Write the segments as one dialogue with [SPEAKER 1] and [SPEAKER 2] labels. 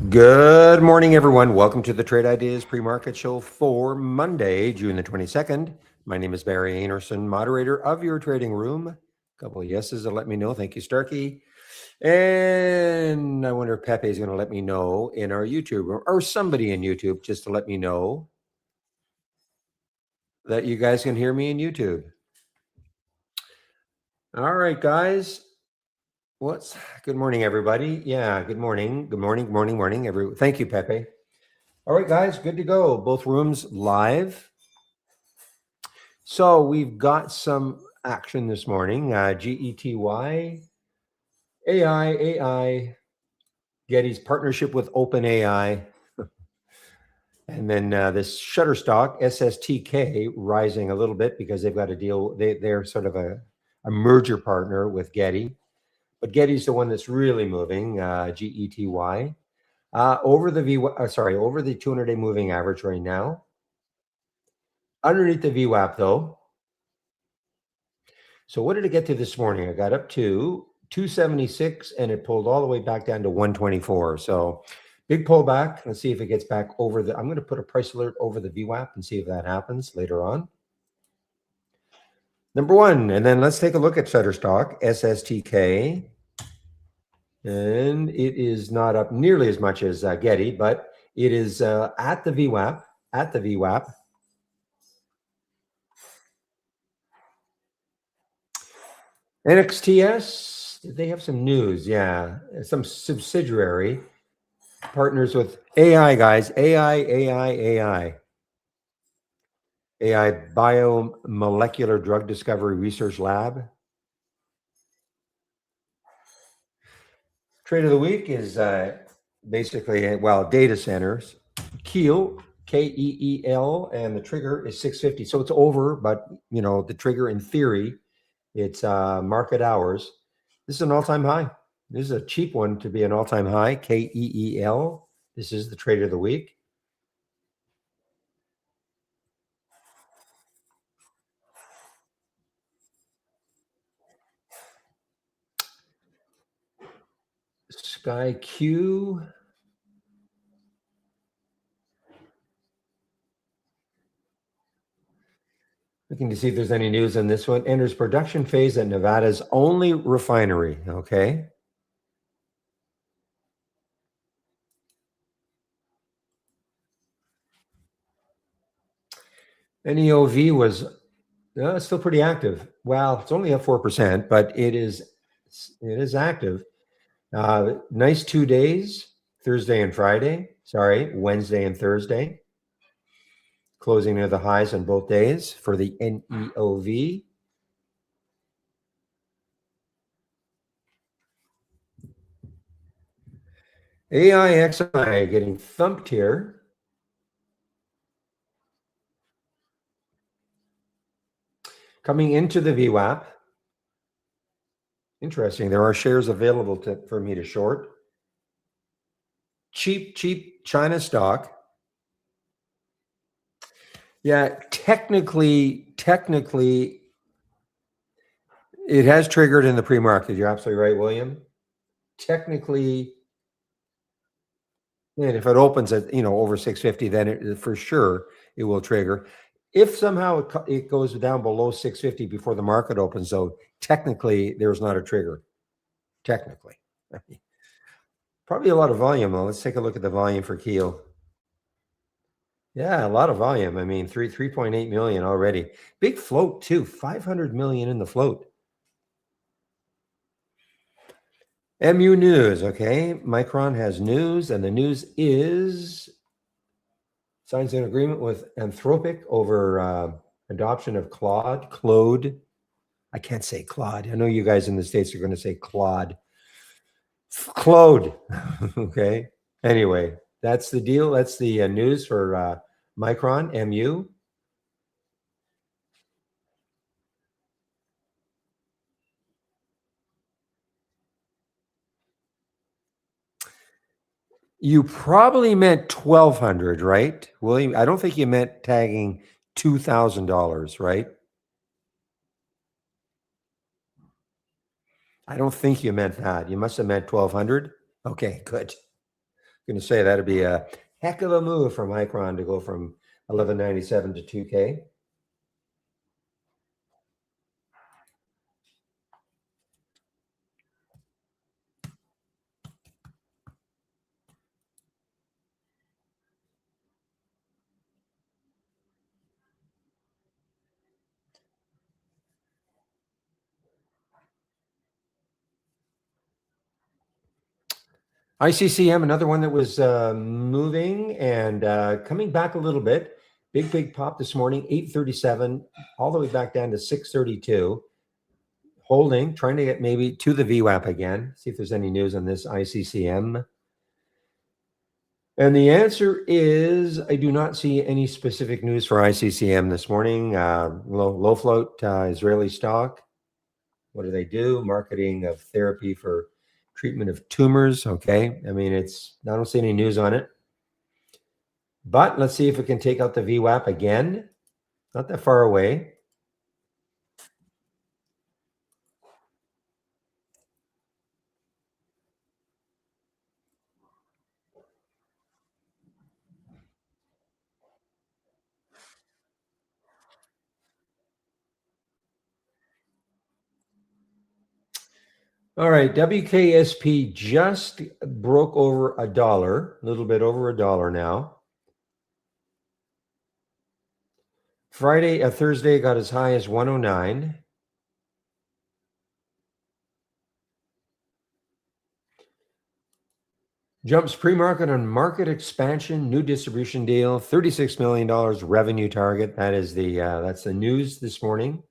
[SPEAKER 1] Good morning, everyone. Welcome to the Trade Ideas Pre-Market Show for Monday, June the 22nd. My name is Barry Anerson, moderator of your trading room. A couple of yeses to let me know. Thank you, Starkey. And I wonder if Pepe is going to let me know in our YouTube room, or somebody in YouTube, just to let me know that you guys can hear me in YouTube. All right, guys. Good morning, everybody. Yeah, good morning. Good morning. Thank you, Pepe. All right, guys, good to go. Both rooms live. So we've got some action this morning. GETY, AI, Getty's partnership with OpenAI, and then this Shutterstock, SSTK, rising a little bit because they've got a deal. They're sort of a merger partner with Getty, but Getty's the one that's really moving. GETY. Over the over the 200-day moving average right now. Underneath the VWAP though. So what did it get to this morning? I got up to 276 and it pulled all the way back down to 124. So big pullback. Let's see if it gets back over I'm going to put a price alert over the VWAP and see if that happens later on. Number one, and then let's take a look at Shutterstock, SSTK. And it is not up nearly as much as Getty, but it is at the VWAP, NXTS, did they have some news? Yeah, some subsidiary partners with AI, guys. AI Biomolecular Drug Discovery Research Lab. Trade of the week is basically, data centers. Keel, K-E-E-L, and the trigger is 650. So it's over, but, the trigger in theory, it's market hours. This is an all-time high. This is a cheap one to be an all-time high, K-E-E-L. This is the trade of the week. Sky Q. Looking to see if there's any news on this one. Enters production phase at Nevada's only refinery. Okay. NEOV was still pretty active. Well, it's only up 4%, but it is active. Nice 2 days, Thursday and Friday. Sorry, Wednesday and Thursday. Closing near the highs on both days for the NEOV. AIXI getting thumped here. Coming into the VWAP. Interesting. There are shares available for me to short. Cheap China stock. Yeah, technically, it has triggered in the pre-market. You're absolutely right, William. Technically, and if it opens at over 650, then for sure it will trigger. If somehow it goes down below 650 before the market opens, though, technically there's not a trigger. Technically, probably a lot of volume though. Let's take a look at the volume for Keel. Yeah, a lot of volume. I mean, 3.8 million already. Big float too. 500 million in the float. MU news. Okay, Micron has news, and the news is signs an agreement with Anthropic over adoption of Claude. I can't say Claude. I know you guys in the States are going to say Claude. Okay. Anyway, that's the deal. That's the news for Micron, MU. You probably meant 1,200, right, William? I don't think you meant tagging $2,000, right? I don't think you meant that. You must have meant 1,200. Okay, good. going to say that'd be a heck of a move from Micron to go from 1197 to 2K. ICCM, another one that was moving and coming back a little bit. Big pop this morning, 837, all the way back down to 632. Holding, trying to get maybe to the VWAP again. See if there's any news on this ICCM. And the answer is I do not see any specific news for ICCM this morning. Low float Israeli stock. What do they do? Marketing of therapy for treatment of tumors. Okay. I mean, I don't see any news on it. But let's see if it can take out the VWAP again. Not that far away. All right, WKSP just broke over $1, a little bit over $1 now. Thursday got as high as 109. Jumps pre-market on market expansion, new distribution deal, $36 million revenue target. That is that's the news this morning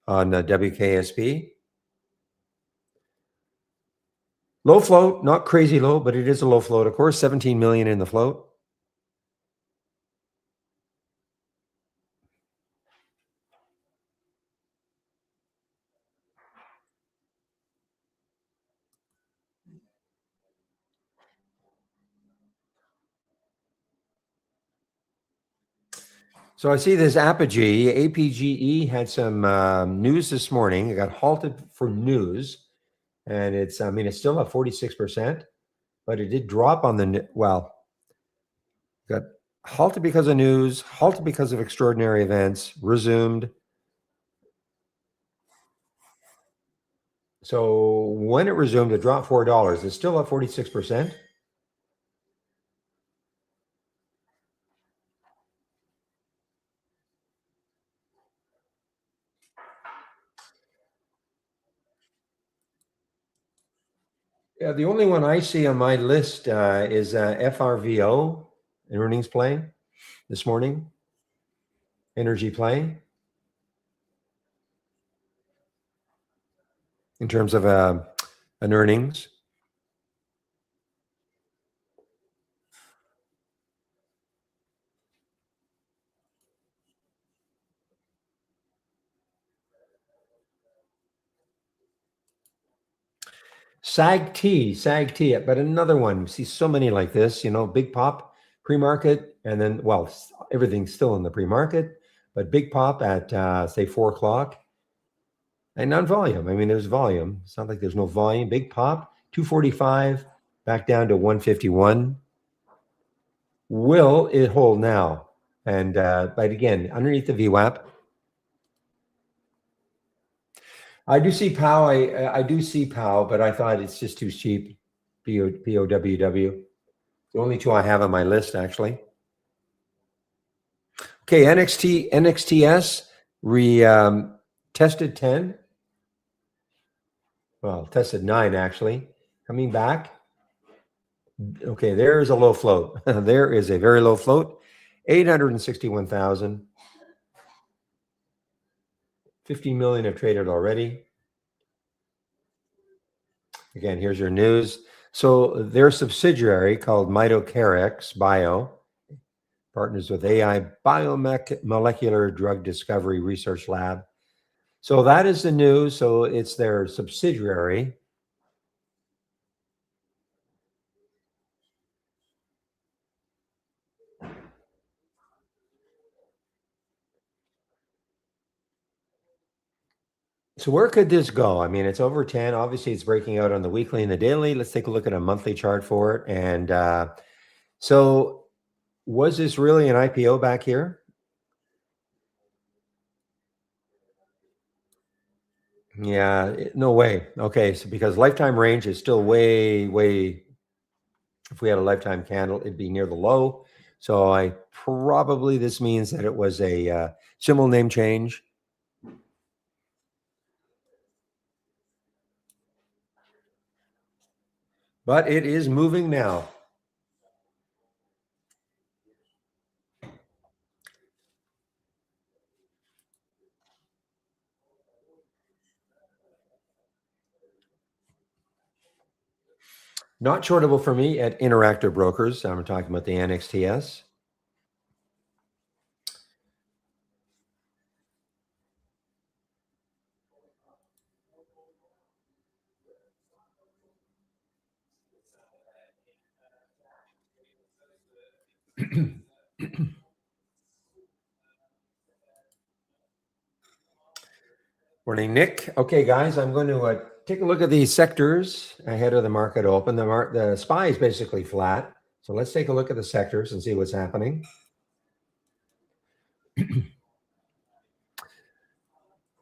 [SPEAKER 1] on WKSP. Low float, not crazy low, but it is a low float. Of course, 17 million in the float. So I see this Apogee, APGE had some news this morning. It got halted for news, and it's still at 46%, but it did drop on got halted because of news, halted because of extraordinary events, resumed. So when it resumed, it dropped $4. It's still at 46%. Yeah, the only one I see on my list is FRVO, an earnings play this morning, energy play, in terms of an earnings. SAG-T, but another one. We see so many like this, big pop pre-market, and then, everything's still in the pre-market, but big pop at, say, 4 o'clock, and non-volume. I mean, there's volume. It's not like there's no volume. Big pop, 245, back down to 151. Will it hold now? And, but again, underneath the VWAP, I do see POW, but I thought it's just too cheap. POWW. The only two I have on my list, actually. Okay, NXTS tested 10. Well, tested 9 actually. Coming back. Okay, there is a low float. There is a very low float. 861,000. 15 million have traded already. Again, here's your news. So their subsidiary called Mitocarex Bio partners with AI Biomolecular Drug Discovery Research Lab. So that is the news. So it's their subsidiary. So So where could this go? I mean, it's over 10. Obviously, it's breaking out on the weekly and the daily. Let's take a look at a monthly chart for it. And so was this really an IPO back here? Yeah, no way. Okay, so because lifetime range is still way, if we had a lifetime candle, it'd be near the low. So I probably, this means that it was a symbol name change. But it is moving now. Not shortable for me at Interactive Brokers. I'm talking about the NXTS. Morning, Nick. Okay, guys, I'm going to take a look at these sectors ahead of the market open. The SPY is basically flat. So let's take a look at the sectors and see what's happening.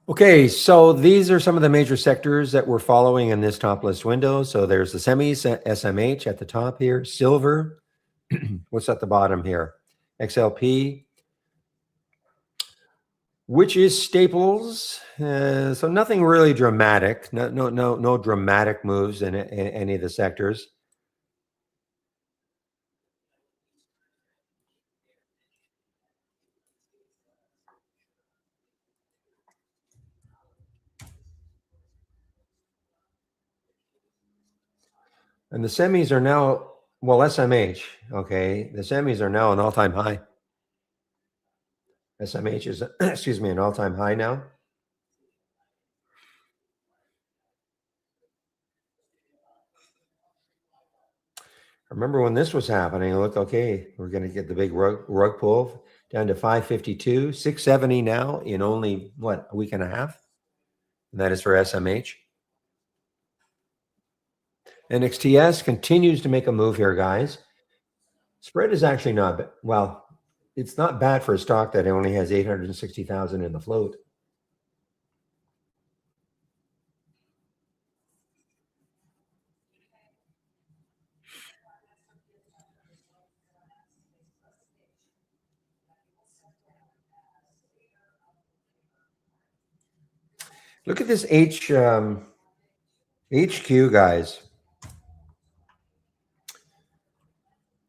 [SPEAKER 1] Okay, so these are some of the major sectors that we're following in this top list window. So there's the semis, SMH at the top here, silver. What's at the bottom here? XLP, which is staples. So nothing really dramatic. No dramatic moves in any of the sectors. And the semis are now, well, SMH, okay. The semis are now an all-time high. SMH is, excuse me, an all-time high now. Remember when this was happening, it looked okay. We're going to get the big rug pull down to 552, 670 now in only, what, a week and a half? And that is for SMH. NXTS continues to make a move here, guys. Spread is actually not, well, it's not bad for a stock that only has 860,000 in the float. Look at this HQ, guys.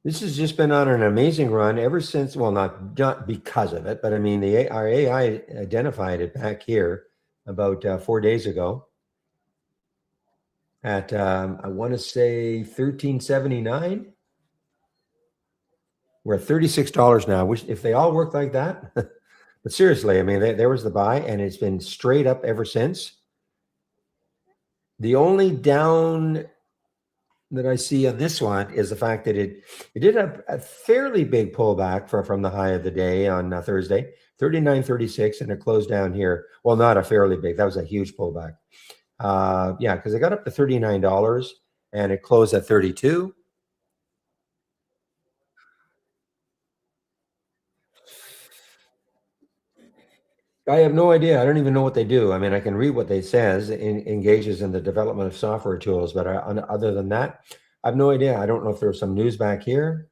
[SPEAKER 1] This has just been on an amazing run ever since, well, not because of it, but I mean, our AI identified it back here about 4 days ago at, I want to say 1379. We're at $36 now. If they all work like that, but seriously, I mean, there was the buy and it's been straight up ever since. The only down that I see on this one is the fact that it did a fairly big pullback from the high of the day on Thursday, 39.36, and it closed down here. Well, not a fairly big, that was a huge pullback. Yeah, because it got up to $39 and it closed at 32. I have no idea. I don't even know what they do. I mean, I can read what they says, engages in the development of software tools, but other than that, I have no idea. I don't know if there's some news back here.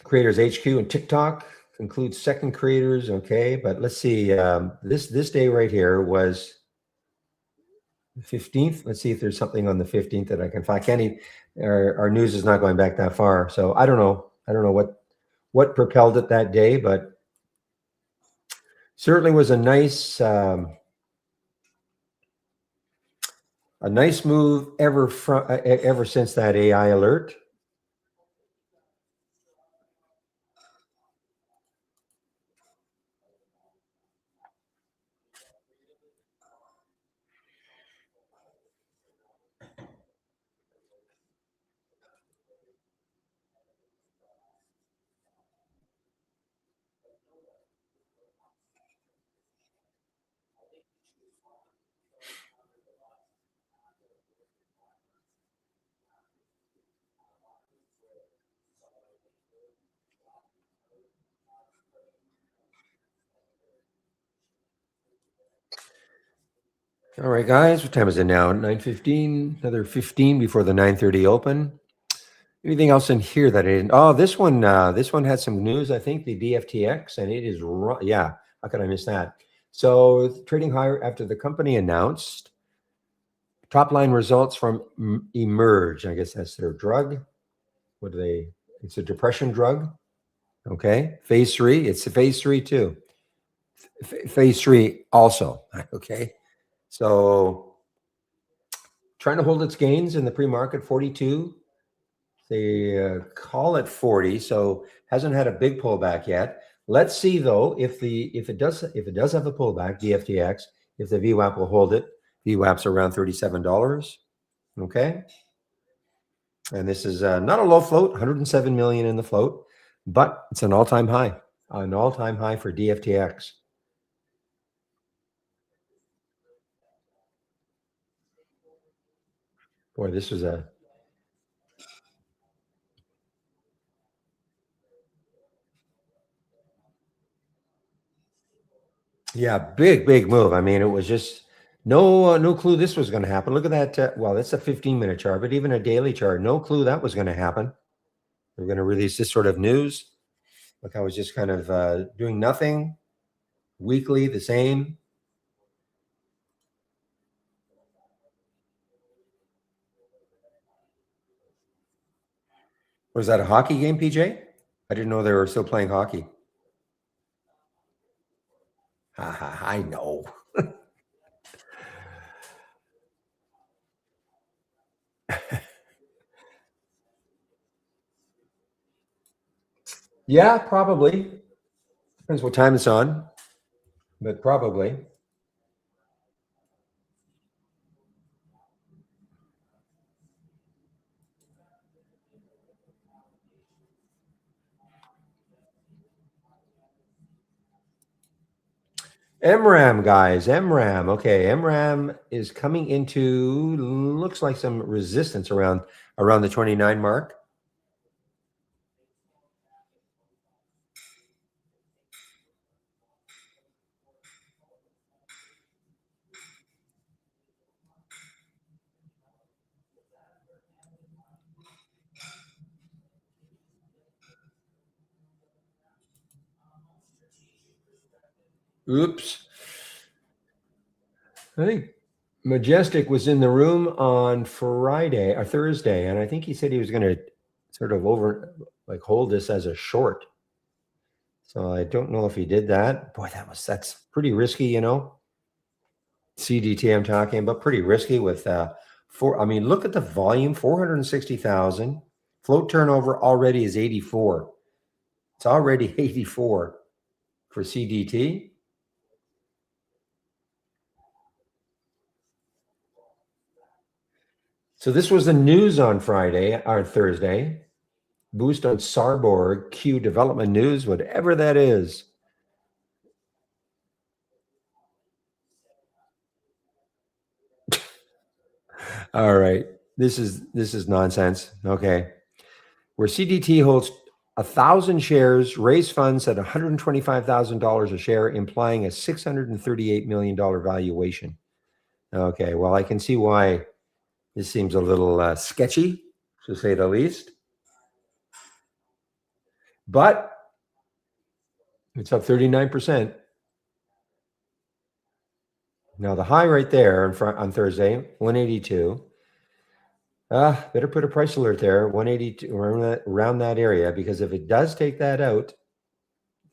[SPEAKER 1] Creators HQ and TikTok concludes second creators. Okay, but let's see. This day right here was the 15th. Let's see if there's something on the 15th that I can find. Kenny, our news is not going back that far, so I don't know. I don't know what propelled it that day, but certainly was a nice move ever since that AI alert. All right, guys, what time is it now? 9:15, another 15 before the 9:30 open. Anything else in here that I didn't? Oh, this one had some news, I think, the BFTX, and it is, yeah, how could I miss that? So trading higher after the company announced top line results from Emerge. I guess that's their drug. What do they, it's a depression drug. Okay. Phase 3. It's a phase 3 too. Phase 3 also. Okay. So trying to hold its gains in the pre-market 42. They call it 40, so hasn't had a big pullback yet. Let's see though if it does have a pullback, the FTX, if the VWAP will hold it. VWAP's around $37. Okay. And this is not a low float, 107 million in the float, but it's an all-time high for DFTX. Boy, this was a big move. I mean, it was just no clue this was going to happen. Look at that. Well, that's a 15-minute chart, but even a daily chart, no clue that was going to happen. We're going to release this sort of news. Look, I was just kind of doing nothing. Weekly, the same. Was that a hockey game, PJ? I didn't know they were still playing hockey. I know. Yeah, probably. Depends what time it's on, but probably. MRAM, guys, MRAM. Okay, MRAM is coming into, looks like some resistance around the 29 mark. Oops. I think Majestic was in the room on Friday or Thursday, and I think he said he was going to sort of hold this as a short. So I don't know if he did that. Boy, that's pretty risky, you know. CDT I'm talking about, pretty risky with I mean, look at the volume, 460,000. Float turnover already is 84. It's already 84 for CDT. So this was the news on Friday or Thursday. Boost on Sarborg, Q development news, whatever that is. All right. This is nonsense. Okay. Where CDT holds 1,000 shares, raise funds at $125,000 a share, implying a $638 million valuation. Okay. Well, I can see why this seems a little sketchy, to say the least. But it's up 39%. Now the high right there on Thursday, 182. Better put a price alert there, 182, around that area, because if it does take that out,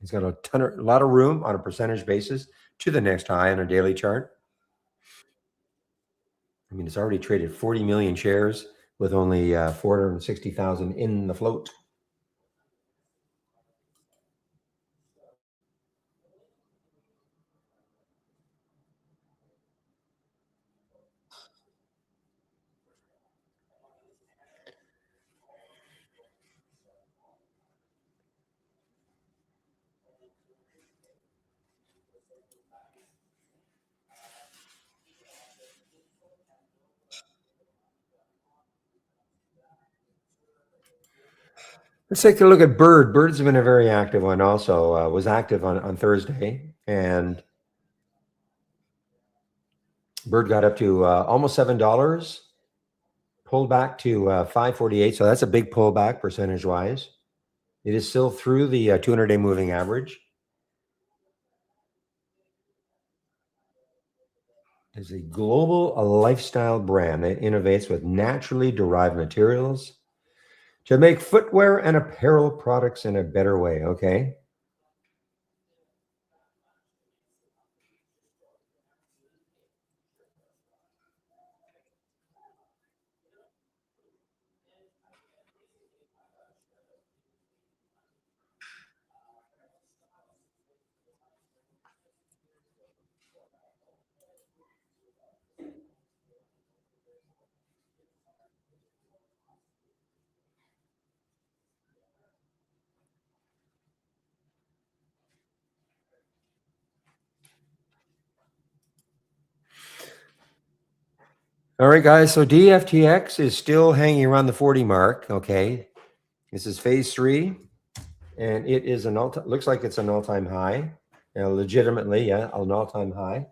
[SPEAKER 1] it's got a lot of room on a percentage basis to the next high on a daily chart. I mean, it's already traded 40 million shares with only 460,000 in the float. Let's take a look at Bird. Bird's been a very active one also. Was active on Thursday. And Bird got up to almost $7, pulled back to 548. So that's a big pullback percentage wise. It is still through the 200-day moving average. Is a global lifestyle brand that innovates with naturally derived materials to make footwear and apparel products in a better way. Okay. All right, guys. So DFTX is still hanging around the 40 mark. Okay. This is phase three, and it is an looks like it's an all-time high. Legitimately, yeah, an all-time high.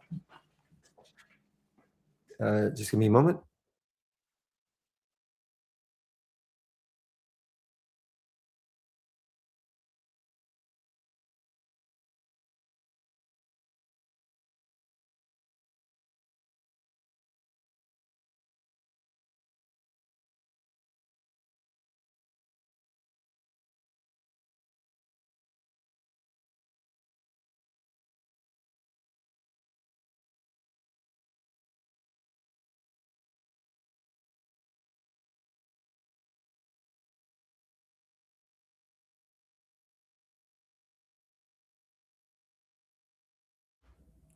[SPEAKER 1] Just give me a moment.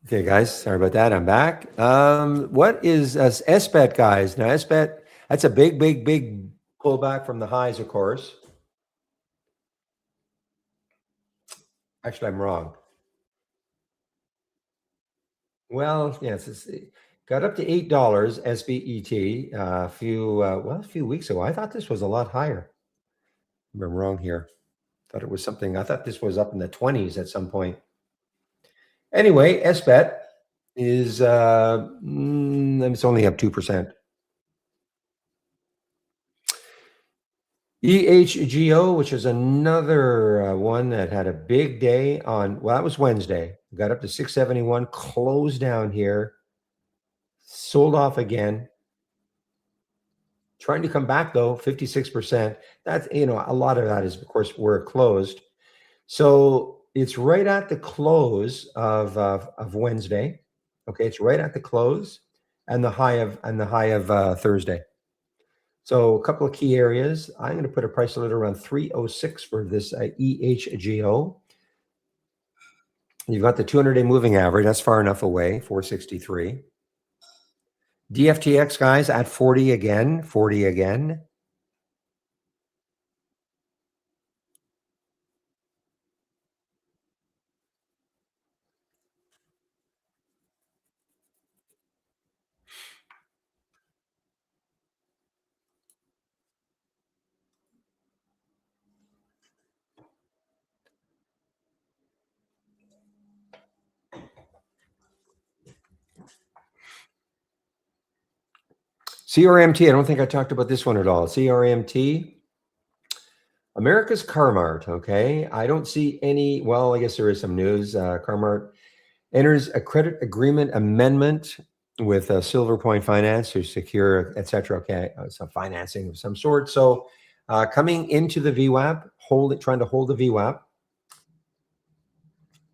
[SPEAKER 1] Okay, guys, sorry about that. I'm back. What is SBET, guys? Now, SBET, that's a big, big, big pullback from the highs, of course. Actually, I'm wrong. Well, yes, it got up to $8 SBET a few weeks ago. I thought this was a lot higher. I'm wrong here. Thought it was something. I thought this was up in the 20s at some point. Anyway, SBET is it's only up 2%. EHGO, which is another one that had a big day on, well, that was Wednesday. Got up to 671, closed down here, sold off again. Trying to come back though, 56%. That's, a lot of that is, of course, where it closed. So it's right at the close of Wednesday. Okay, it's right at the close and the high of Thursday. So a couple of key areas. I'm going to put a price alert around 306 for this EHGO. You've got the 200-day moving average. That's far enough away, 463. DFTX, guys, at 40 again, 40 again. CRMT, I don't think I talked about this one at all. CRMT, America's Carmart, okay? I don't see any, well, I guess there is some news. Carmart enters a credit agreement amendment with Silver Point Finance to secure, et cetera, okay, some financing of some sort. So coming into the VWAP, trying to hold the VWAP.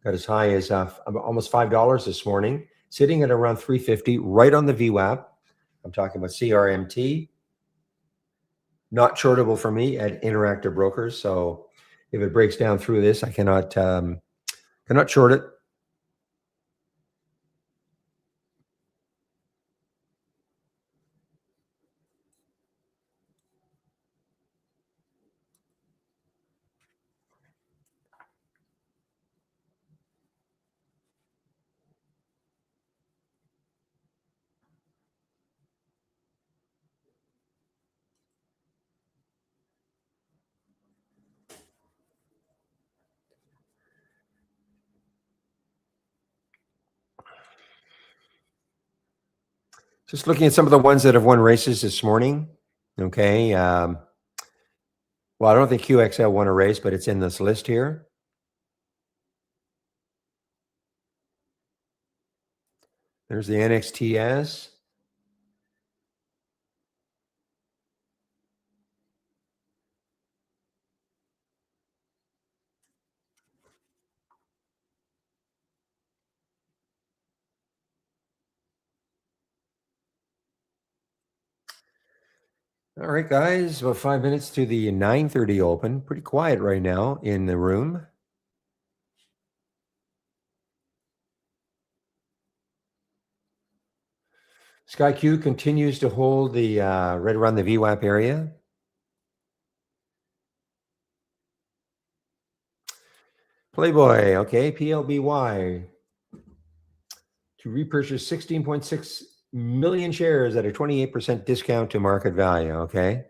[SPEAKER 1] Got as high as almost $5 this morning, sitting at around 350, right on the VWAP. I'm talking about CRMT. Not shortable for me at Interactive Brokers. So if it breaks down through this, I cannot short it. Just looking at some of the ones that have won races this morning. Okay. Well, I don't think QXL won a race, but it's in this list here. There's the NXTS. All right, guys, about 5 minutes to the 9:30 open. Pretty quiet right now in the room. SkyQ continues to hold the right around the VWAP area. Playboy, okay, PLBY to repurchase 16.6 million shares at a 28% discount to market value. Okay.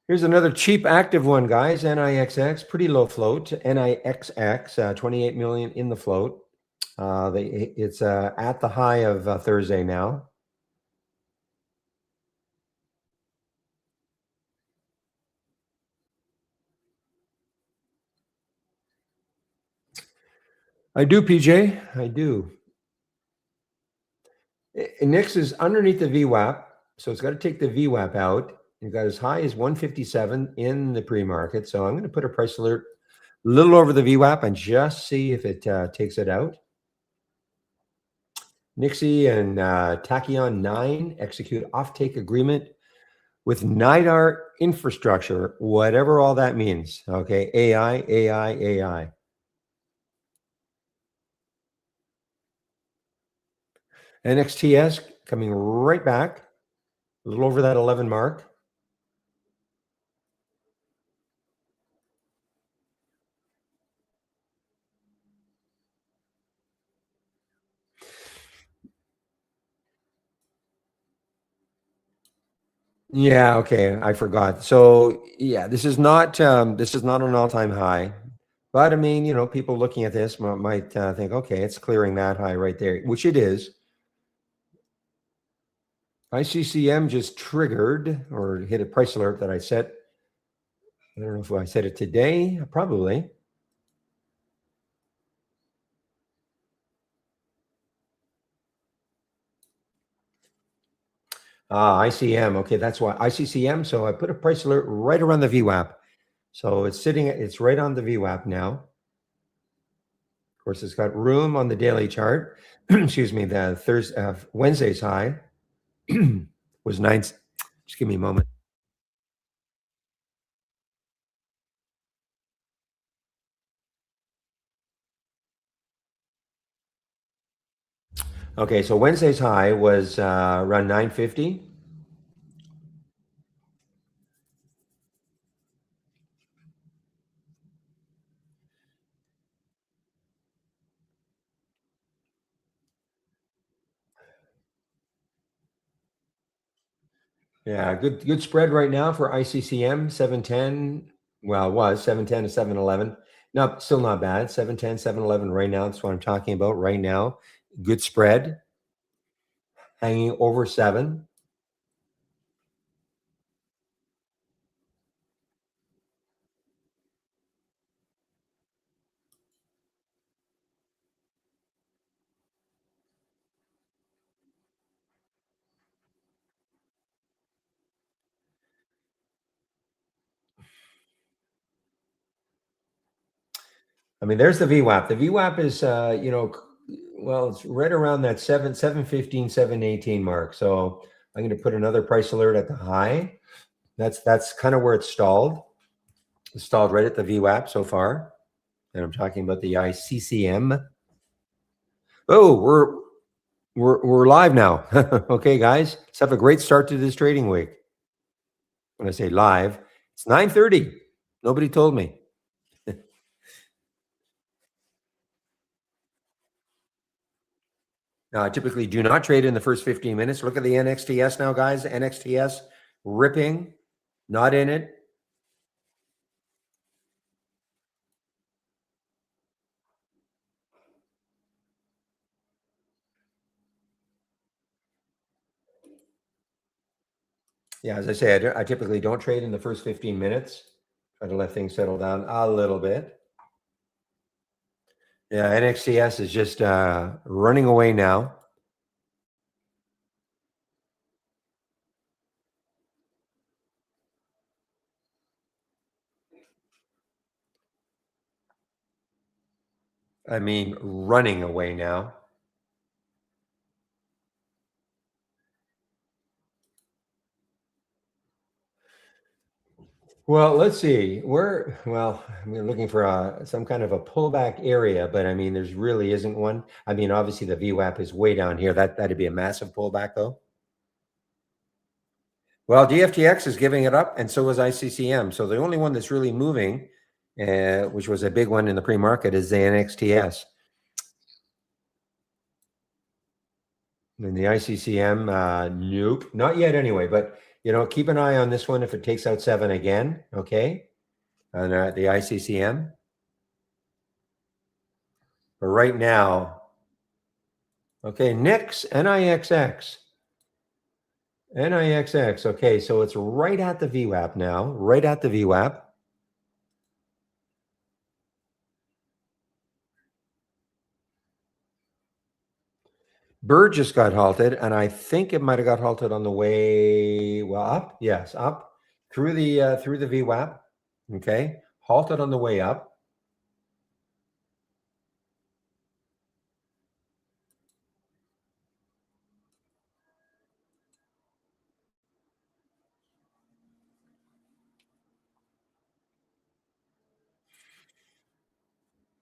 [SPEAKER 1] Here's another cheap active one, guys. NIXX, pretty low float. NIXX, 28 million in the float. It's at the high of Thursday now. I do, PJ. I do. NIX is underneath the VWAP, so it's got to take the VWAP out. It got as high as 157 in the pre-market. So I'm going to put a price alert a little over the VWAP and just see if it takes it out. Nixie and Tachyon 9 execute offtake agreement with NIDAR infrastructure, whatever all that means. Okay, AI. NXTS coming right back, a little over that 11 mark. Yeah, okay, I forgot. So yeah, this is not an all-time high, but I mean, people looking at this might think, okay, it's clearing that high right there, which it is. ICCM just triggered or hit a price alert that I set. I don't know if I said it today, probably. ICM. Okay, that's why ICCM. So I put a price alert right around the VWAP. So it's right on the VWAP now. Of course, it's got room on the daily chart. Excuse me, the Wednesday's high was 9. Just give me a moment. Okay, so Wednesday's high was around 950. Yeah, good spread right now for ICCM 710. Well, it was 710 to 711. No, still not bad. 710, 711 right now. That's what I'm talking about right now. Good spread, hanging over 7. I mean, there's the VWAP. The VWAP is, well, it's right around that 715, 718 mark. So I'm going to put another price alert at the high. That's kind of where it's stalled. It's stalled right at the VWAP so far. And I'm talking about the ICCM. Oh, we're live now. Okay, guys. Let's have a great start to this trading week. When I say live, it's 9:30. Nobody told me. Typically do not trade in the first 15 minutes. Look at the NXTS now, guys. NXTS ripping, not in it. Yeah, as I say, I typically don't trade in the first 15 minutes. Try to let things settle down a little bit. Yeah, NXTS is just running away now. I mean, running away now. Well, let's see. Well, we're looking for some kind of a pullback area, but I mean, there's really isn't one. I mean, obviously the VWAP is way down here. That'd be a massive pullback though. Well, DFTX is giving it up, and so is ICCM. So the only one that's really moving, which was a big one in the pre-market, is the NXTS. And the ICCM, nope, not yet anyway. But keep an eye on this one if it takes out 7 again. Okay, and the ICCM. But right now, okay, NIX, NIXX. NIXX. Okay, so it's right at the VWAP now, right at the VWAP. Bird just got halted, and I think it might have got halted on the way, well, up. Yes, up through the VWAP. Okay, halted on the way up.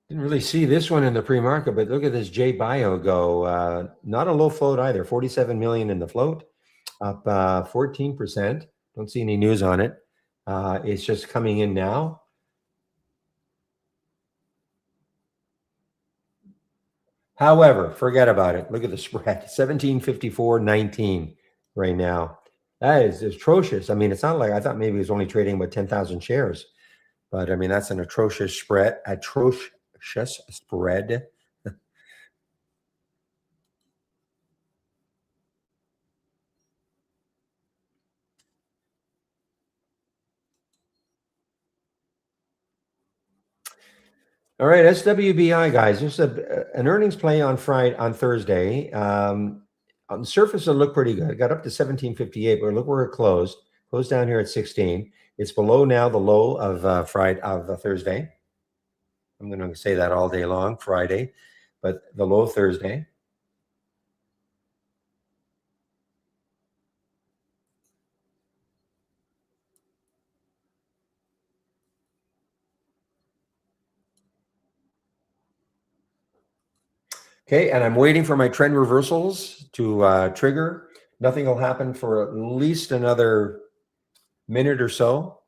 [SPEAKER 1] Didn't really see this one in the pre-market, but look at this J Bio go. Not a low float either. 47 million in the float, up 14%. Don't see any news on it. It's just coming in now. However, forget about it. Look at the spread, 1754.19 right now. That is atrocious. I mean, it's not like I thought maybe it was only trading about 10,000 shares, but I mean, that's an atrocious spread. Atrocious spread. All right, SWBI guys. There's an earnings play on Thursday. On the surface, it looked pretty good. It got up to 1758, but look where it closed. Closed down here at 16. It's below now the low of Thursday. I'm going to say that all day long, Friday, but the low Thursday. Okay, and I'm waiting for my trend reversals to trigger. Nothing will happen for at least another minute or so.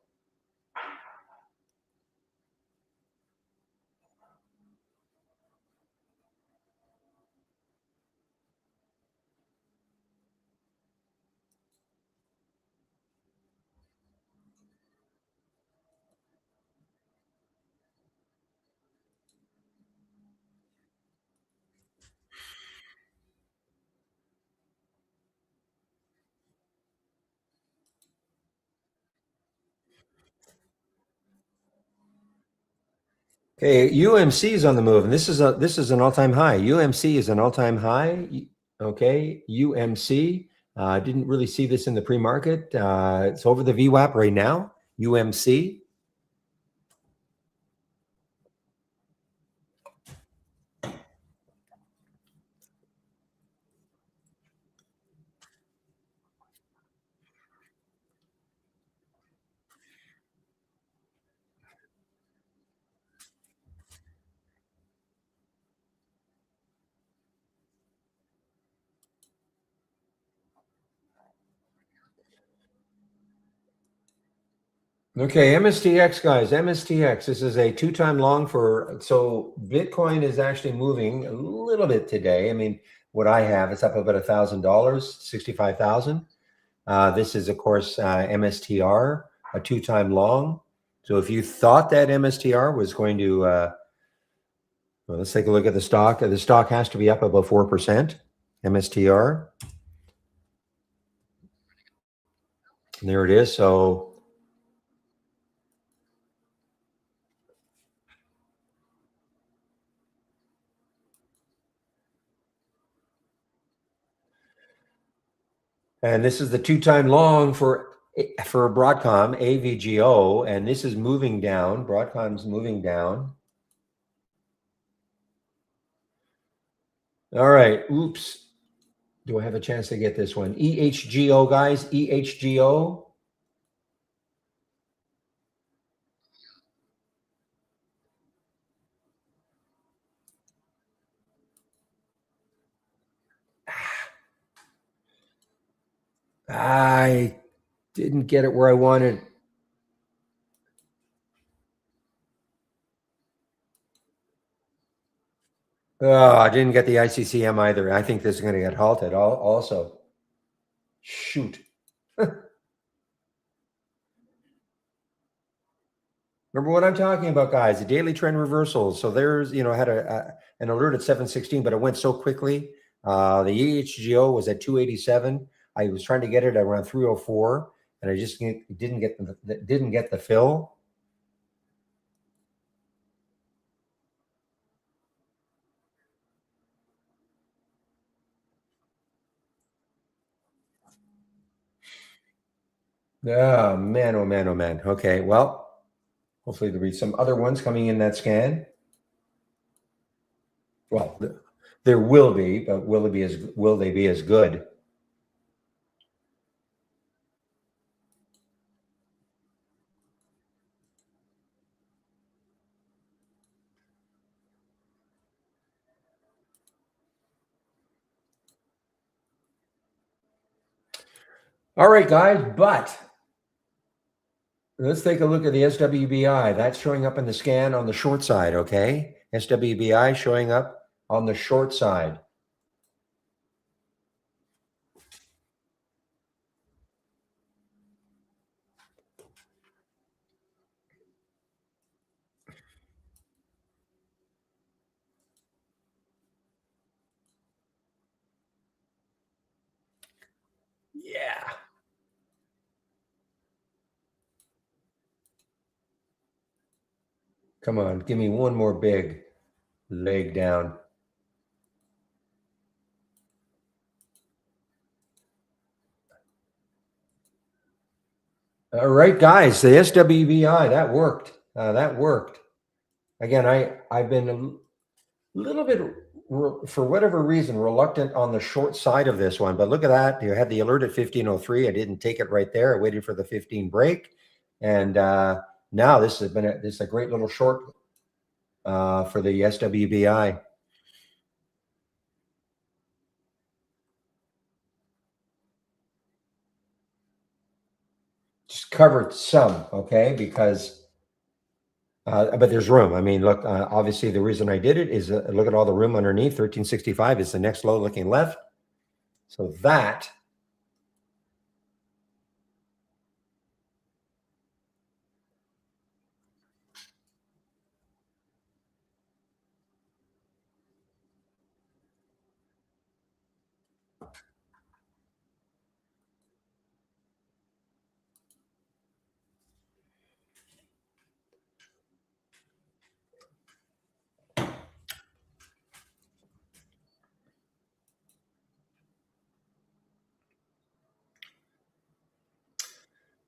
[SPEAKER 1] Okay, UMC is on the move, and this is an all-time high. UMC is an all-time high. Okay, UMC. Didn't really see this in the pre-market. It's over the VWAP right now. UMC. Okay, MSTX guys, MSTX. This is a 2-time long so Bitcoin is actually moving a little bit today. I mean, what I have. It's up about $1,000, 65,000. This is, of course, MSTR, a 2-time long. So if you thought that MSTR was going to, well, let's take a look at the stock. The stock has to be up about 4%, MSTR. And there it is. So and this is the 2-time long for Broadcom, AVGO, and this is moving down. Broadcom's moving down. All right. Oops. Do I have a chance to get this one? EHGO, guys. EHGO. I didn't get it where I wanted. Oh, I didn't get the ICCM either. I think this is going to get halted also. Shoot. Remember what I'm talking about, guys, the daily trend reversals. So there's, had an alert at 716, but it went so quickly. The EHGO was at 287. I was trying to get it around 304, and I just didn't get the fill. Oh man, oh man, oh man. Okay, well, hopefully there'll be some other ones coming in that scan. Well, there will be, but will they be as good? All right, guys, but let's take a look at the SWBI. That's showing up in the scan on the short side, okay? SWBI showing up on the short side. Yeah. Come on, give me one more big leg down. All right, guys, the SWBI, that worked. That worked. Again, I've been a little bit, for whatever reason, reluctant on the short side of this one. But look at that. You had the alert at 1503. I didn't take it right there. I waited for the 15 break. And now this has been this is a great little short for the SWBI. Just covered some, okay, because but there's room. I mean, look, obviously the reason I did it is look at all the room underneath. 1365 is the next low looking left. So that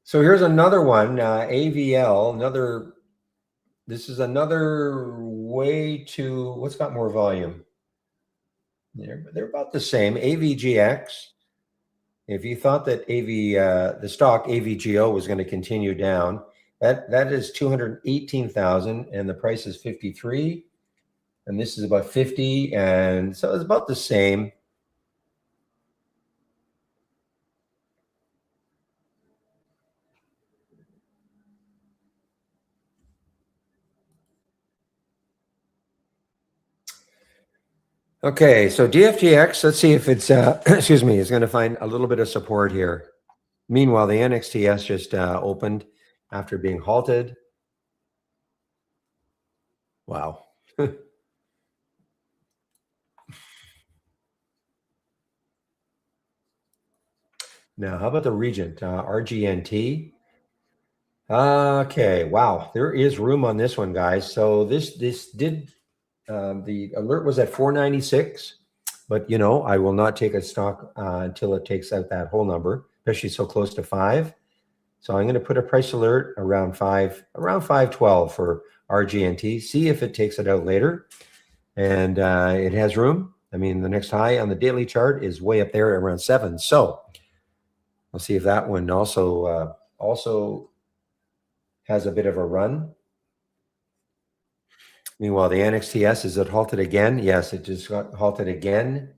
[SPEAKER 1] so here's another one, AVL, this is another way to, what's got more volume? They're about the same. AVGX. If you thought that the stock AVGO was going to continue down, that is 218,000, and the price is 53, and this is about 50, and so it's about the same. Okay, so DFTX, let's see if it's, excuse me, is going to find a little bit of support here. Meanwhile, the NXTS just opened after being halted. Wow. Now, how about the Regent, RGNT? Okay, wow, there is room on this one, guys. So this did, the alert was at 496, but I will not take a stock until it takes out that whole number, especially so close to 5. So I'm going to put a price alert around 512 for RGNT. See if it takes it out later, and it has room. I mean, the next high on the daily chart is way up there around 7. So we'll see if that one also has a bit of a run. Meanwhile, the NXTS, is it halted again? Yes, it just got halted again.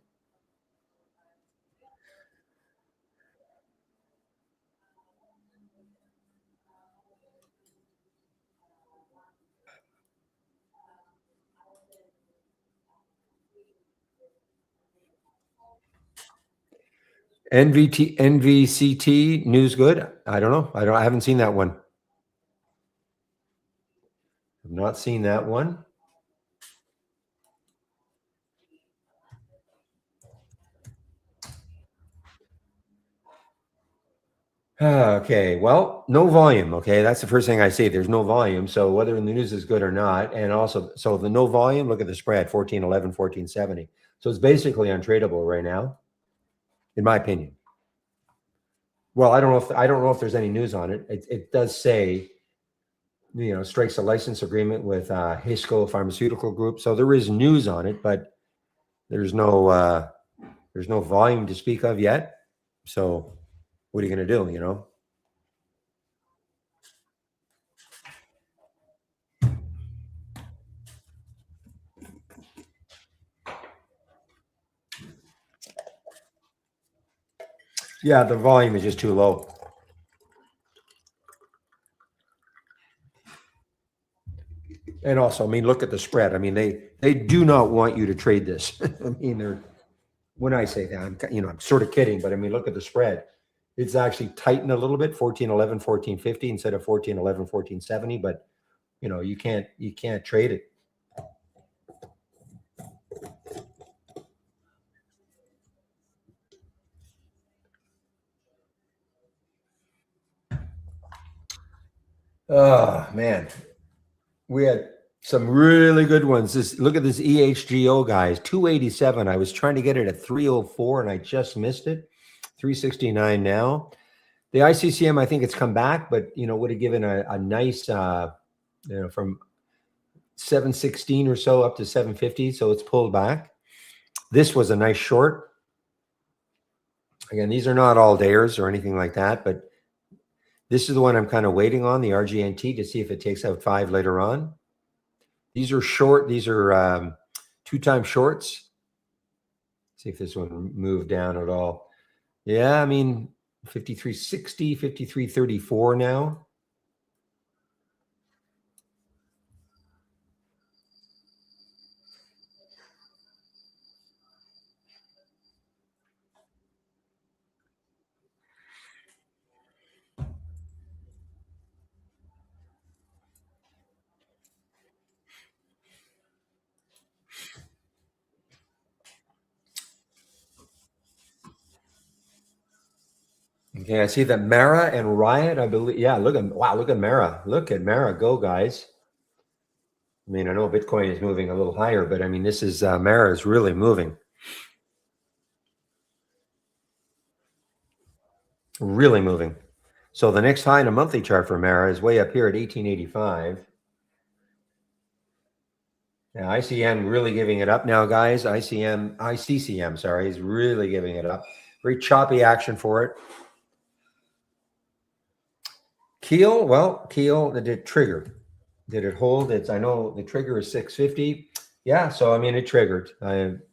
[SPEAKER 1] NVCT news good? I don't know. I haven't seen that one. I've not seen that one. Okay, well, no volume. Okay, that's the first thing I see. There's no volume. So whether the news is good or not, and also, so the no volume, look at the spread, 1411, 1470. So it's basically untradeable right now, in my opinion. Well, I don't know if there's any news on it. It does say, strikes a license agreement with Hisco Pharmaceutical Group. So there is news on it, but there's no volume to speak of yet. So what are you going to do? Yeah, the volume is just too low. And also, I mean, look at the spread. I mean, they do not want you to trade this. I mean, when I say that, I'm sort of kidding, but I mean, look at the spread. It's actually tightened a little bit, 1411, 1450 instead of 1411, 1470, but you can't trade it. Oh man, we had some really good ones. Look at this EHGO, guys, 287. I was trying to get it at 304 and I just missed it. 369 now. The ICCM, I think it's come back, but would have given a nice from 716 or so up to 750. So it's pulled back. This was a nice short. Again, these are not all dayers or anything like that, but this is the one I'm kind of waiting on, the RGNT, to see if it takes out 5 later on. These are short. These are 2-time shorts. See if this one moved down at all. Yeah, I mean, 53.60, 53.34 now. Okay, I see that Mara and Riot, I believe. Yeah, look at Mara. Look at Mara go, guys. I mean, I know Bitcoin is moving a little higher, but I mean, this is Mara is really moving. Really moving. So the next high in a monthly chart for Mara is way up here at 1885. Now, ICM really giving it up now, guys. ICCM, sorry, is really giving it up. Very choppy action for it. Keel, did it trigger? Did it hold? I know the trigger is 650. Yeah, so I mean, it triggered. It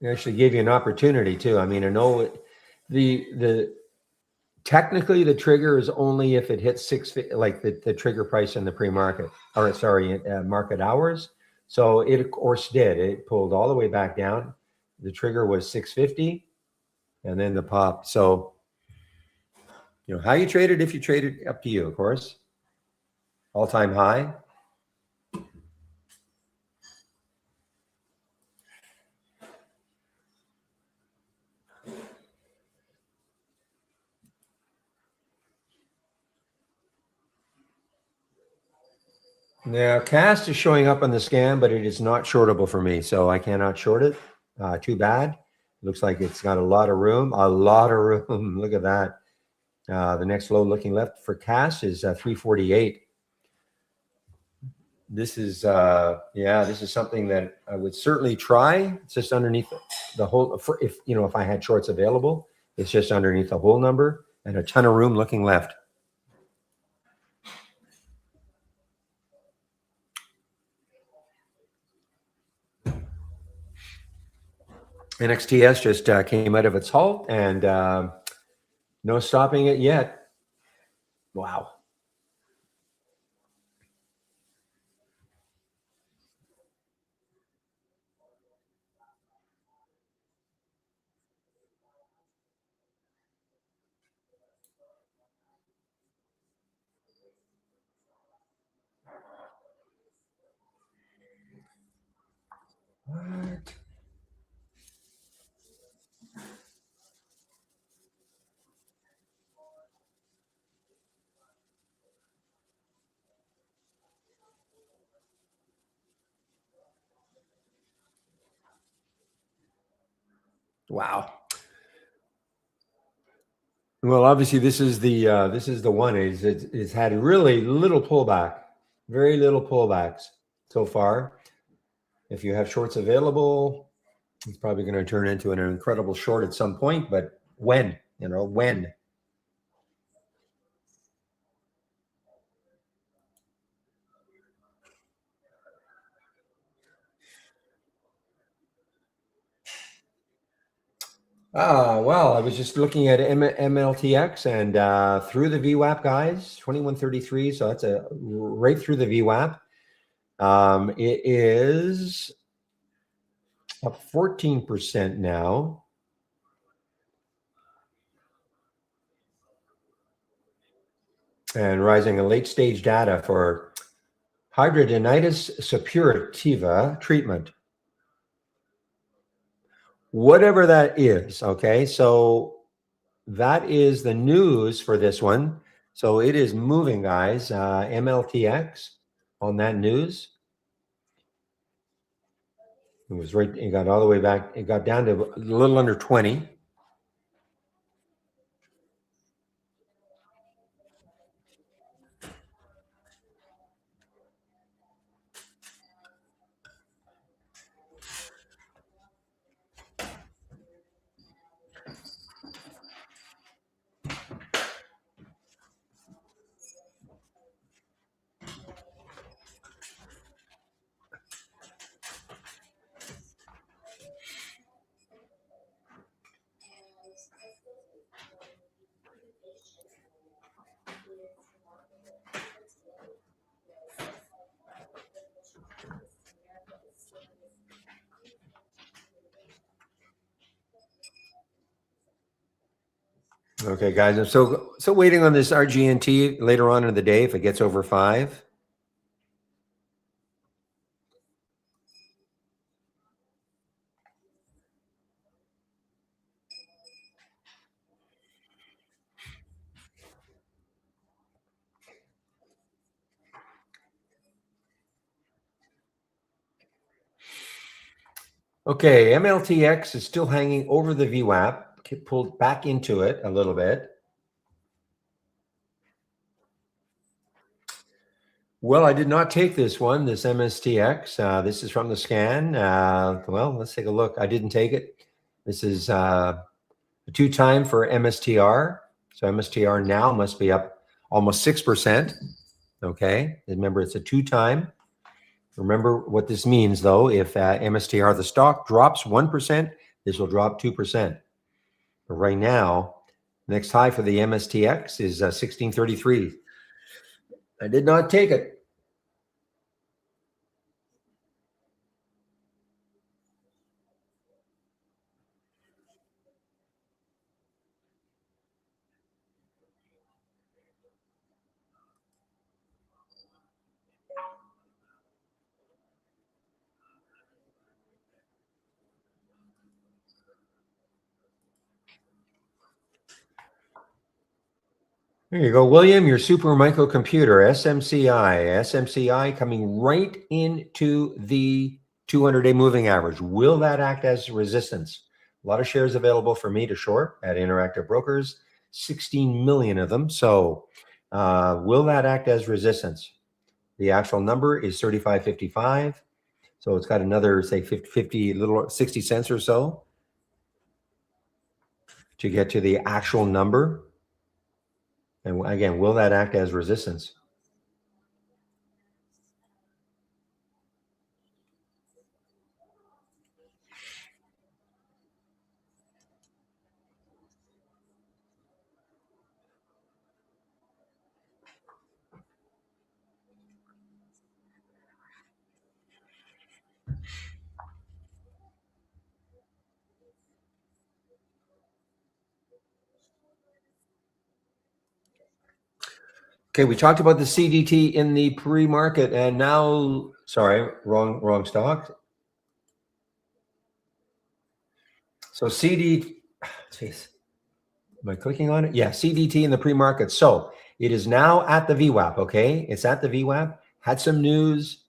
[SPEAKER 1] actually gave you an opportunity too. I mean, I know the technically the trigger is only if it hits 6, like the trigger price in the pre-market, or sorry, market hours. So it, of course, did. It pulled all the way back down. The trigger was 650 and then the pop. So, how you trade it, if you trade it, up to you, of course. All-time high. Now, cast is showing up on the scan, but it is not shortable for me, so I cannot short it. Too bad. Looks like it's got a lot of room. A lot of room. Look at that. The next low looking left for cast is 348. This is this is something that I would certainly try. It's just underneath the whole. If I had shorts available, it's just underneath the whole number and a ton of room looking left. NXTS just came out of its halt and no stopping it yet. Wow. What? Wow. Well, obviously, this is the one. It's had really little pullback, very little pullbacks so far. If you have shorts available, it's probably going to turn into an incredible short at some point. But when? When? Well, I was just looking at MLTX and through the VWAP, guys, 2133. So that's right through the VWAP. It is up 14% now. And rising in late stage data for hidradenitis suppurativa treatment. Whatever that is, okay? So that is the news for this one. So it is moving, guys. MLTX on that news. It was right, it got all the way back. It got down to a little under 20. Okay, guys. I'm so waiting on this RGNT later on in the day if it gets over 5. Okay, MLTX is still hanging over the VWAP. Pulled back into it a little bit. Well, I did not take this one, this MSTX. This is from the scan. Well, let's take a look. I didn't take it. This is a 2-time for MSTR. So MSTR now must be up almost 6%. Okay, remember it's a 2-time. Remember what this means, though. If MSTR, the stock, drops 1%, this will drop 2%. But right now, next high for the MSTX is 1633. I did not take it. There you go, William, your super microcomputer, SMCI coming right into the 200-day moving average. Will that act as resistance? A lot of shares available for me to short at Interactive Brokers, 16 million of them. So will that act as resistance? The actual number is 35.55. So it's got another, say, 50, little 60 cents or so to get to the actual number. And again, will that act as resistance? Okay, we talked about the CDT in the pre-market, and now, sorry, wrong stock. So jeez, am I clicking on it? Yeah, CDT in the pre-market. So it is now at the VWAP. Okay, it's at the VWAP. Had some news.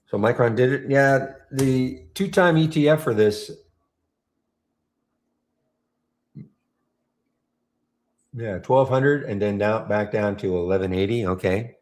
[SPEAKER 1] So Micron did it. Yeah, the two-time ETF for this. Yeah, 1,200, and then back down to 1,180. Okay.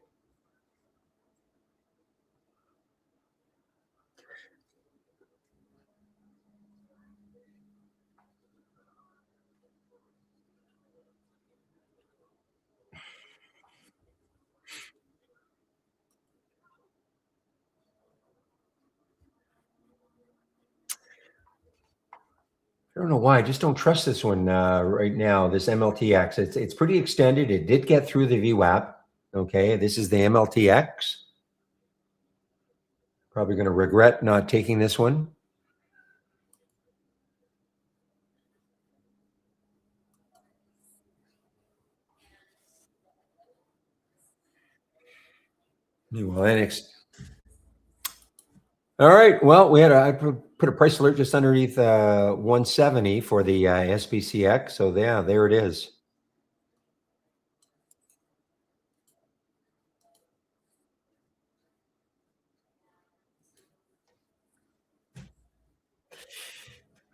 [SPEAKER 1] I don't know why. I just don't trust this one right now. This MLTX. It's pretty extended. It did get through the VWAP. Okay, this is the MLTX. Probably going to regret not taking this one. Well, all right. Well, I put a price alert just underneath 170 for the SPCX. So yeah, there it is.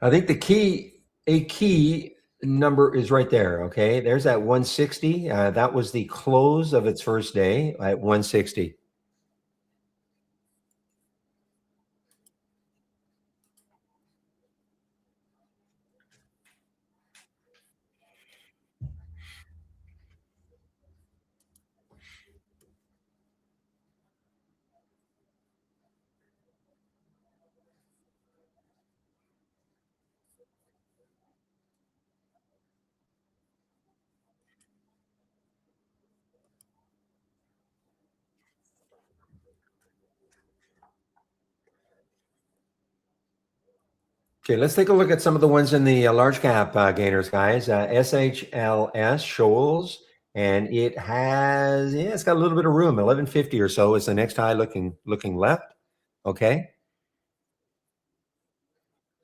[SPEAKER 1] I think a key number is right there. Okay, there's that 160. That was the close of its first day at 160. Okay, let's take a look at some of the ones in the large cap gainers, guys. SHLS Shoals, and it's got a little bit of room. 1150 or so is the next high looking left. Okay,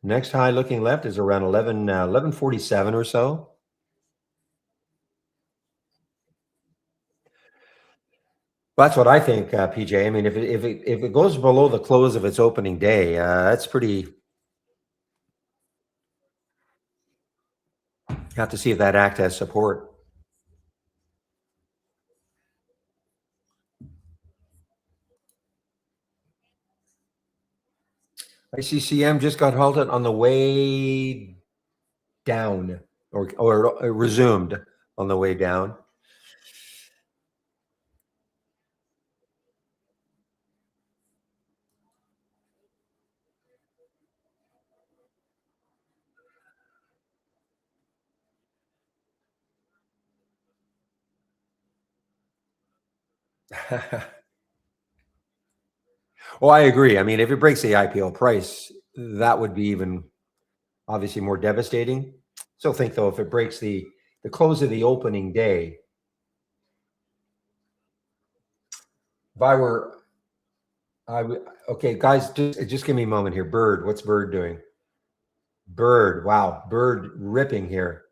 [SPEAKER 1] next high looking left is around 1147 or so. That's what I think, PJ. I mean, if it goes below the close of its opening day, that's pretty. You have to see if that act as support. ICCM just got halted on the way down, or resumed on the way down. Well, I agree. I mean, if it breaks the IPO price, that would be even obviously more devastating. Still think though, if it breaks the close of the opening day, if I were, okay, guys, just give me a moment here. Bird, what's Bird doing? Bird, wow, Bird ripping here.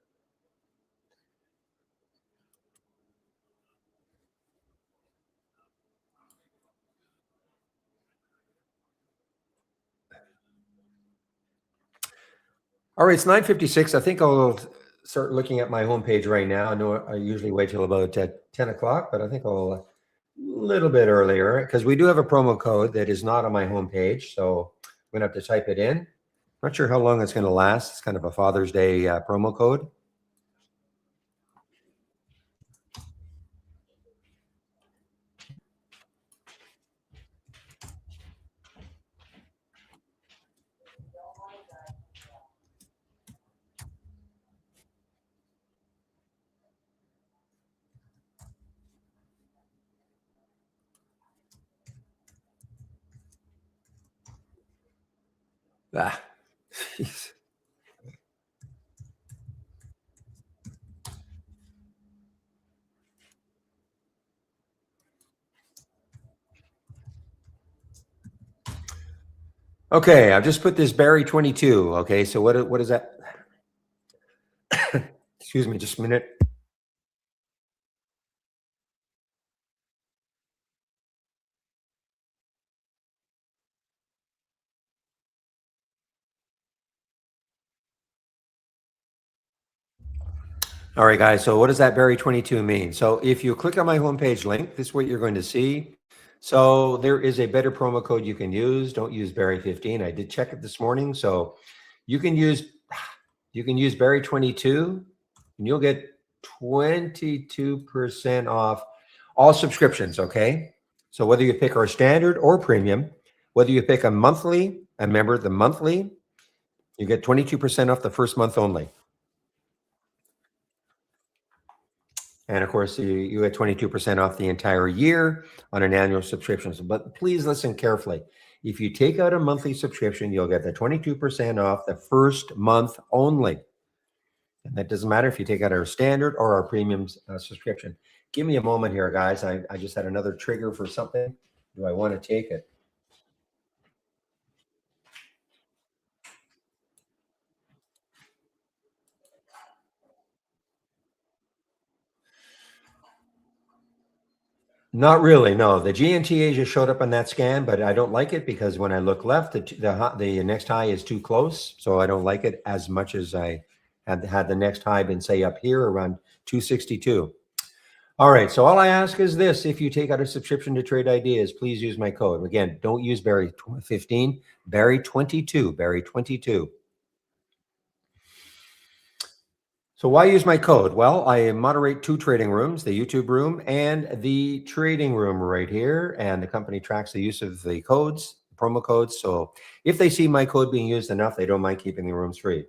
[SPEAKER 1] All right, it's 9:56. I think I'll start looking at my homepage right now. I know I usually wait till about 10 o'clock, but I think I'll a little bit earlier because we do have a promo code that is not on my homepage. So I'm going to have to type it in. Not sure how long it's going to last. It's kind of a Father's Day promo code. Ah, jeez. Okay, I've just put this Barry 22. Okay, so what is that? Excuse me, just a minute. All right, guys. So what does that Barry 22 mean? So if you click on my homepage link, this is what you're going to see. So there is a better promo code you can use. Don't use Barry 15. I did check it this morning. So you can use Barry 22 and you'll get 22% off all subscriptions. Okay. So whether you pick our standard or premium, whether you pick a monthly, remember the monthly, you get 22% off the first month only. And of course, you get 22% off the entire year on an annual subscription. But please listen carefully. If you take out a monthly subscription, you'll get the 22% off the first month only. And that doesn't matter if you take out our standard or our premium subscription. Give me a moment here, guys. I just had another trigger for something. Do I want to take it? Not really, no. The GNTA just showed up on that scan, but I don't like it because when I look left, the next high is too close, so I don't like it as much as I had the next high been, say, up here around 262. All right, so all I ask is this: if you take out a subscription to Trade Ideas, please use my code. Again, don't use Barry 15, Barry 22, Barry 22. So why use my code? Well, I moderate two trading rooms, the YouTube room and the trading room right here. And the company tracks the use of the codes, promo codes. So if they see my code being used enough, they don't mind keeping the rooms free.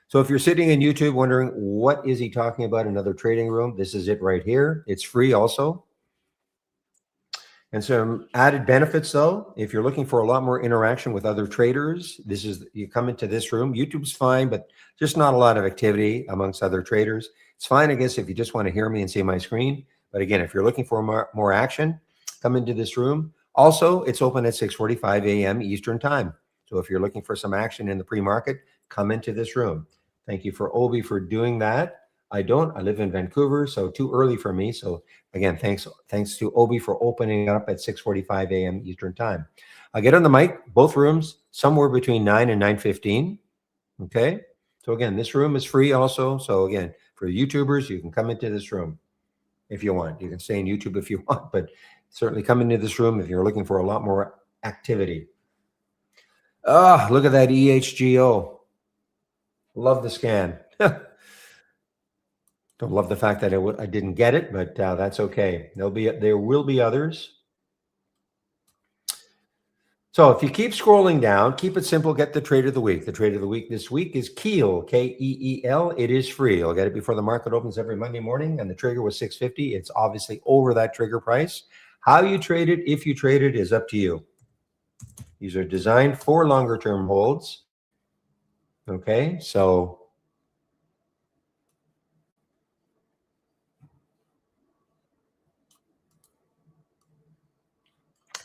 [SPEAKER 1] So if you're sitting in YouTube wondering, what is he talking about, another trading room? This is it right here. It's free also. And some added benefits though, if you're looking for a lot more interaction with other traders, you come into this room. YouTube's fine, but just not a lot of activity amongst other traders. It's fine, I guess, if you just want to hear me and see my screen. But again, if you're looking for more action, come into this room. Also, it's open at 6:45 a.m. Eastern time. So if you're looking for some action in the pre-market, come into this room. Thank you for Obi for doing that. I live in Vancouver, so too early for me. So again, thanks to Obi for opening up at 6:45 a.m. Eastern time. I get on the mic, both rooms, somewhere between 9 and 9:15. Okay. So again, this room is free also. So again, for YouTubers, you can come into this room if you want. You can stay in YouTube if you want, but certainly come into this room if you're looking for a lot more activity. Ah, look at that EHGO. Love the scan. Don't love the fact that I didn't get it, but that's okay. There will be others. So if you keep scrolling down, keep it simple. Get the trade of the week. The trade of the week this week is Keel, K-E-E-L. It is free. You'll get it before the market opens every Monday morning, and the trigger was 650. It's obviously over that trigger price. How you trade it, if you trade it, is up to you. These are designed for longer term holds. Okay, so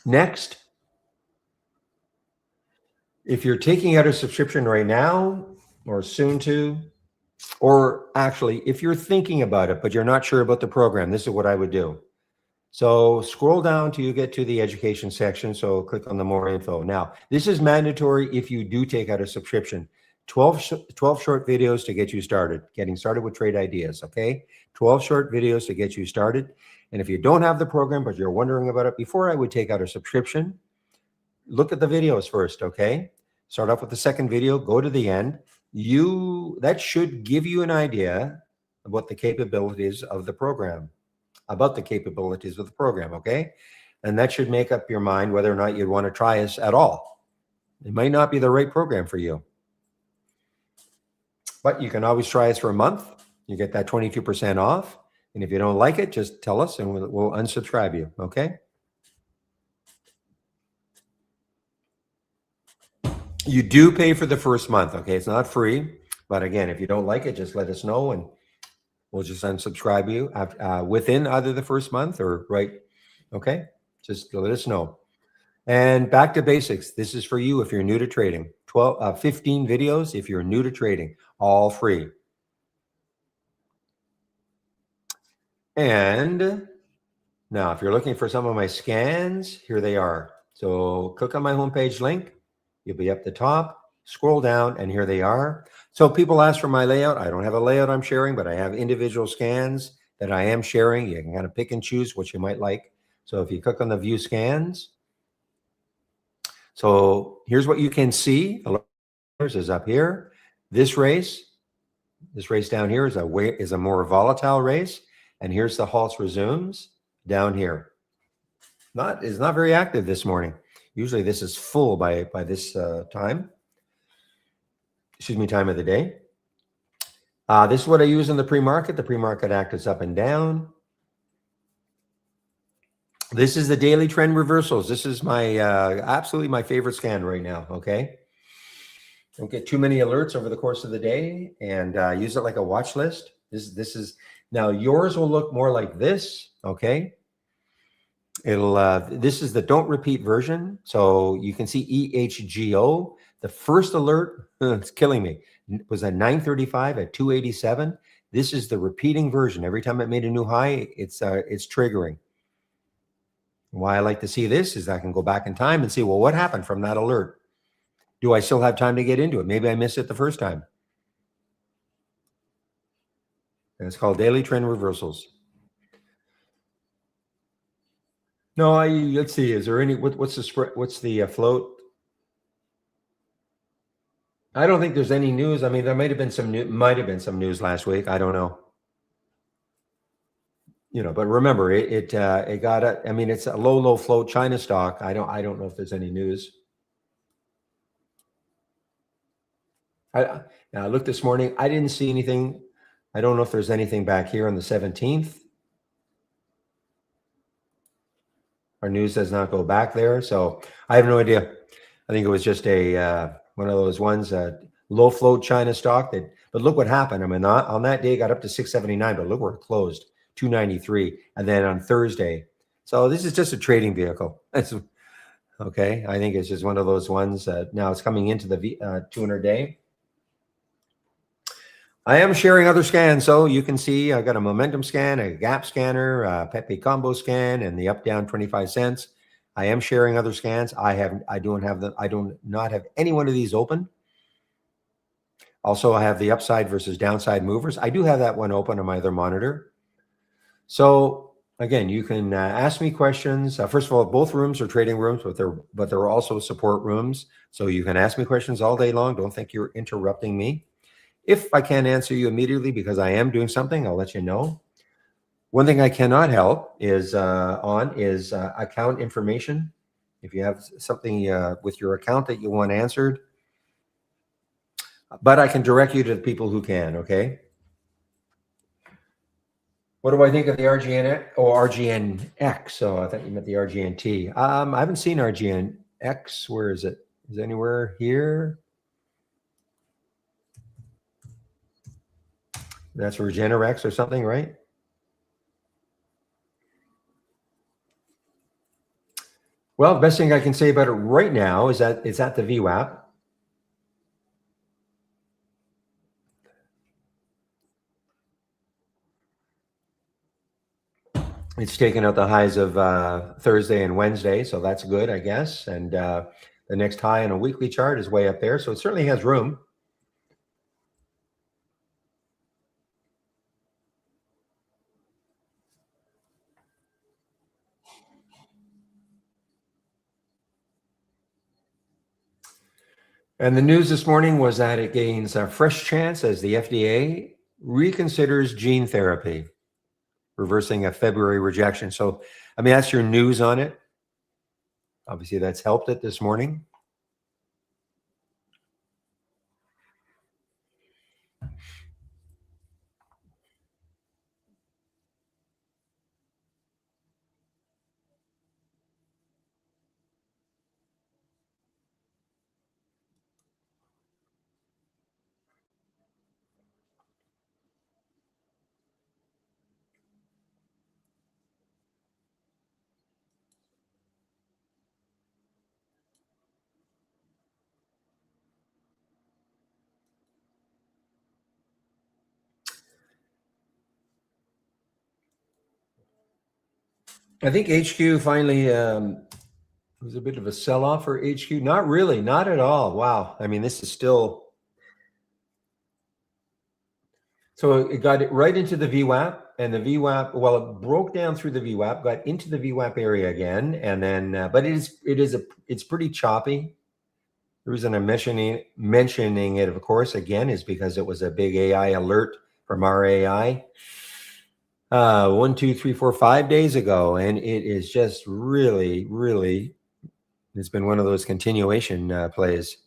[SPEAKER 1] Next, if you're taking out a subscription right now or soon to, or actually, if you're thinking about it, but you're not sure about the program, this is what I would do. So scroll down till you get to the education section. So click on the more info. Now, this is mandatory if you do take out a subscription. 12 short videos to get you started, getting started with trade ideas, okay? 12 short videos to get you started. And if you don't have the program, but you're wondering about it, before I would take out a subscription, look at the videos first, okay? Start off with the second video, go to the end. That should give you an idea of what the capabilities of the program, okay? And that should make up your mind whether or not you'd want to try us at all. It might not be the right program for you, but you can always try us for a month. You get that 22% off. And if you don't like it, just tell us and we'll unsubscribe you, okay? You do pay for the first month, okay? It's not free, but again, if you don't like it, just let us know and we'll just unsubscribe you within either the first month or right, okay? Just let us know. And back to basics. This is for you if you're new to trading. 15 videos if you're new to trading, all free. And now, if you're looking for some of my scans, here they are. So click on my homepage link. You'll be up the top, scroll down, and here they are. So people ask for my layout. I don't have a layout I'm sharing, but I have individual scans that I am sharing. You can kind of pick and choose what you might like. So if you click on the view scans, so here's what you can see. The is up here. This race down here is a more volatile race. And here's the Halts resumes down here. Is not very active this morning. Usually this is full by this time. Excuse me, time of the day. This is what I use in the pre-market. The pre-market act is up and down. This is the daily trend reversals. This is my absolutely my favorite scan right now, okay? Don't get too many alerts over the course of the day and use it like a watch list. This is, now yours will look more like this, okay? This is the don't repeat version. So you can see EHGO. The first alert, it's killing me, was at 935 at 287. This is the repeating version. Every time it made a new high, it's triggering. Why I like to see this is I can go back in time and see, well, what happened from that alert? Do I still have time to get into it? Maybe I missed it the first time. And it's called daily trend reversals. No, let's see. Is there any? What's the spread? What's the float? I don't think there's any news. I mean, there might have been some news last week. I don't know. You know, but remember, it got a. I mean, it's a low float China stock. I don't know if there's any news. I looked this morning. I didn't see anything. I don't know if there's anything back here on the 17th. Our news does not go back there, so I have no idea. I think it was just a one of those ones, low float China stock. But look what happened. I mean, on that day, it got up to 679, but look where it closed, 293, and then on Thursday. So this is just a trading vehicle. That's okay. I think it's just one of those ones. Now it's coming into the 200-day. I am sharing other scans, so you can see I got a momentum scan, a gap scanner, a Pepe combo scan, and the up down 25 cents. I am sharing other scans. I do not have any one of these open. Also, I have the upside versus downside movers. I do have that one open on my other monitor. So again, you can ask me questions. First of all, both rooms are trading rooms, but they're also support rooms. So you can ask me questions all day long. Don't think you're interrupting me. If I can't answer you immediately because I am doing something, I'll let you know. One thing I cannot help is account information. If you have something with your account that you want answered, but I can direct you to the people who can, okay? What do I think of the RGN or RGNX? So I thought you meant the RGNT. I haven't seen RGNX. Where is it? Is it anywhere here? That's Regenerex or something, right? Well, the best thing I can say about it right now is that it's at the VWAP. It's taken out the highs of Thursday and Wednesday, so that's good, I guess. And the next high on a weekly chart is way up there, so it certainly has room. And the news this morning was that it gains a fresh chance as the FDA reconsiders gene therapy, reversing a February rejection. So, I mean, that's your news on it. Obviously, that's helped it this morning. I think HQ finally was a bit of a sell-off for HQ. Not really, not at all. Wow. I mean, this is still. So it got it right into the VWAP, and the VWAP. Well, it broke down through the VWAP, got into the VWAP area again, and then. But it's pretty choppy. The reason I'm mentioning it, of course, again, is because it was a big AI alert from our AI. 1, 2, 3, 4, 5 days ago, and it is just really, really. It's been one of those continuation plays.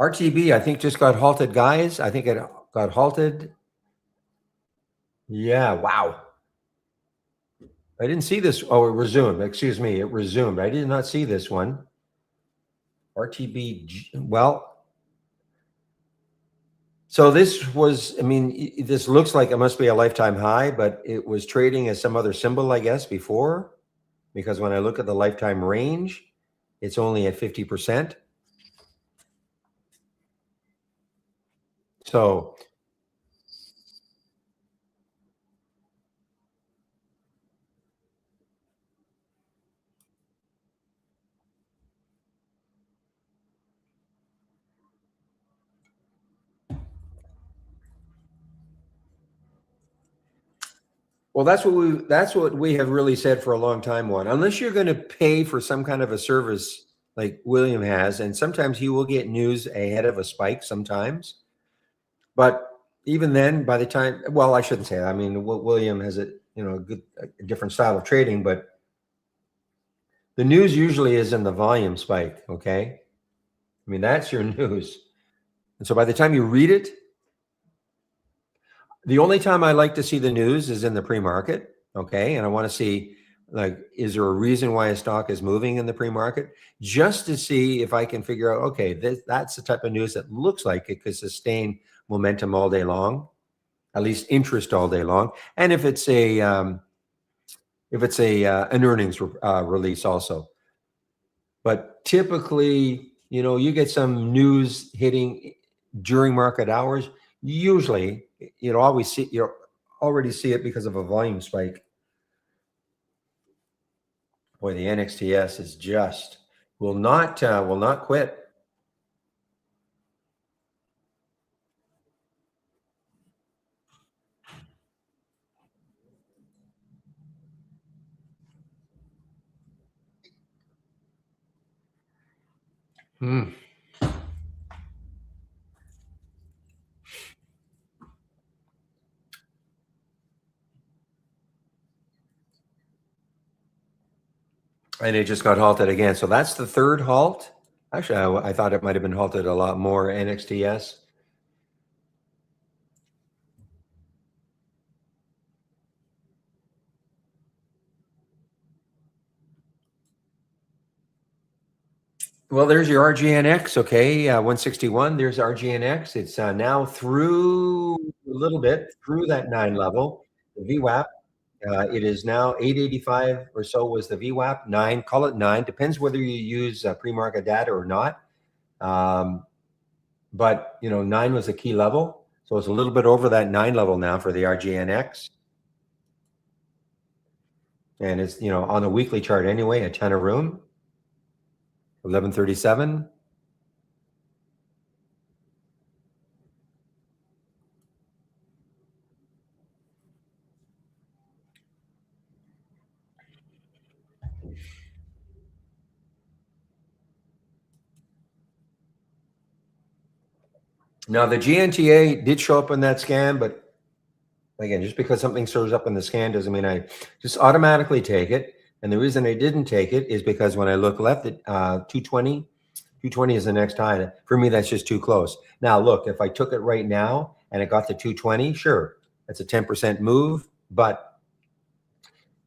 [SPEAKER 1] RTB, I think, just got halted, guys. I think it got halted. Yeah, wow. I didn't see this. Oh, it resumed. Excuse me, it resumed. I did not see this one. RTB, well. So this was, I mean, this looks like it must be a lifetime high, but it was trading as some other symbol, I guess, before. Because when I look at the lifetime range, it's only at 50%. So, well, that's what we have really said for a long time, Juan. Unless you're going to pay for some kind of a service like William has, and sometimes he will get news ahead of a spike sometimes. But even then, by the time, well, I shouldn't say that. I mean, William has a different style of trading, but the news usually is in the volume spike. Okay, I mean that's your news, and so by the time you read it, the only time I like to see the news is in the pre-market. Okay, and I want to see, like, is there a reason why a stock is moving in the pre-market, just to see if I can figure out, okay, that's the type of news that looks like it could sustain momentum all day long, at least interest all day long. And if it's an earnings release also. But typically, you get some news hitting during market hours. Usually, you already see it because of a volume spike. Boy, the NXTS is just will not quit. Hmm. And it just got halted again. So that's the third halt. Actually, I thought it might have been halted a lot more. NXTS. Well, there's your RGNX. Okay, 161. There's RGNX. It's now through a little bit through that 9 level. the VWAP. It is now 885 or so was the VWAP, 9, call it 9. Depends whether you use pre-market data or not. But, 9 was a key level. So it's a little bit over that 9 level now for the RGNX. And it's, on the weekly chart anyway, a ton of room. 1137. Now the GNTA did show up in that scan, but again, just because something shows up in the scan doesn't mean I just automatically take it. And the reason I didn't take it is because when I look left at 220, 220 is the next high. For me, that's just too close. Now, look, if I took it right now and it got to 220, sure, that's a 10% move. But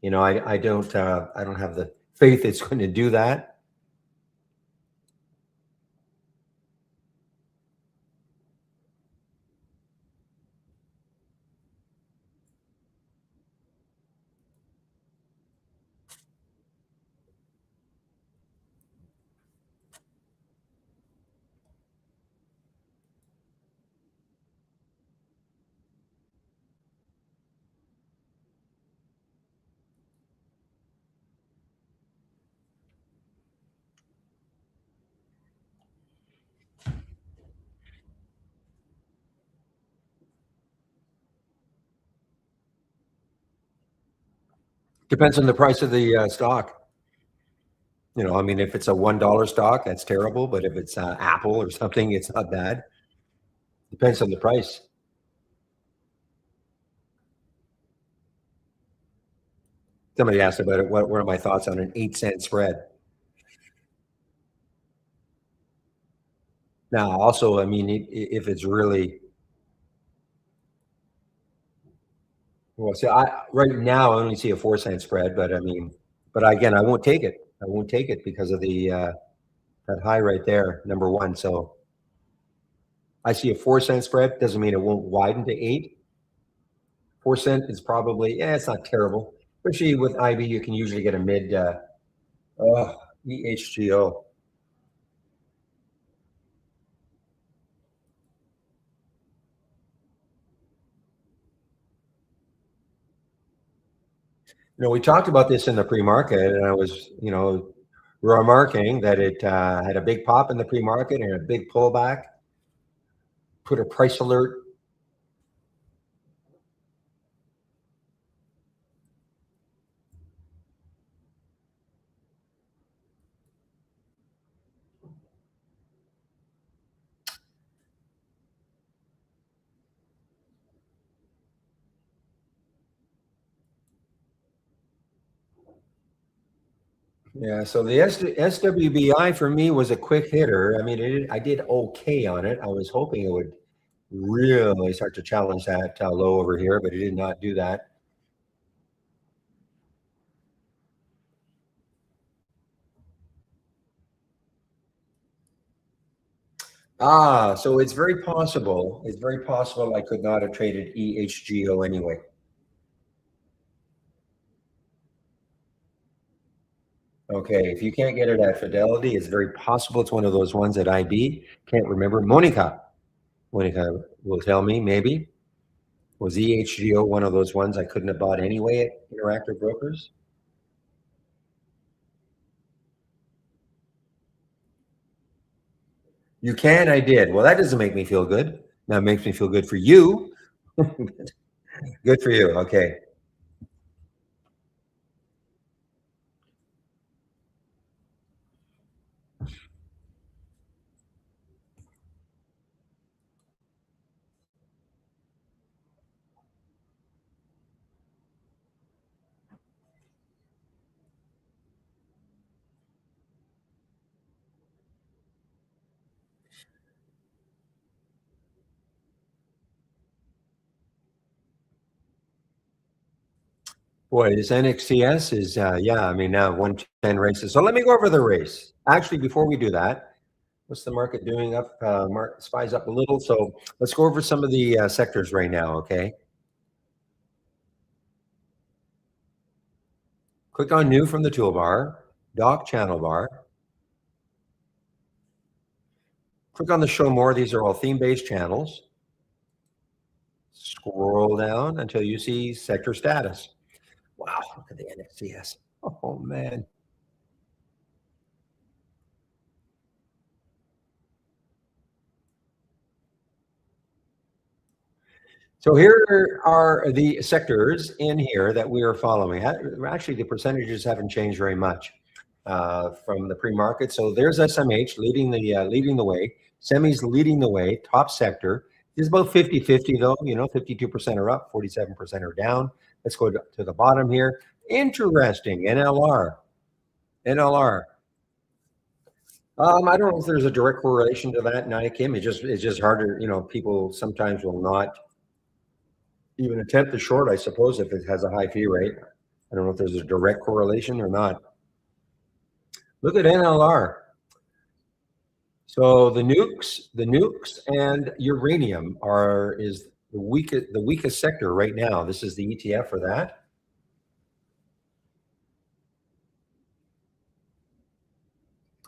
[SPEAKER 1] I don't have the faith it's going to do that. Depends on the price of the stock. If it's a $1 stock, that's terrible. But if it's Apple or something, it's not bad. Depends on the price. Somebody asked about it. What are my thoughts on an 8-cent spread? Now, also, if it's really well, see, right now I only see a 4-cent spread, but again, I won't take it. I won't take it because of the that high right there, number one. So I see a 4-cent spread. Doesn't mean it won't widen to 8. 4 cent is probably, it's not terrible. Especially with IB, you can usually get a mid EHGO. We talked about this in the pre-market, and I was, remarking that it had a big pop in the pre-market and a big pullback. Put a price alert. Yeah, so the SWBI for me was a quick hitter. I did okay on it. I was hoping it would really start to challenge that low over here, but it did not do that. So it's very possible. It's very possible I could not have traded EHGO anyway. Okay, if you can't get it at Fidelity, it's very possible it's one of those ones at IB. Can't remember. Monica will tell me maybe. Was EHGO one of those ones I couldn't have bought anyway at Interactive Brokers? You can, I did. Well, that doesn't make me feel good. That makes me feel good for you. Good for you. Okay. Boy, this NXTS is, now 110 races. So let me go over the race. Actually, before we do that, what's the market doing up? SPY's up a little. So let's go over some of the sectors right now, okay? Click on New from the toolbar, Dock Channel Bar. Click on the Show More. These are all theme-based channels. Scroll down until you see Sector Status. Wow, look at the NXTS. Oh, man. So here are the sectors in here that we are following. Actually, the percentages haven't changed very much from the pre-market. So there's SMH leading the way. Semis leading the way. Top sector is about 50-50 though. 52% are up, 47% are down. Let's go to the bottom here. Interesting. NLR. I don't know if there's a direct correlation to that, Niakim. It's just harder. People sometimes will not even attempt to short, I suppose, if it has a high fee rate. I don't know if there's a direct correlation or not. Look at NLR. So the nukes and uranium is the weakest sector right now. This is the ETF for that.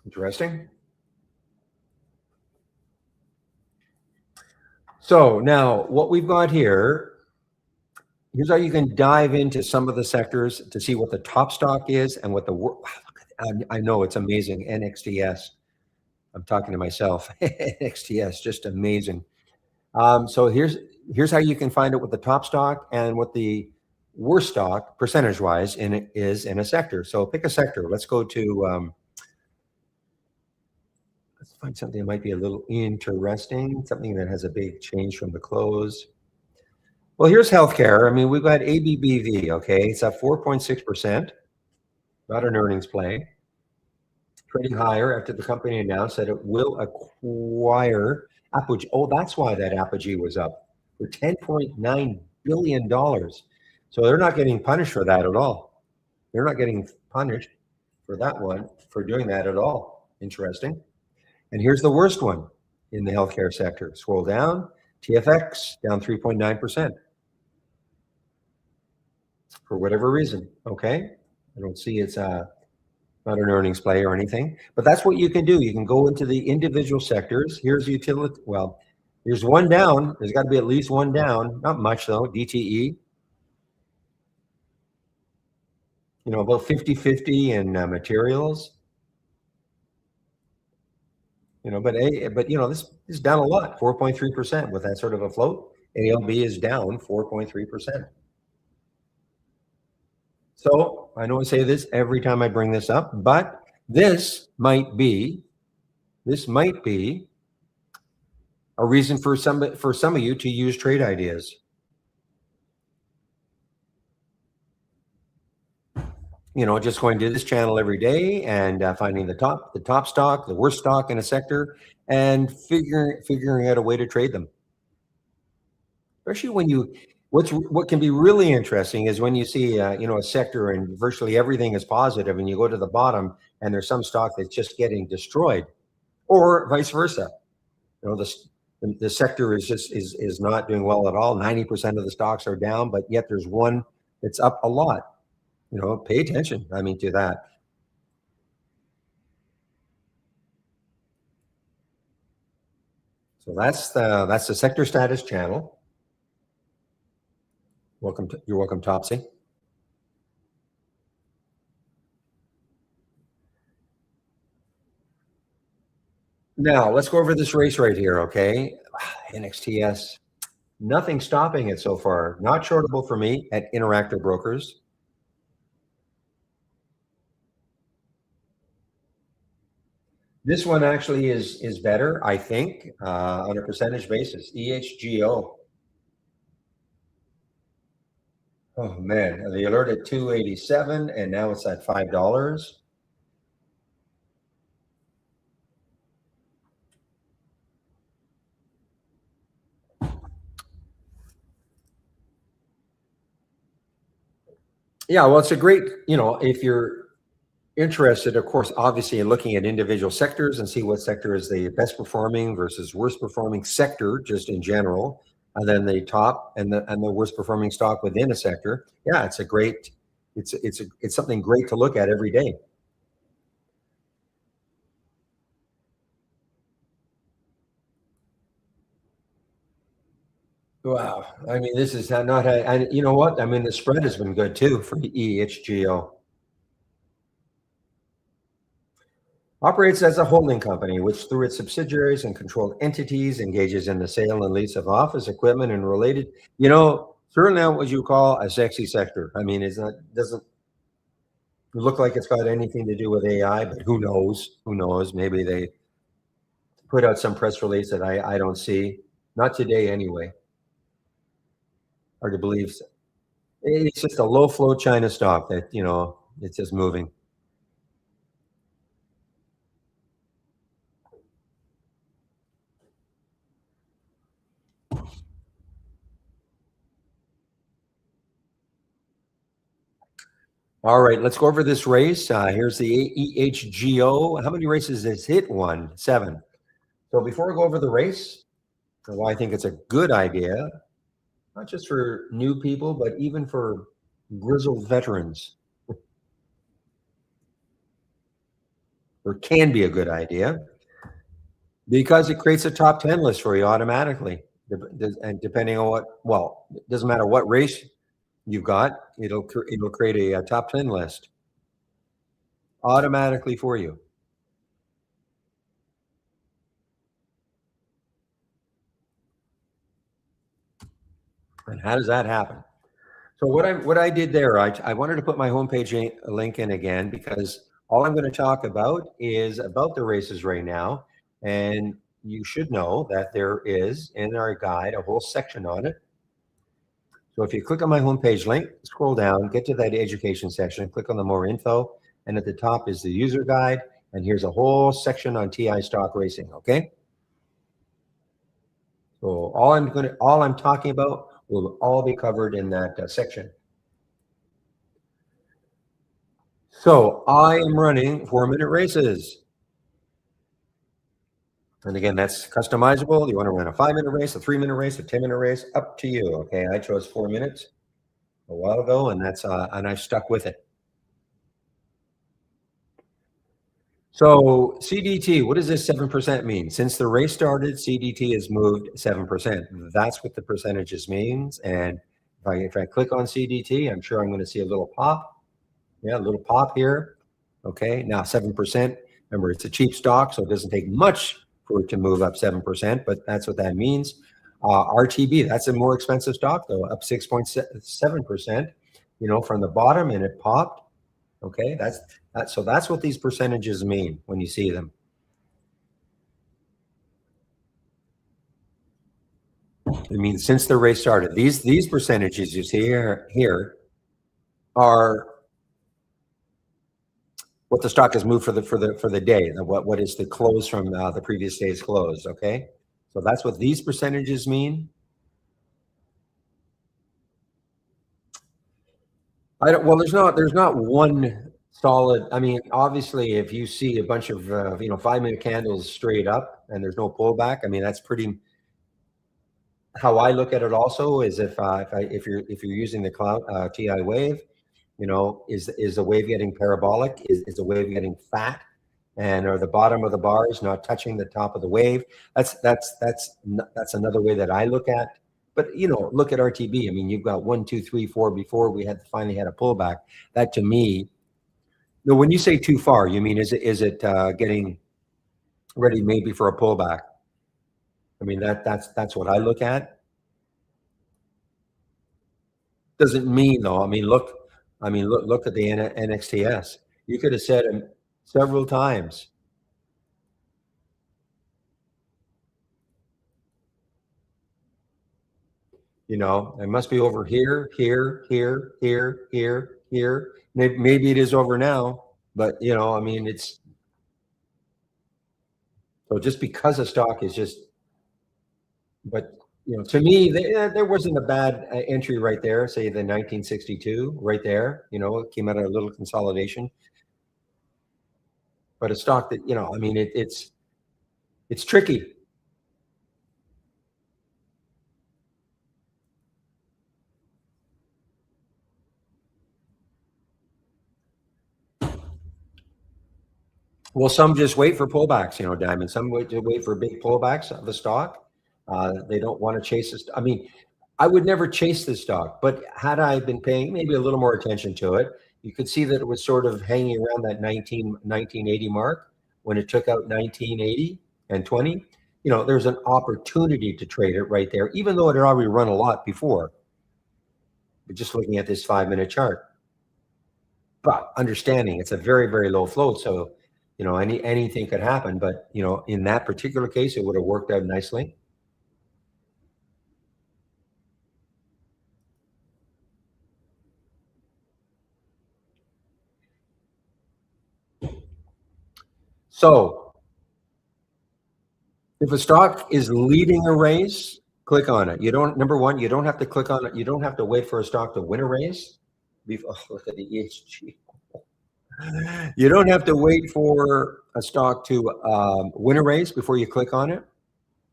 [SPEAKER 1] Interesting. So now what we've got here, here's how you can dive into some of the sectors to see what the top stock is and what I know it's amazing. NXTS. I'm talking to myself. NXTS, just amazing. So here's how you can find out what the top stock and what the worst stock percentage-wise is in a sector. So pick a sector. Let's go to let's find something that might be a little interesting, something that has a big change from the close. Well, here's healthcare. I mean, we've got ABBV, okay? It's up 4.6%, not an earnings play. Trading higher after the company announced that it will acquire Apogee. Oh, that's why that Apogee was up for $10.9 billion. So they're not getting punished for that at all. They're not getting punished for that one, for doing that at all. Interesting. And here's the worst one in the healthcare sector. Scroll down, TFX down 3.9%. For whatever reason, okay? I don't see it's not an earnings play or anything, but that's what you can do. You can go into the individual sectors. Here's utility. Well, there's one down. There's got to be at least one down. Not much though. DTE. About 50-50 in materials. But this is down a lot, 4.3% with that sort of a float. ALB is down 4.3%. So I know I say this every time I bring this up, but this might be a reason for some of you to use trade ideas. Just going to this channel every day and finding the top stock, the worst stock in a sector, and figuring out a way to trade them. Especially when what can be really interesting is when you see a sector and virtually everything is positive, and you go to the bottom and there's some stock that's just getting destroyed, or vice versa. The sector is not doing well at all. 90% of the stocks are down, but yet there's one that's up a lot. Pay attention, to that. So that's the sector status channel. You're welcome, Topsy. Now let's go over this race right here, okay? NXTS, nothing stopping it so far. Not shortable for me at Interactive Brokers. This one actually is better, I think, on a percentage basis. EHGO. Oh man, the alert at 287, and now it's at $5. Yeah, well, it's a great, if you're interested, of course, obviously in looking at individual sectors and see what sector is the best performing versus worst performing sector, just in general, and then the top and the worst performing stock within a sector. Yeah, it's a great It's something great to look at every day. Wow. I mean, this is not, and you know what? I mean, the spread has been good too for EHGO. Operates as a holding company, which through its subsidiaries and controlled entities engages in the sale and lease of office equipment and related, certainly not what you call a sexy sector. I mean, it's not, doesn't look like it's got anything to do with AI, but who knows? Who knows? Maybe they put out some press release that I don't see. Not today anyway. Hard to believe. It's just a low flow China stock that, it's just moving. All right, let's go over this race. Here's the EHGO. How many races has hit? 1, 7. So before I go over the race, why I think it's a good idea, not just for new people, but even for grizzled veterans, or can be a good idea because it creates a top 10 list for you automatically. And depending on it doesn't matter what race you've got, it'll create a top 10 list automatically for you. And how does that happen? So what I did there, I wanted to put my homepage link in again because all I'm going to talk about is about the races right now, and you should know that there is in our guide a whole section on it. So if you click on my homepage link, scroll down, get to that education section, click on the more info, and at the top is the user guide, and here's a whole section on TI stock racing. Okay. So all I'm talking about will all be covered in that section. So I am running 4-minute races. And again, that's customizable. You want to run a 5-minute race, a 3-minute race, a 10-minute race, up to you. Okay. I chose 4 minutes a while ago, and and I've stuck with it. So CDT, what does this 7% mean? Since the race started, CDT has moved 7%. That's what the percentages means. And if I click on CDT, I'm sure I'm going to see a little pop. Yeah, a little pop here. Okay, now 7%. Remember, it's a cheap stock, so it doesn't take much for it to move up 7%, but that's what that means. RTB, that's a more expensive stock, though, up 6.7%, from the bottom, and it popped. Okay, so that's what these percentages mean when you see them. I mean, since the race started, these percentages you see here are what the stock has moved for the day. What is the close from the previous day's close? Okay, so that's what these percentages mean. Well, there's not one solid. I mean, obviously, if you see a bunch of 5-minute candles straight up and there's no pullback, I mean that's pretty. How I look at it also is if you're using the cloud TI wave, is the wave getting parabolic? Is the wave getting fat? And are the bottom of the bars not touching the top of the wave? That's another way that I look at. But look at RTB. I mean, you've got 1, 2, 3, 4 before we finally had a pullback. That to me, when you say too far, you mean is it getting ready maybe for a pullback? I mean that's what I look at. Doesn't mean though. Look at the NXTS. You could have said it several times. It must be over here, here, here, here, here, here. Maybe it is over now, but it's so just because a stock is just, but to me, there wasn't a bad entry right there. Say the 1962 right there. It came out of a little consolidation, but a stock that it's tricky. Well, some just wait for pullbacks, Diamond. Some wait for big pullbacks of the stock. They don't want to chase this. I mean, I would never chase this stock, but had I been paying maybe a little more attention to it, you could see that it was sort of hanging around that 1980 mark when it took out 1980 and 20. There's an opportunity to trade it right there, even though it had already run a lot before. But just looking at this 5-minute chart. But understanding it's a very, very low float. So, anything could happen. But, in that particular case, it would have worked out nicely. So if a stock is leading a race, click on it. Number one, you don't have to click on it. You don't have to wait for a stock to win a race. Look at the EHG. You don't have to wait for a stock to win a race before you click on it.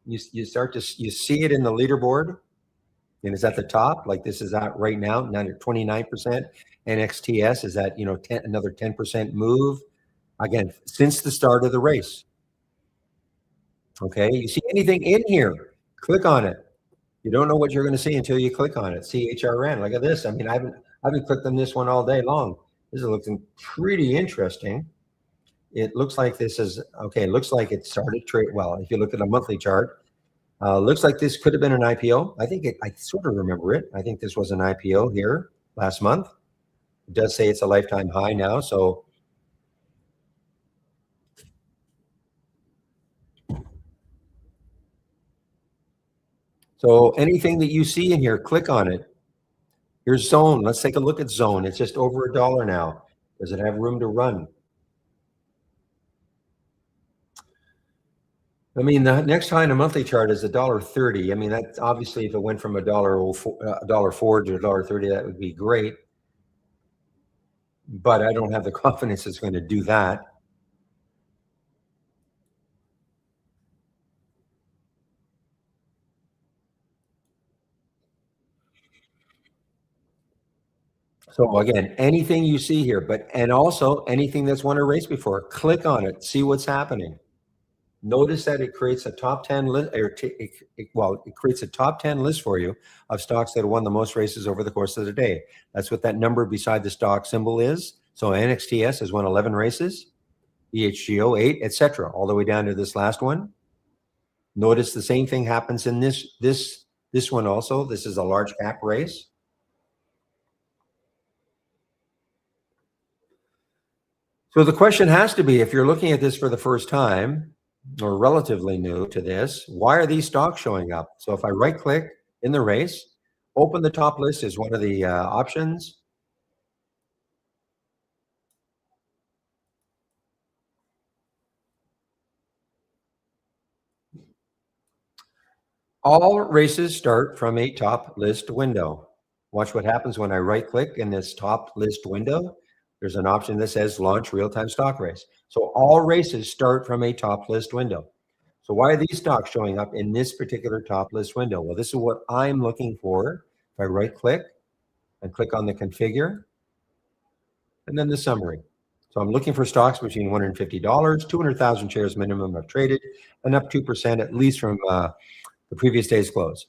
[SPEAKER 1] You see it in the leaderboard, and it's at the top, like this is at right now, 29%. NXTS is at another 10% move again since the start of the race. Okay, you see anything in here, click on it. You don't know what you're going to see until you click on it. CHRN, look at this. I mean, I've been clicked on this one all day long. This is looking pretty interesting. It looks like this is okay. It looks like it started trade well. If you look at a monthly chart, looks like this could have been an IPO. I sort of remember it. I think this was an IPO here last month. It does say it's a lifetime high now. So anything that you see in here, click on it. Here's Zone. Let's take a look at Zone. It's just over $1 now. Does it have room to run? I mean, the next high in a monthly chart is $1.30. I mean, that's obviously if it went from $1.04 to $1.30, that would be great. But I don't have the confidence it's going to do that. So again, anything you see here, and also anything that's won a race before, click on it, see what's happening. Notice that it creates a top 10 list, it creates a top 10 list for you of stocks that have won the most races over the course of the day. That's what that number beside the stock symbol is. So NXTS has won 11 races, EHGO 8, etc., all the way down to this last one. Notice the same thing happens in this one also. This is a large cap race. So the question has to be, if you're looking at this for the first time or relatively new to this, why are these stocks showing up? So if I right click in the race, open the top list is one of the options. All races start from a top list window. Watch what happens when I right click in this top list window. There's an option that says launch real-time stock race. So all races start from a top list window. So why are these stocks showing up in this particular top list window? Well, this is what I'm looking for. If I right click and click on the configure and then the summary. So I'm looking for stocks between $150, 200,000 shares minimum have traded, and up 2% at least from the previous day's close.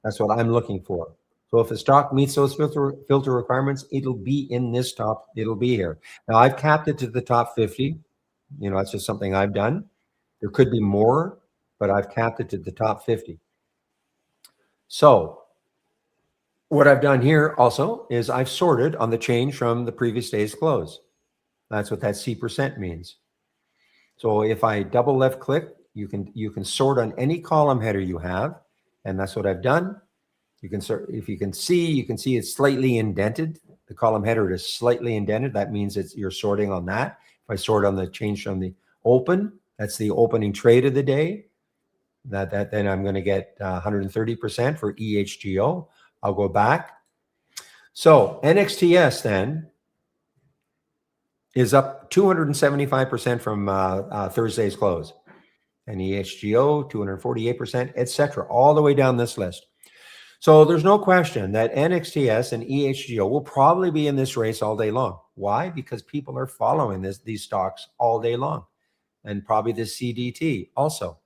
[SPEAKER 1] That's what I'm looking for. So if a stock meets those filter requirements, it'll be in this top, it'll be here. Now I've capped it to the top 50. That's just something I've done. There could be more, but I've capped it to the top 50. So what I've done here also is I've sorted on the change from the previous day's close. That's what that C% means. So if I double left click, you can sort on any column header you have, and that's what I've done. You can sort, if you can see it's slightly indented. The column header is slightly indented. That means you're sorting on that. If I sort on the change from the open, that's the opening trade of the day. Then I'm going to get 130% for EHGO. I'll go back. So NXTS then is up 275% from Thursday's close, and EHGO 248%, etc., all the way down this list. So there's no question that NXTS and EHGO will probably be in this race all day long. Why? Because people are following these stocks all day long. and probably the CDT also.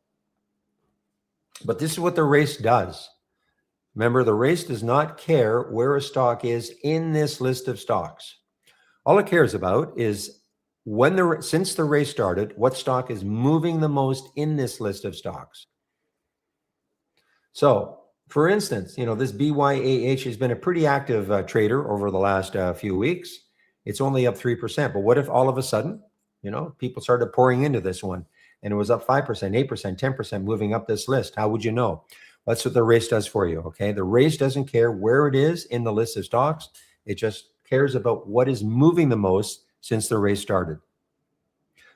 [SPEAKER 1] But this is what the race does. Remember, the race does not care where a stock is in this list of stocks. All it cares about is since the race started, what stock is moving the most in this list of stocks. So, for instance, this BYAH has been a pretty active trader over the last few weeks. It's only up 3%. But what if all of a sudden, people started pouring into this one and it was up 5%, 8%, 10%, moving up this list? How would you know? That's what the race does for you, okay? The race doesn't care where it is in the list of stocks. It just cares about what is moving the most since the race started.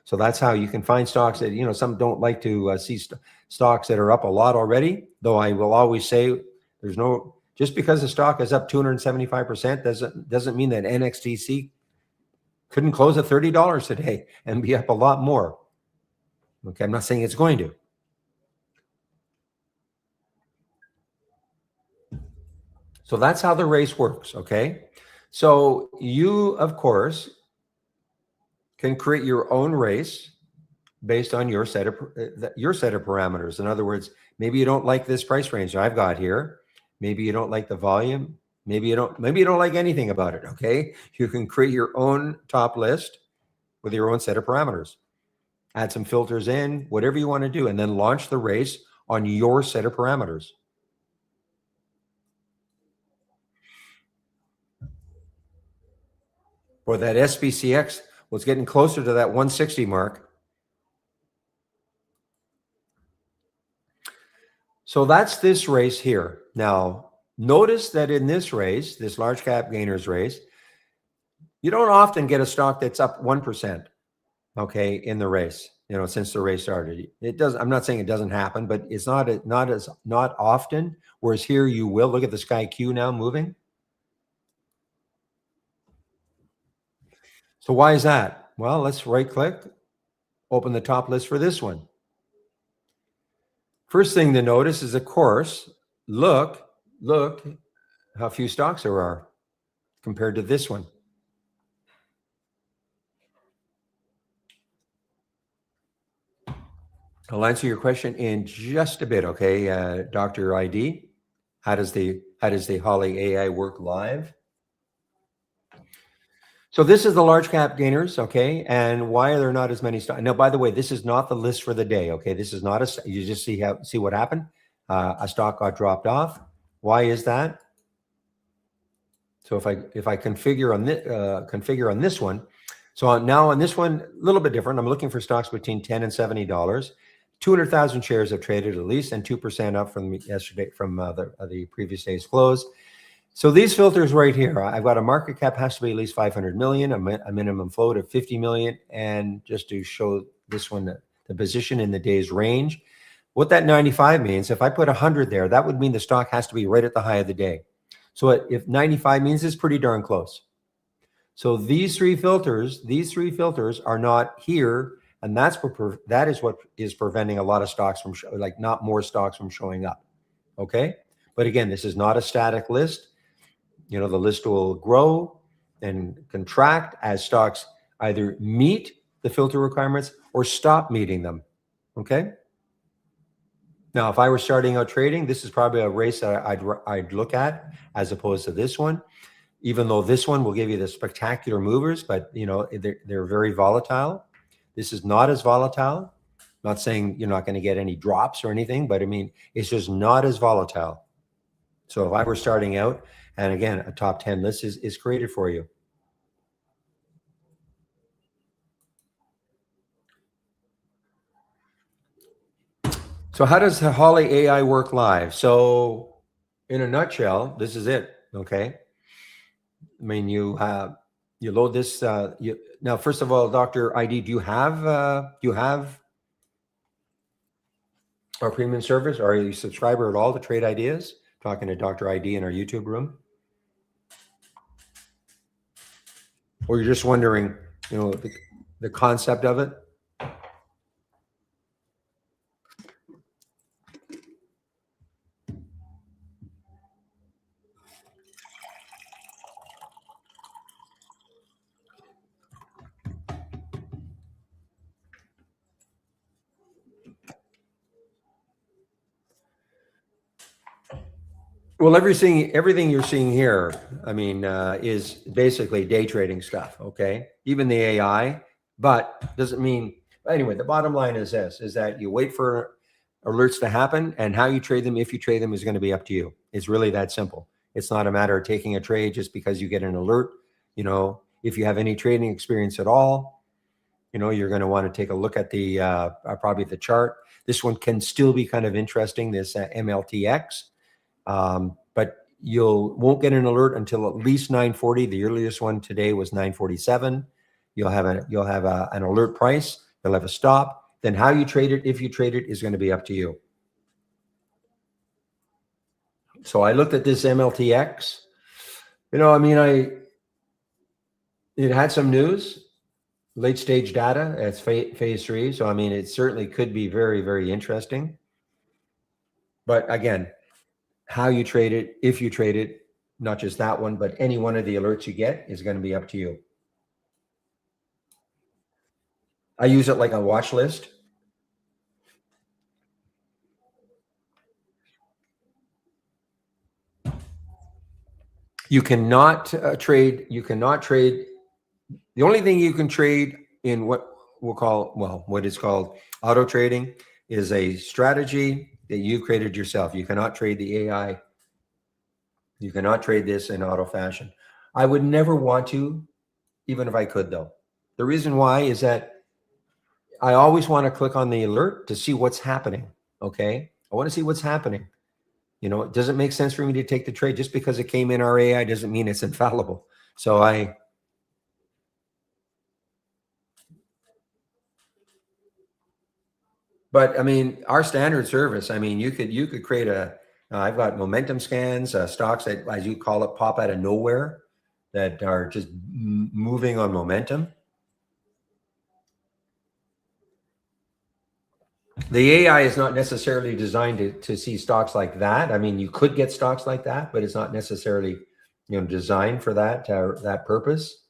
[SPEAKER 1] So that's how you can find stocks that, some don't like to see stocks that are up a lot already, though I will always say just because the stock is up 275% doesn't mean that NXTC couldn't close at $30 today and be up a lot more. Okay, I'm not saying it's going to. So that's how the race works, okay? So you, of course, can create your own race based on your set of parameters. In other words, maybe you don't like this price range I've got here. Maybe you don't like the volume. Maybe you don't like anything about it, okay? You can create your own top list with your own set of parameters. Add some filters in, whatever you want to do, and then launch the race on your set of parameters. Or that SPCX was getting closer to that 160 mark. So that's this race here. Now, notice that in this race, this large cap gainers race, you don't often get a stock that's up 1%, okay, in the race, since the race started. It does. I'm not saying it doesn't happen, but it's not often. Whereas here you will. Look at the Sky Q now moving. So why is that? Well, let's right click, open the top list for this one. First thing to notice is, of course, look how few stocks there are compared to this one. I'll answer your question in just a bit, okay, Dr. ID. How does the Holly AI work live? So this is the large cap gainers, okay? And why are there not as many stocks? Now, by the way, this is not the list for the day, okay? This is not you just see what happened. A stock got dropped off. Why is that? So if I configure on this one, so now on this one, a little bit different. I'm looking for stocks between $10 and $70. 200,000 shares have traded at least, and 2% up from yesterday, from the previous day's close. So these filters right here, I've got a market cap has to be at least 500 million, a minimum float of 50 million, and just to show this one the position in the day's range. What that 95 means, if I put 100 there, that would mean the stock has to be right at the high of the day. So if 95 means it's pretty darn close. So these three filters are not here, and that is what is preventing a lot of stocks from not more stocks from showing up. Okay, but again, this is not a static list. The list will grow and contract as stocks either meet the filter requirements or stop meeting them. Okay. Now, if I were starting out trading, this is probably a race that I'd look at as opposed to this one, even though this one will give you the spectacular movers, but they're very volatile. This is not as volatile. I'm not saying you're not going to get any drops or anything, but I mean, it's just not as volatile. So if I were starting out, and again, a top 10 list is created for you. So how does the Holly AI work live? So in a nutshell, this is it, okay? I mean, you load this. Now, first of all, Dr. ID, do you have our premium service? Are you a subscriber at all to Trade Ideas? Talking to Dr. ID in our YouTube room. Or you're just wondering, the concept of it? Well, everything you're seeing here, I mean, is basically day trading stuff. Okay, even the AI, but doesn't mean. Anyway, the bottom line is this: is that you wait for alerts to happen, and how you trade them, if you trade them, is going to be up to you. It's really that simple. It's not a matter of taking a trade just because you get an alert. You know, if you have any trading experience at all, you know, you're going to want to take a look at the probably the chart. This one can still be kind of interesting. This MLTX. But you'll won't get an alert until at least 9:40. The earliest one today was 9:47. You'll have an alert price. You'll have a stop. Then how you trade it, if you trade it, is going to be up to you. So I looked at this MLTX. You know, I mean, it had some news, late stage data. It's phase 3. So I mean, it certainly could be very, very interesting. But again, how you trade it, if you trade it, not just that one, but any one of the alerts you get is going to be up to you. I use it like a watch list. You cannot trade. You cannot trade. The only thing you can trade in what we'll call, well, what is called auto trading is a strategy that you created yourself. You cannot trade the AI. You cannot trade this in auto fashion. I would never want to, even if I could, though. The reason why is that I always want to click on the alert to see what's happening. Okay. I want to see what's happening. You know, it doesn't make sense for me to take the trade just because it came in our AI doesn't mean it's infallible. So but I mean, our standard service, I mean, you could create I've got momentum scans, stocks that, as you call it, pop out of nowhere that are just moving on momentum. The AI is not necessarily designed to see stocks like that. I mean, you could get stocks like that, but it's not necessarily, you know, designed for that purpose.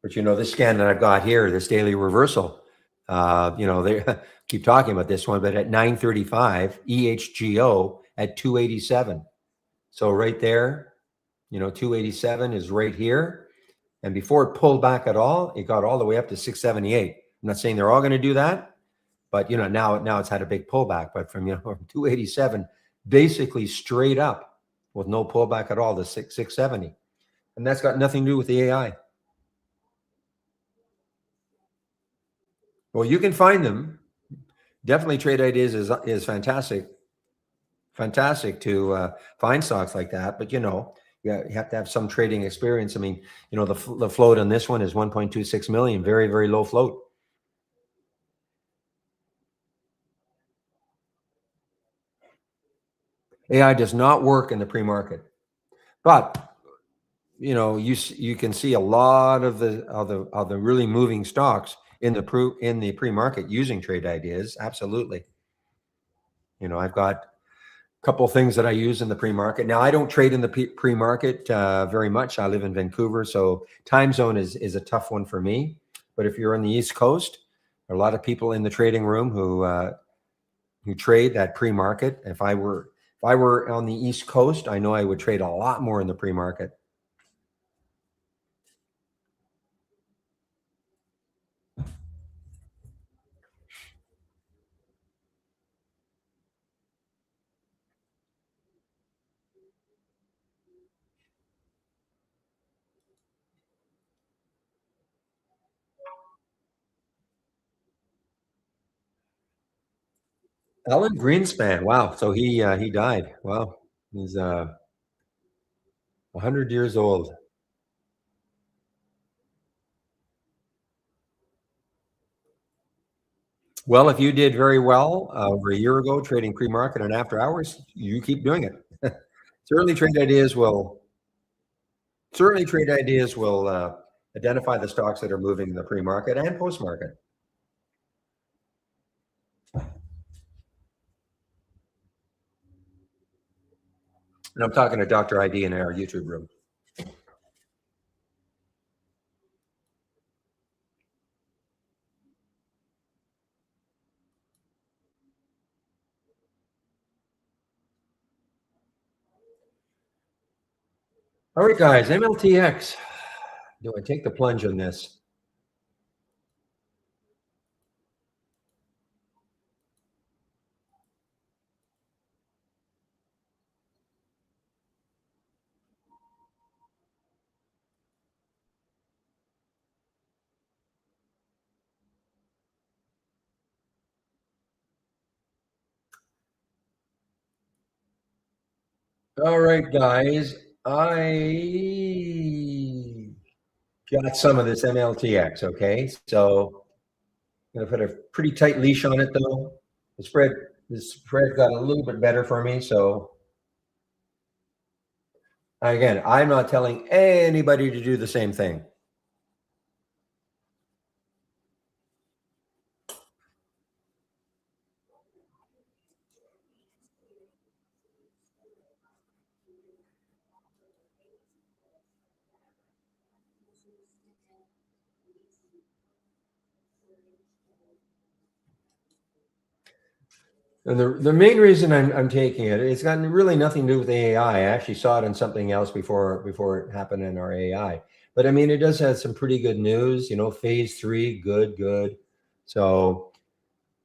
[SPEAKER 1] But you know, this scan that I've got here, this daily reversal, you know, they keep talking about this one, but at 9:35, EHGO at 287. So right there, you know, 287 is right here. And before it pulled back at all, it got all the way up to 678. I'm not saying they're all going to do that, but you know, now it's had a big pullback. But from, you know, from 287, basically straight up with no pullback at all to 670. And that's got nothing to do with the AI. Well, you can find them. Definitely Trade Ideas is fantastic to find stocks like that. But you know, you have to have some trading experience. I mean, you know, the float on this one is 1.26 million, very, very low float. AI does not work in the pre-market, but you know, you can see a lot of the really moving stocks in the pre-market using Trade Ideas. Absolutely. You know, I've got couple of things that I use in the pre-market. Now, I don't trade in the pre-market very much. I live in Vancouver, so time zone is a tough one for me. But if you're on the East Coast, there are a lot of people in the trading room who trade that pre-market. If I were on the East Coast, I know I would trade a lot more in the pre-market. Alan Greenspan, wow. So he died. Wow, he's 100 years old. Well, if you did very well over a year ago trading pre-market and after hours, you keep doing it. Certainly, trade ideas will identify the stocks that are moving in the pre-market and post-market. And I'm talking to Dr. ID in our YouTube room. All right, guys, MLTX. Do I take the plunge on this? All right, guys, I got some of this MLTX. Okay, so I'm gonna put a pretty tight leash on it, though. The spread, the spread got a little bit better for me. So again, I'm not telling anybody to do the same thing. And the main reason I'm taking it, it's got really nothing to do with AI. I actually saw it in something else before it happened in our AI. But I mean, it does have some pretty good news. Phase 3, good. So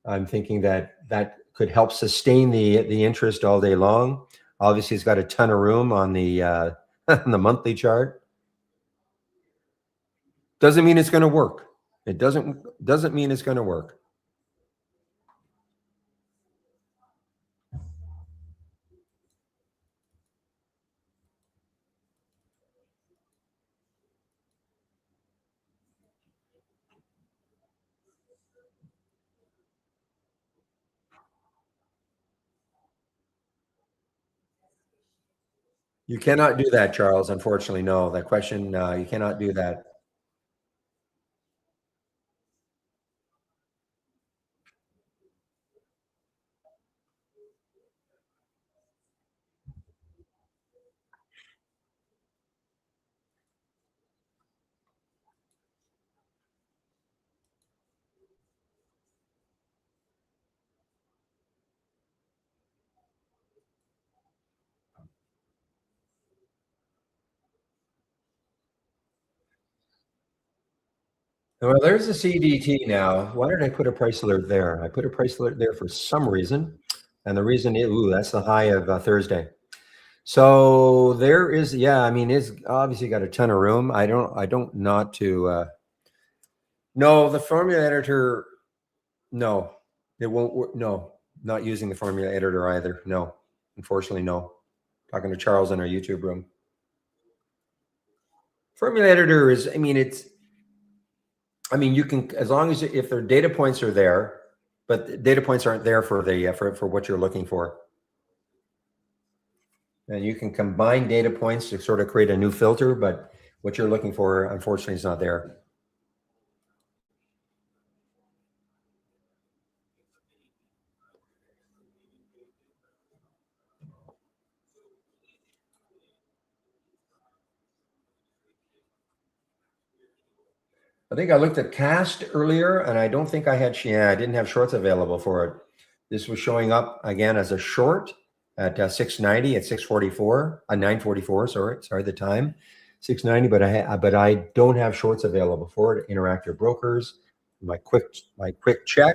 [SPEAKER 1] I'm thinking that could help sustain the interest all day long. Obviously, it's got a ton of room on the on the monthly chart. Doesn't mean it's going to work. It doesn't mean it's going to work. You cannot do that, Charles. Unfortunately, no. That question, you cannot do that. Well, there's a CDT now. Why did I put a price alert there? I put a price alert there for some reason, and the reason is, that's the high of Thursday. So there is, yeah. I mean, it's obviously got a ton of room. I don't not to. No, the formula editor. No, it won't work. No, not using the formula editor either. No, unfortunately, no. Talking to Charles in our YouTube room. Formula editor is. I mean, it's. I mean, you can, as long as if their data points are there, but the data points aren't there for the for what you're looking for. And you can combine data points to sort of create a new filter, but what you're looking for, unfortunately, is not there. I think I looked at cast earlier, and I don't think I had. Yeah, I didn't have shorts available for it. This was showing up again as a short at 690 at 644, 944. Sorry, the time 690. But I don't have shorts available for it. Interactive Brokers. My quick check.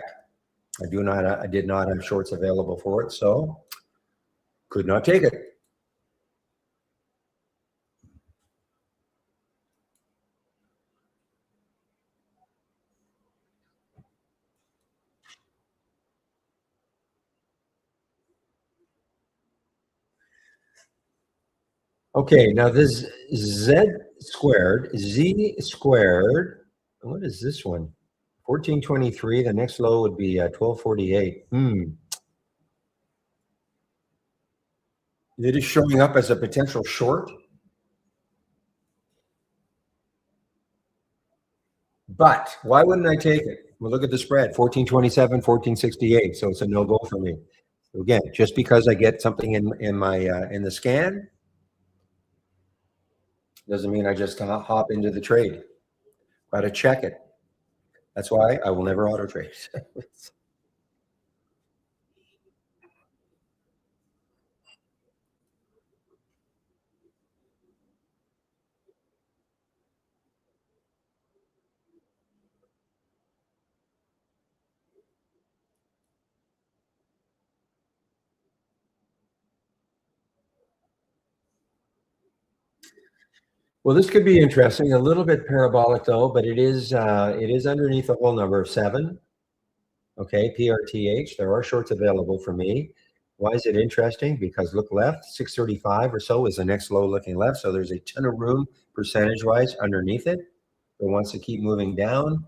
[SPEAKER 1] I did not have shorts available for it, so could not take it. Okay, now this Z squared. What is this one? 1423. The next low would be 1248. It is showing up as a potential short, but why wouldn't I take it? Well, look at the spread, 1427, 1468. So it's a no go for me. So again, just because I get something in my in the scan doesn't mean I just hop into the trade. Got to check it. That's why I will never auto trade. Well, this could be interesting. A little bit parabolic though, but it is underneath the whole number of 7. Okay, PRTH. There are shorts available for me. Why is it interesting? Because look left, 635 or so is the next low looking left. So there's a ton of room percentage wise underneath it. It wants to keep moving down.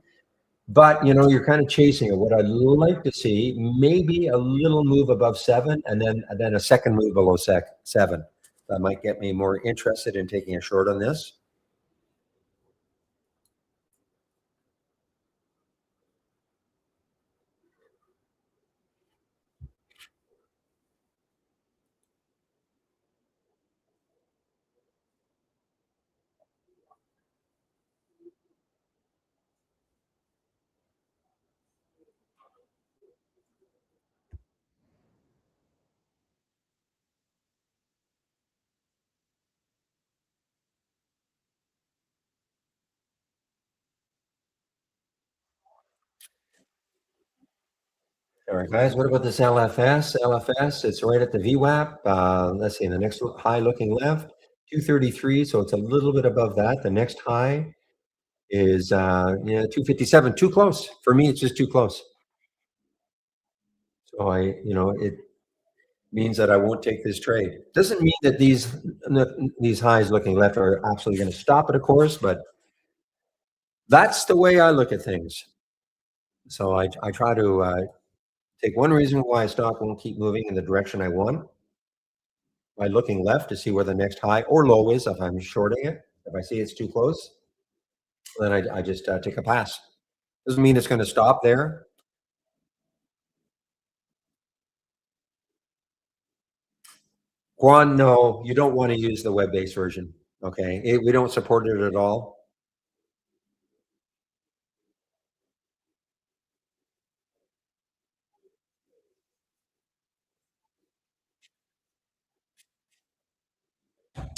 [SPEAKER 1] But you're kind of chasing it. What I'd like to see, maybe a little move above 7, and then a second move below 7. That might get me more interested in taking a short on this. All right, guys, what about this LFS? LFS, it's right at the VWAP. Let's see, the next high looking left, 233, so it's a little bit above that. The next high is 257, too close. For me, it's just too close. So it means that I won't take this trade. Doesn't mean that these highs looking left are absolutely going to stop it, of course, but that's the way I look at things. So I try to take one reason why a stock won't keep moving in the direction I want by looking left to see where the next high or low is if I'm shorting it. If I see it's too close, then I just take a pass. Doesn't mean it's going to stop there. Guan, no, you don't want to use the web-based version. Okay, we don't support it at all.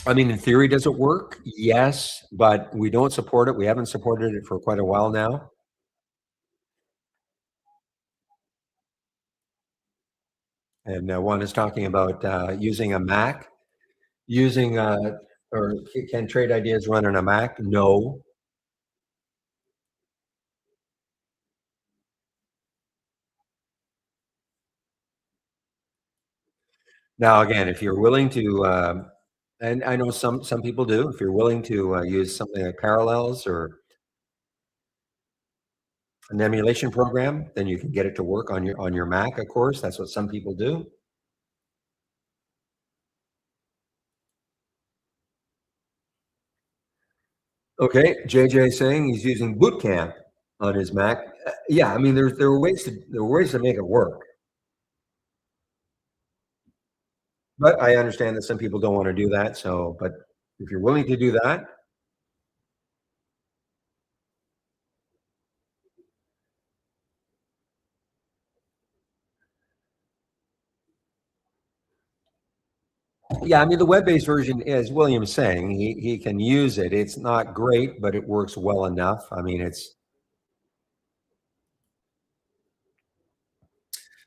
[SPEAKER 1] I mean, in theory, does it work? Yes, but we don't support it. We haven't supported it for quite a while now. And one is talking about using a Mac, using or can trade ideas run on a Mac? No. Now, again, if you're willing to, and I know some people do, if you're willing to use something like Parallels or an emulation program, then you can get it to work on your Mac. Of course, that's what some people do. Okay, JJ saying he's using Boot Camp on his Mac. Yeah, I mean, there are ways to make it work, but I understand that some people don't want to do that. So, but if you're willing to do that, yeah, I mean, the web-based version, as William's saying, he can use it. It's not great, but it works well enough. I mean,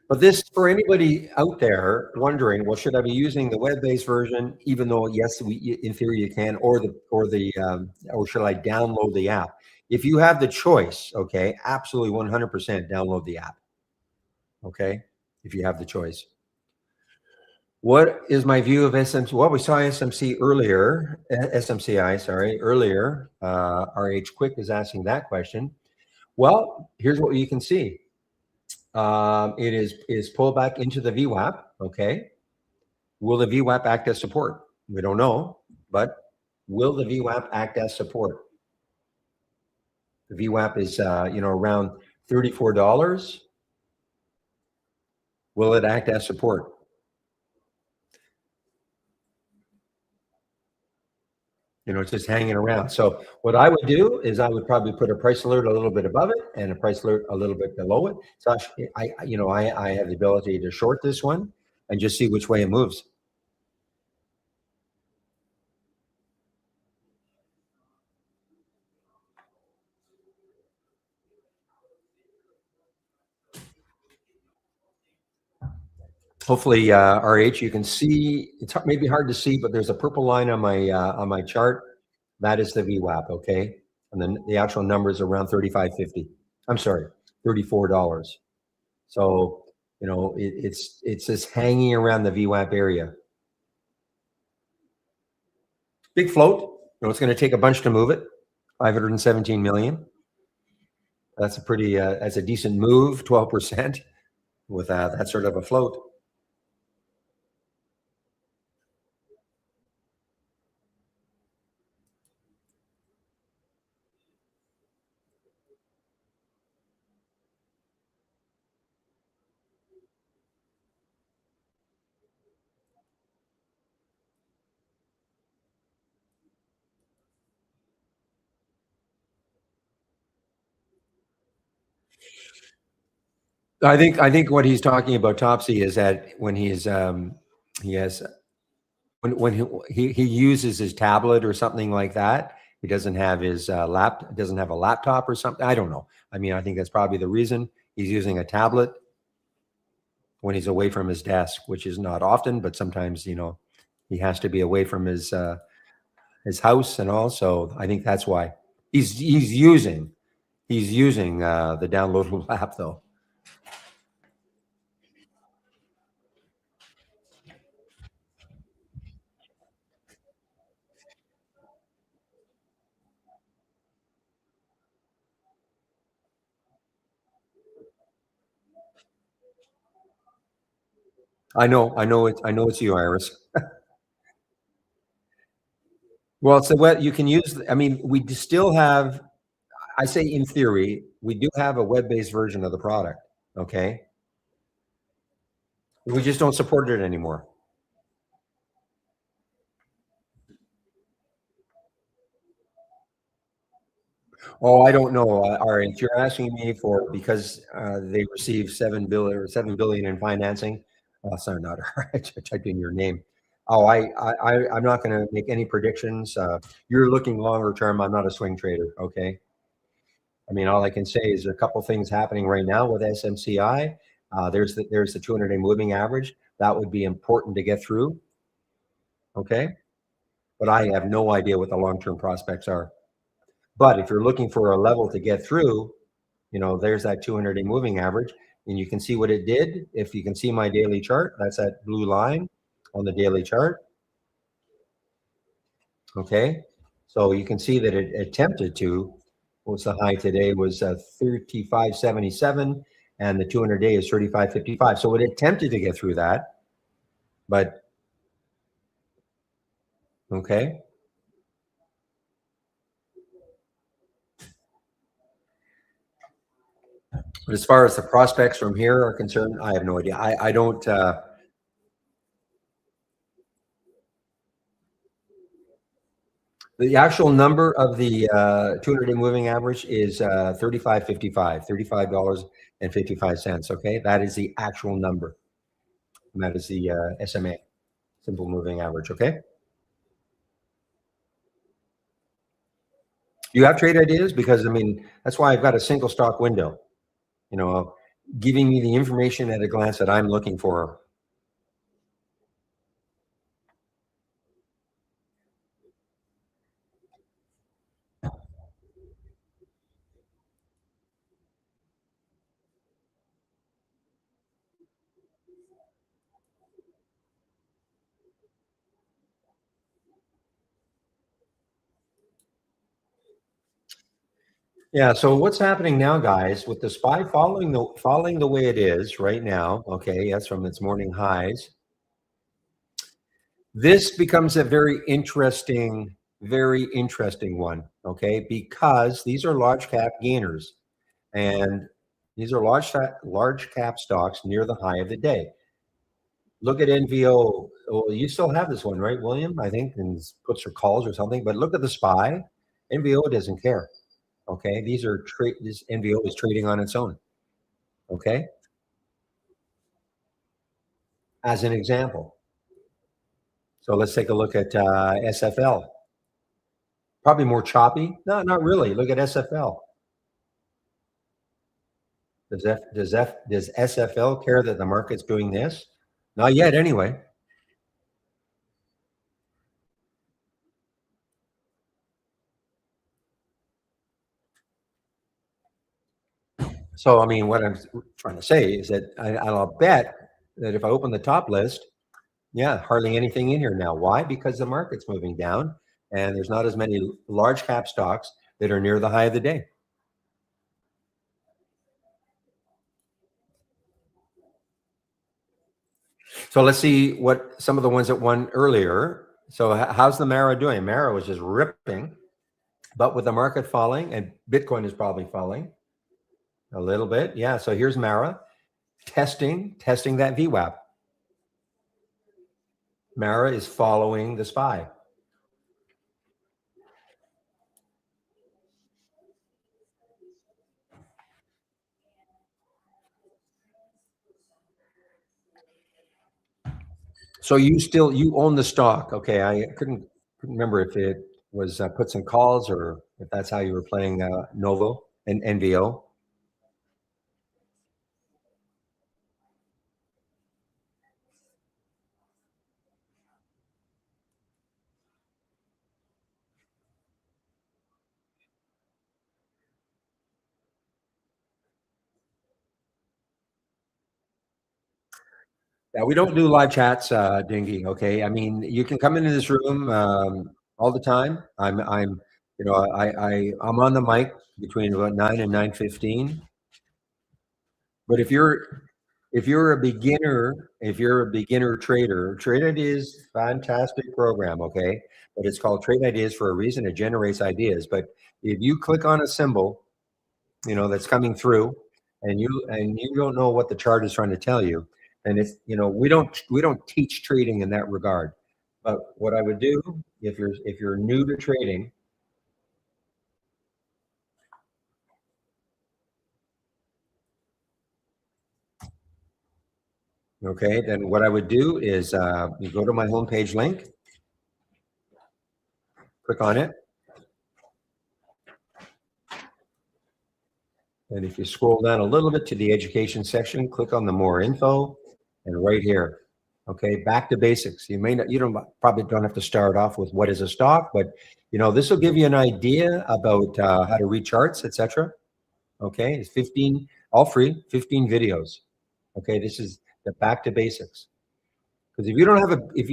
[SPEAKER 1] but this for anybody out there wondering, well, should I be using the web-based version, even though yes, in theory you can, or should I download the app? If you have the choice, okay, absolutely 100% download the app. Okay, if you have the choice. What is my view of SMC? Well, we saw SMC earlier, SMCI, sorry, earlier. RH Quick is asking that question. Well, here's what you can see. It is pulled back into the VWAP. Okay. Will the VWAP act as support? We don't know, but will the VWAP act as support? The VWAP is around $34. Will it act as support? It's just hanging around. So what I would do is I would probably put a price alert a little bit above it and a price alert a little bit below it. So I have the ability to short this one and just see which way it moves. Hopefully, RH, you can see. It's maybe hard to see, but there's a purple line on my chart. That is the VWAP, okay? And then the actual number is around 35.50. I'm sorry, $34. So, it's just hanging around the VWAP area. Big float. It's going to take a bunch to move it. 517 million. That's that's a decent move, 12% with that sort of a float. I think what he's talking about, Topsy, is that when he has when he uses his tablet or something like that, he doesn't have his doesn't have a laptop or something. I don't know. I mean, I think that's probably the reason he's using a tablet when he's away from his desk, which is not often, but sometimes he has to be away from his house and all. So I think that's why he's using the downloadable app though. I know it's you, Iris. Well, so what you can use, I mean, we still have, I say in theory, we do have a web-based version of the product. Okay. We just don't support it anymore. Oh, I don't know. All right. If you're asking me for, because they received 7 billion in financing. Sorry, not, I typed in your name. Oh, I'm not going to make any predictions. You're looking longer term. I'm not a swing trader. Okay. I mean, all I can say is a couple things happening right now with SMCI. There's the 200-day moving average. That would be important to get through. Okay. But I have no idea what the long-term prospects are. But if you're looking for a level to get through, there's that 200-day moving average, and you can see what it did. If you can see my daily chart, that's that blue line on the daily chart. Okay. So you can see that it attempted to. What's the high today was 35.77, and the 200-day is 35.55. So it attempted to get through that, but okay. But as far as the prospects from here are concerned, I have no idea. I don't. The actual number of the 200-day moving average is 35.55, $35.55. Okay, that is the actual number, and that is the SMA, simple moving average. Okay. You have trade ideas? Because I mean, that's why I've got a single stock window, giving me the information at a glance that I'm looking for. Yeah. So what's happening now, guys, with the SPY falling the way it is right now? Okay, that's from its morning highs. This becomes a very interesting one. Okay, because these are large cap gainers, and these are large cap stocks near the high of the day. Look at NVO. Well, you still have this one, right, William? I think, and puts or calls or something. But look at the SPY. NVO doesn't care. Okay, this NVO is trading on its own. Okay, as an example. So let's take a look at SFL. Probably more choppy. No, not really. Look at SFL. Does SFL care that the market's doing this? Not yet, anyway. So, I mean, what I'm trying to say is that I'll bet that if I open the top list, yeah, hardly anything in here now. Why? Because the market's moving down and there's not as many large cap stocks that are near the high of the day. So let's see what some of the ones that won earlier. So how's the Mara doing? Mara was just ripping, but with the market falling and Bitcoin is probably falling a little bit. Yeah. So here's Mara testing that VWAP. Mara is following the SPY. So you own the stock. Okay. I couldn't remember if it was puts and calls or if that's how you were playing Novo and NVO. Yeah, we don't do live chats, Dingy. Okay, I mean, you can come into this room all the time. I'm on the mic between about 9 and 9:15. But if you're a beginner trader, Trade Ideas fantastic program. Okay, but it's called Trade Ideas for a reason. It generates ideas. But if you click on a symbol, that's coming through and you don't know what the chart is trying to tell you, and it's we don't teach trading in that regard. But what I would do if you're new to trading, okay, then what I would do is you go to my homepage link, click on it, and if you scroll down a little bit to the education section, click on the more info, and right here. Okay, back to basics. You probably don't have to start off with what is a stock, but this will give you an idea about how to read charts, etc. Okay, it's 15, all free, 15 videos. Okay, this is the back to basics. Because if you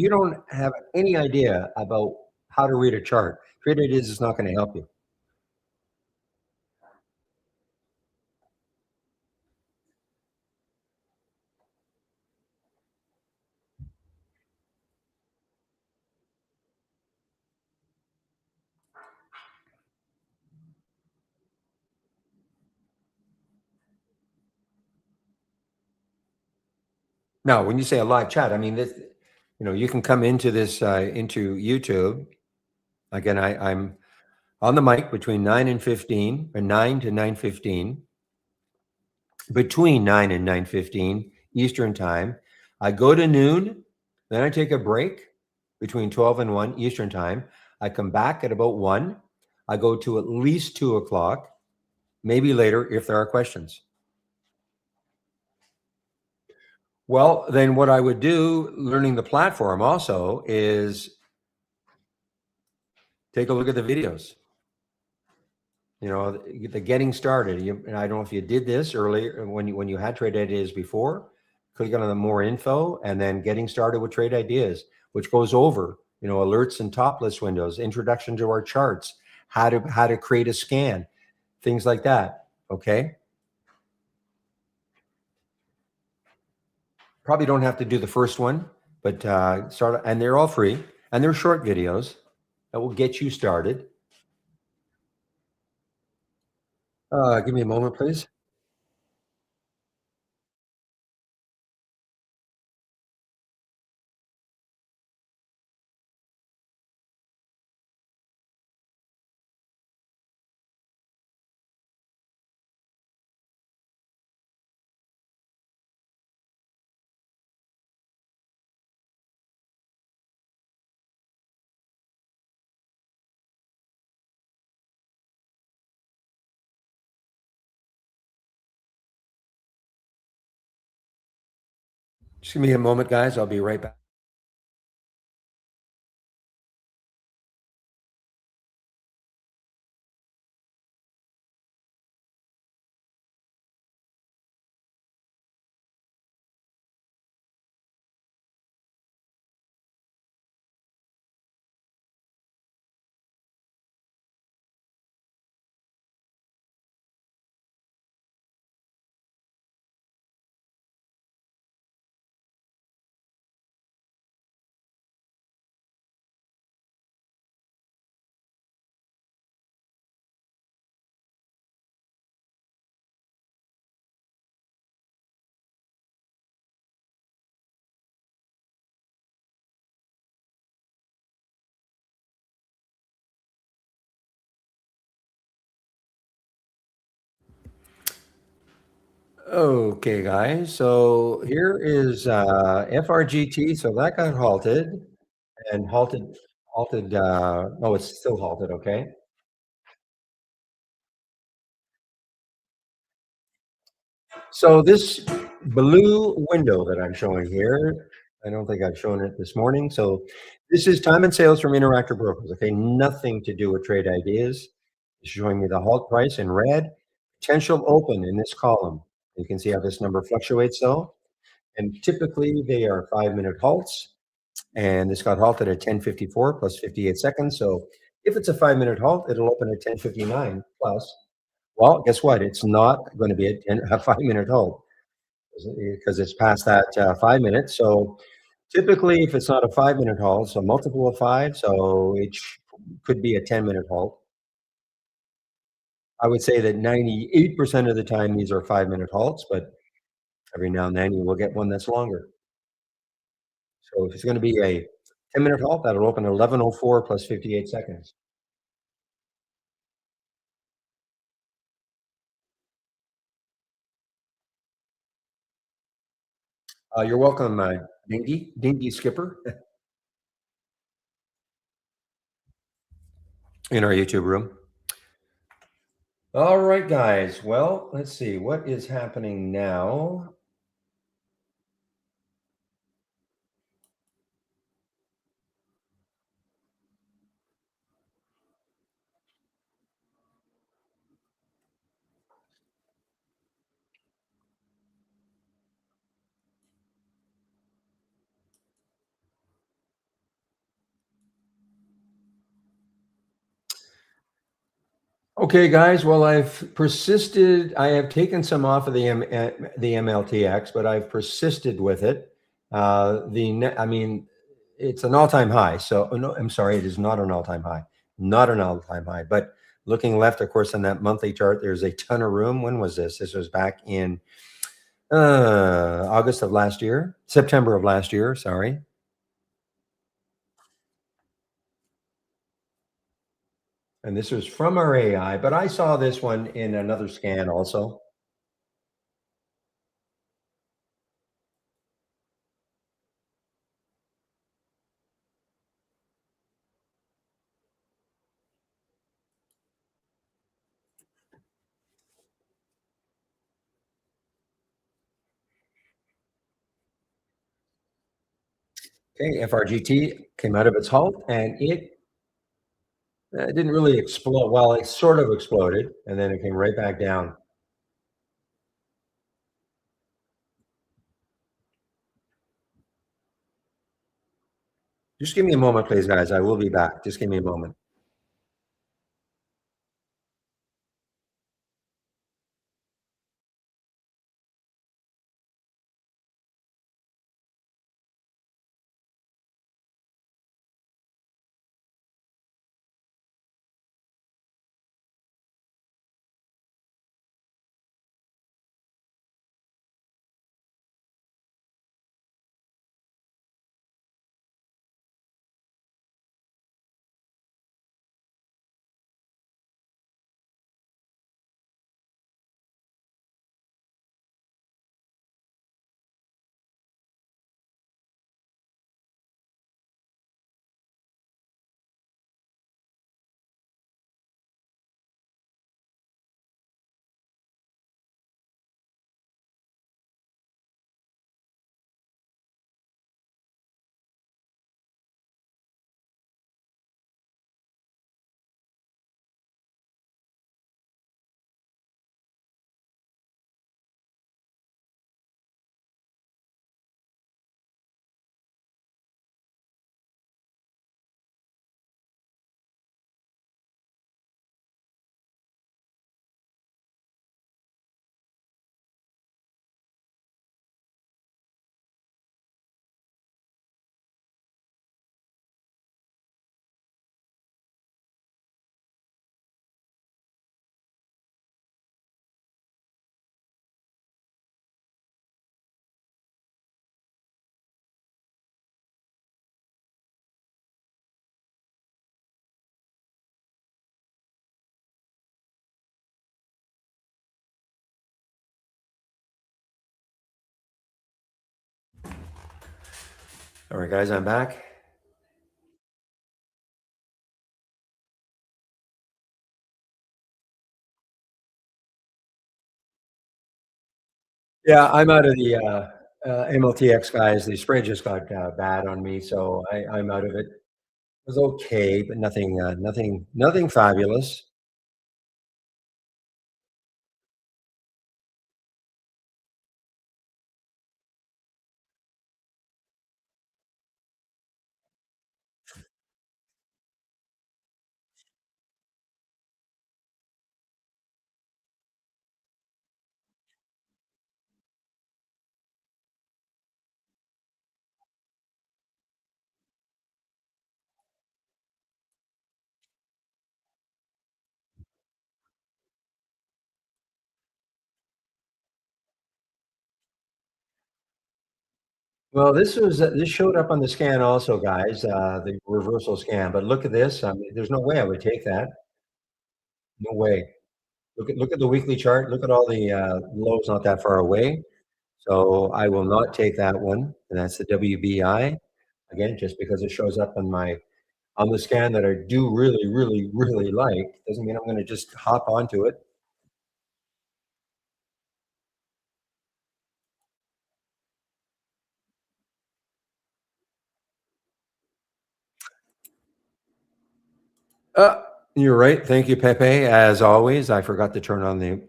[SPEAKER 1] don't have any idea about how to read a chart, Trade Ideas is not going to help you. Now, when you say a live chat, I mean this. You can come into this into YouTube. Again, I'm on the mic between 9 and 15, or 9 to 9:15. Between 9 and 9:15 Eastern time. I go to noon, then I take a break between 12 and 1 Eastern time. I come back at about 1. I go to at least 2 o'clock, maybe later if there are questions. Well, then what I would do, learning the platform also, is take a look at the videos. The getting started. And I don't know if you did this earlier when you had Trade Ideas before. Click on the more info and then getting started with Trade Ideas, which goes over alerts and top list windows, introduction to our charts, how to create a scan, things like that. Okay, probably don't have to do the first one, but start, and they're all free and they're short videos that will get you started. Give me a moment, please. Just give me a moment, guys. I'll be right back. Okay, guys. So here is FRGT. So that got halted and halted. Oh, it's still halted. Okay. So this blue window that I'm showing here, I don't think I've shown it this morning. So this is time and sales from Interactive Brokers. Okay, nothing to do with trade ideas. It's showing me the halt price in red, potential open in this column. You can see how this number fluctuates though. And typically they are 5-minute halts. And this got halted at 10:54 plus 58 seconds. So if it's a 5-minute halt, it'll open at 10:59 plus. Well, guess what? It's not going to be a 5-minute halt because it's past that 5 minutes. So typically, if it's not a 5-minute halt, so multiple of five, so could be a 10-minute halt. I would say that 98% of the time these are 5-minute halts, but every now and then you will get one that's longer. So if it's going to be a 10-minute halt, that'll open at 11:04 plus 58 seconds. You're welcome, Dingy Skipper, in our YouTube room. All right, guys. Well, let's see what is happening now. Okay, guys. Well, I've persisted. I have taken some off of the MLTX, but I've persisted with it. I mean, it's an all-time high. So, oh, no, I'm sorry, it is not an all-time high. Not an all-time high. But looking left, of course, on that monthly chart, there's a ton of room. When was this? This was back in August of last year, September of last year. Sorry. And this was from our AI, but I saw this one in another scan also. Okay, FRGT came out of its halt and it didn't really explode. Well, it sort of exploded and then it came right back down. Just give me a moment, please, guys. I will be back. Just give me a moment. All right, guys, I'm back. Yeah, I'm out of the MLTX guys. The spread just got bad on me, so I'm out of it. It was okay, but nothing fabulous. Well, this showed up on the scan also, guys, the reversal scan. But look at this. I mean, there's no way I would take that. No way. Look at the weekly chart. Look at all the lows not that far away. So I will not take that one. And that's the WBI. Again, just because it shows up on the scan that I do really, really, really like, doesn't mean I'm going to just hop onto it. Uh, you're right. Thank you, Pepe. As always, I forgot to turn on the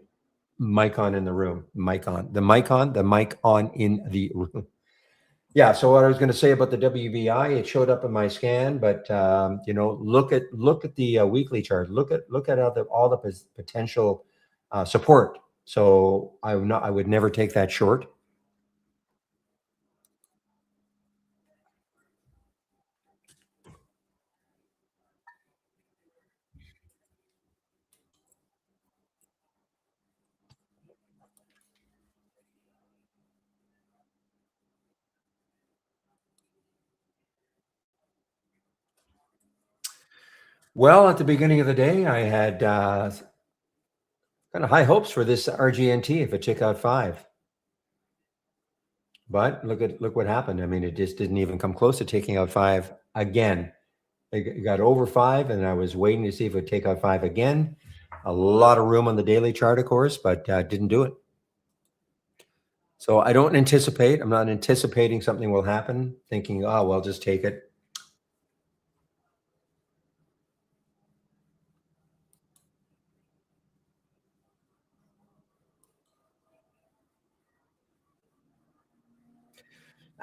[SPEAKER 1] mic on in the room. The mic on in the room. Yeah. So what I was going to say about the WBI, it showed up in my scan, but look at the weekly chart. Look at all the potential support. So I would never take that short. Well, at the beginning of the day, I had kind of high hopes for this RGNT if it took out five. But look what happened. I mean, it just didn't even come close to taking out five again. It got over five, and I was waiting to see if it would take out five again. A lot of room on the daily chart, of course, but didn't do it. So I don't anticipate. I'm not anticipating something will happen. Thinking, oh well, just take it.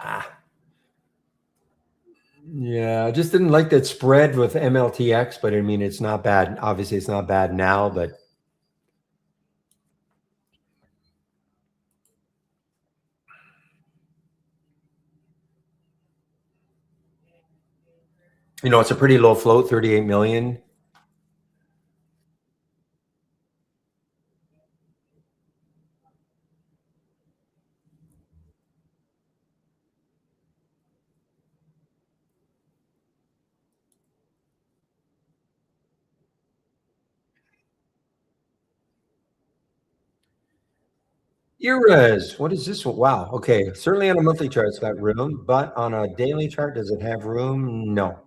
[SPEAKER 1] Ah, yeah, I just didn't like that spread with MLTX. But I mean, it's not bad. Obviously, it's not bad now, but it's a pretty low float, 38 million. Euros. What is this one? Wow. Okay. Certainly on a monthly chart, it's got room, but on a daily chart, does it have room? No.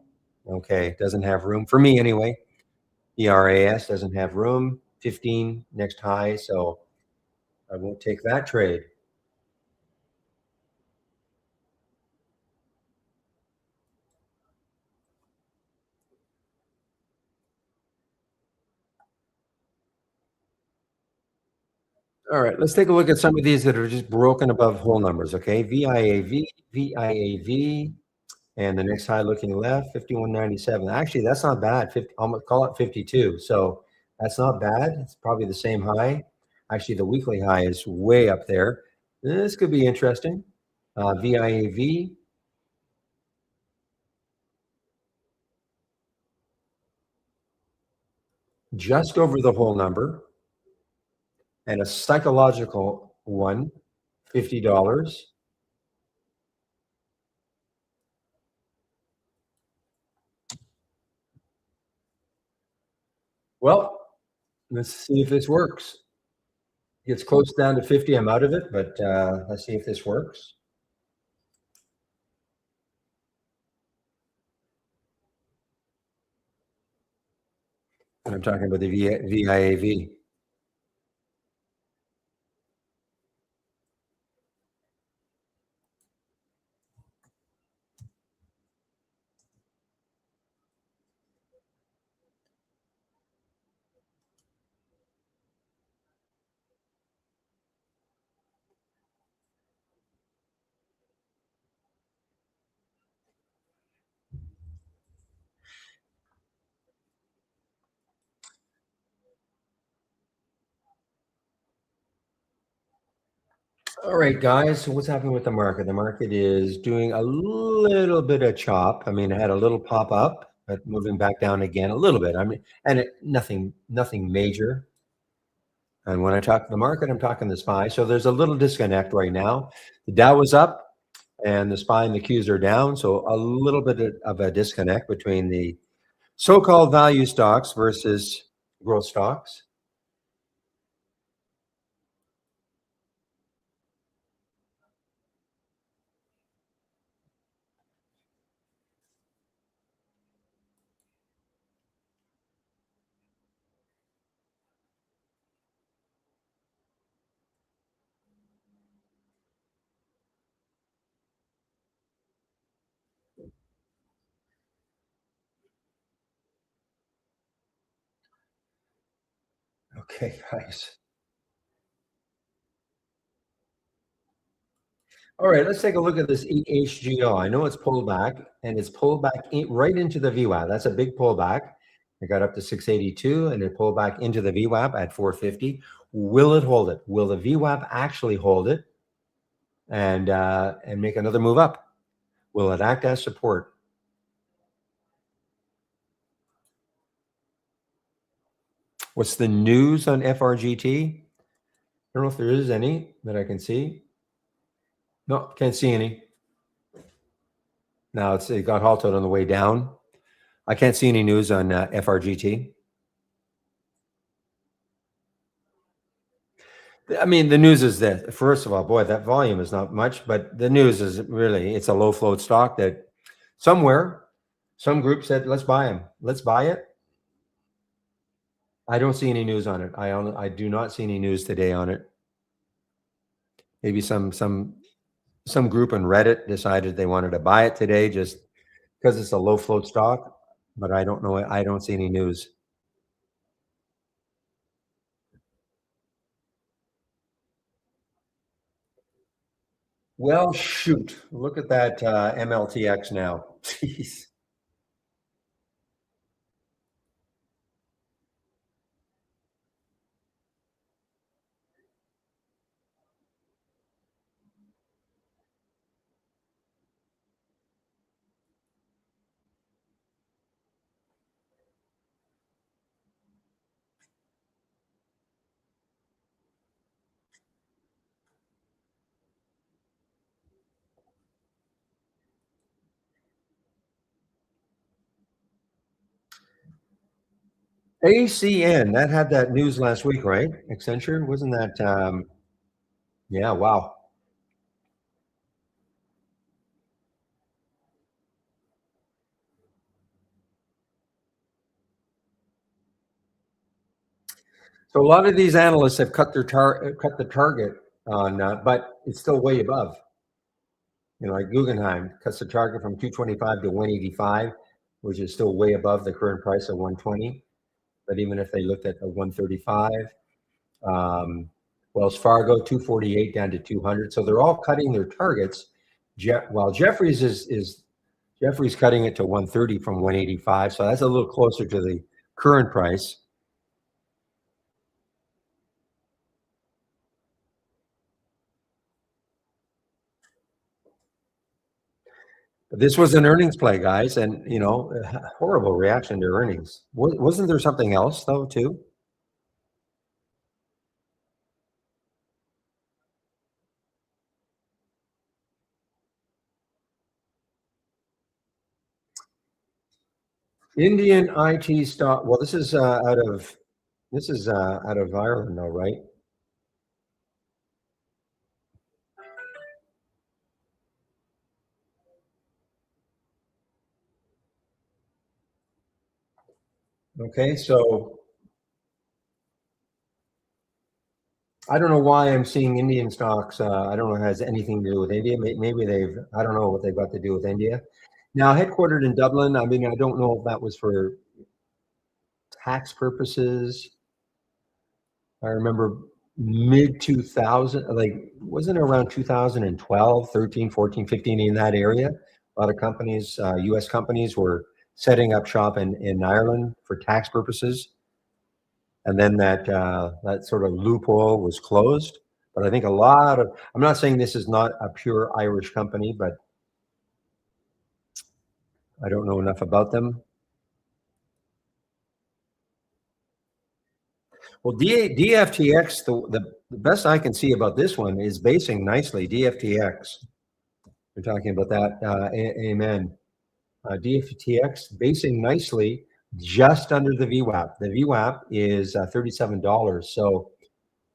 [SPEAKER 1] Okay. Doesn't have room for me anyway. ERAS doesn't have room. 15 next high. So I won't take that trade. All right. Let's take a look at some of these that are just broken above whole numbers. Okay. VIAV, VIAV. And the next high looking left, 51.97. Actually, that's not bad. 50, I'm gonna call it 52. So that's not bad. It's probably the same high. Actually, the weekly high is way up there. This could be interesting. VIAV, just over the whole number, and a psychological one, $50. Well, let's see if this works. Gets close down to 50. I'm out of it, but let's see if this works. I'm talking about the VIAV. All right, guys. So what's happening with the market? The market is doing a little bit of chop. I mean, it had a little pop up, but moving back down again a little bit. I mean, and nothing major. And when I talk the market, I'm talking the SPY. So there's a little disconnect right now. The Dow was up, and the SPY and the Qs are down. So a little bit of a disconnect between the so-called value stocks versus growth stocks. Okay, guys. All right, let's take a look at this HGO. I know it's pulled back, and it's pulled back right into the VWAP. That's a big pullback. It got up to 682, and it pulled back into the VWAP at 450. Will it hold it? Will the VWAP actually hold it and make another move up? Will it act as support? What's the news on FRGT? I don't know if there is any that I can see. No, can't see any. Now it got halted on the way down. I can't see any news on FRGT. I mean, the news is that, first of all, boy, that volume is not much, but the news is really, it's a low float stock that somewhere, some group said, let's buy them. Let's buy it. I don't see any news on it. I do not see any news today on it. Maybe some group on Reddit decided they wanted to buy it today just because it's a low float stock, but I don't know. I don't see any news. Well, shoot. Look at that MLTX now. Jeez. ACN, that had that news last week, right? Accenture, wasn't that? Yeah, wow. So a lot of these analysts have cut cut the target on, but it's still way above. You know, like Guggenheim cuts the target from 225 to 185, which is still way above the current price of 120. But even if they looked at a 135, um, Wells Fargo 248 down to 200, so they're all cutting their targets. While Jeffries is Jeffries cutting it to 130 from 185, so that's a little closer to the current price. This was an earnings play, guys, and you know, horrible reaction to earnings. Wasn't there something else though, too? Indian IT stock. Well, this is out of Ireland, though, right? Okay, so I don't know why I'm seeing Indian stocks. I don't know if it has anything to do with India. Maybe they've, I don't know what they've got to do with India. Now, headquartered in Dublin, I mean, I don't know if that was for tax purposes. I remember mid 2000, like, wasn't it around 2012, 13, 14, 15 in that area? A lot of companies, US companies were setting up shop in Ireland for tax purposes. And then that sort of loophole was closed. But I think a lot of, I'm not saying this is not a pure Irish company, but I don't know enough about them. Well, DFTX, the best I can see about this one is basing nicely. DFTX, we're talking about that. Amen. DFTX basing nicely just under the VWAP. The VWAP is $37. So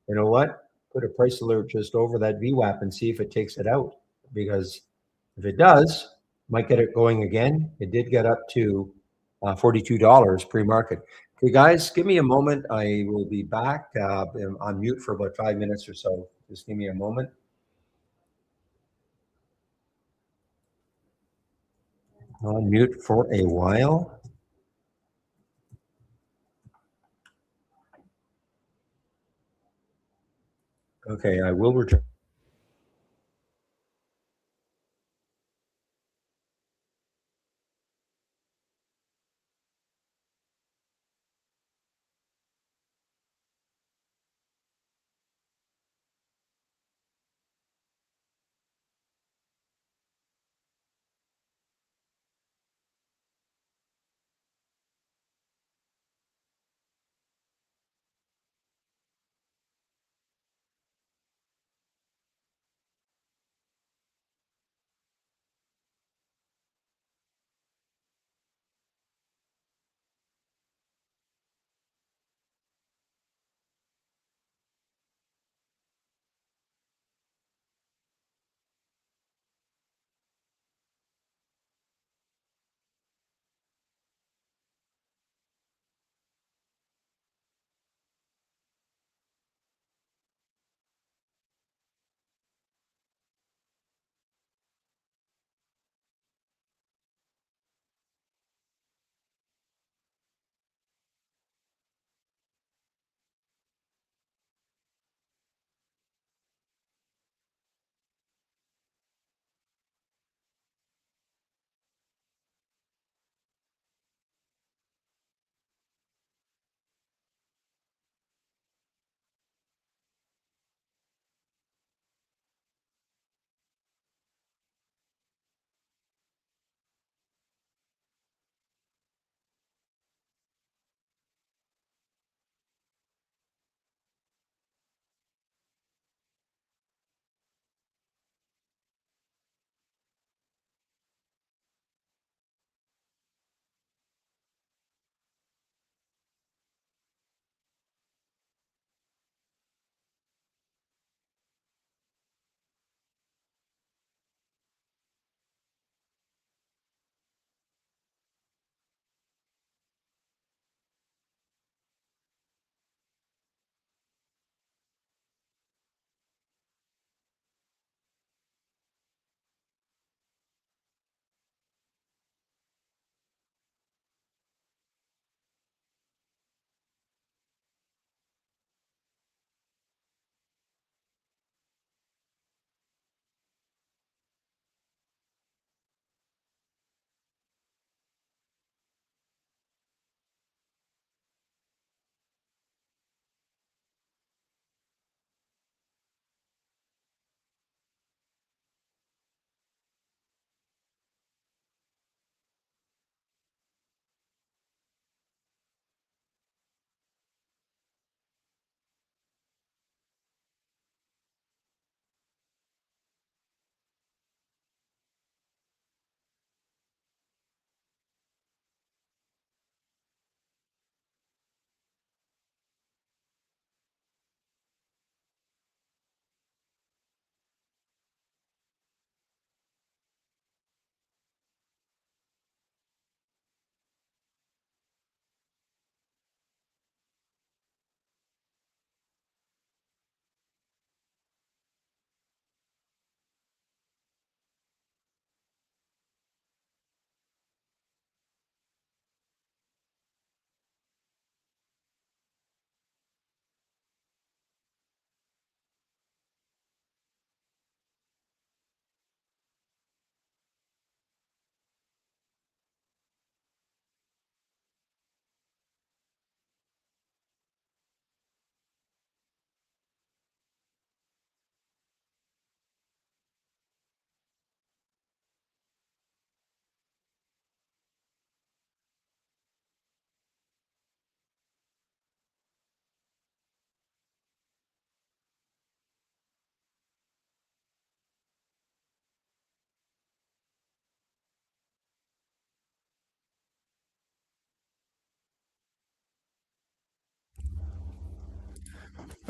[SPEAKER 1] you know what? Put a price alert just over that VWAP and see if it takes it out. Because if it does, might get it going again. It did get up to $42 pre-market. Okay, guys, give me a moment. I will be back. I'm on mute for about 5 minutes or so. Just give me a moment. On mute for a while. Okay, I will return.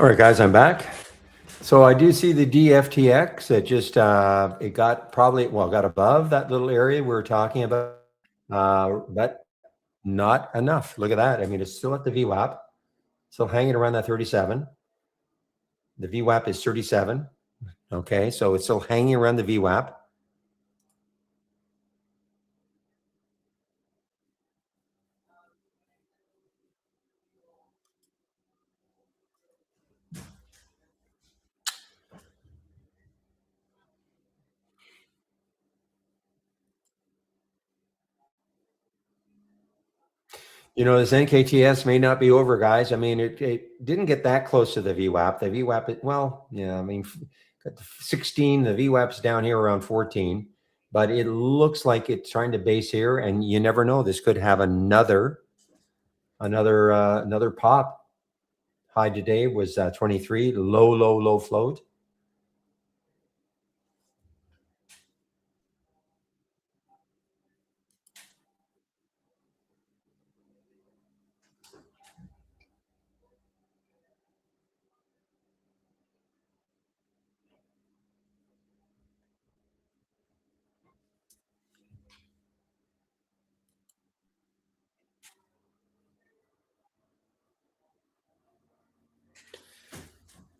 [SPEAKER 1] All right, guys, I'm back. So I do see the DFTX. It just it got probably got above that little area we were talking about, but not enough. Look at that. I mean, it's still at the VWAP, still hanging around that 37. The VWAP is 37. Okay, so it's still hanging around the VWAP. You know, this NKTS may not be over, guys. I mean, it didn't get that close to the VWAP. The VWAP, well, yeah, I mean, got 16, the VWAP's down here around 14, but it looks like it's trying to base here, and you never know. This could have another pop. High today was 23, low float.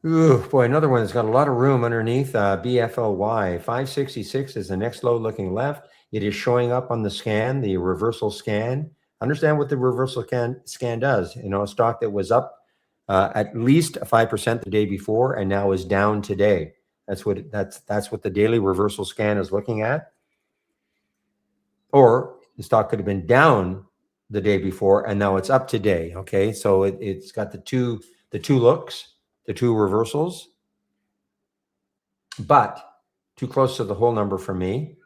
[SPEAKER 1] Ooh, boy, another one that's got a lot of room underneath. BFLY 566 is the next low looking left. It is showing up on the scan, the reversal scan. Understand what the reversal scan does. You know, a stock that was up at least 5% the day before and now is down today. That's what the daily reversal scan is looking at. Or the stock could have been down the day before and now it's up today. Okay, so it's got the two looks, the two reversals, but too close to the whole number for me.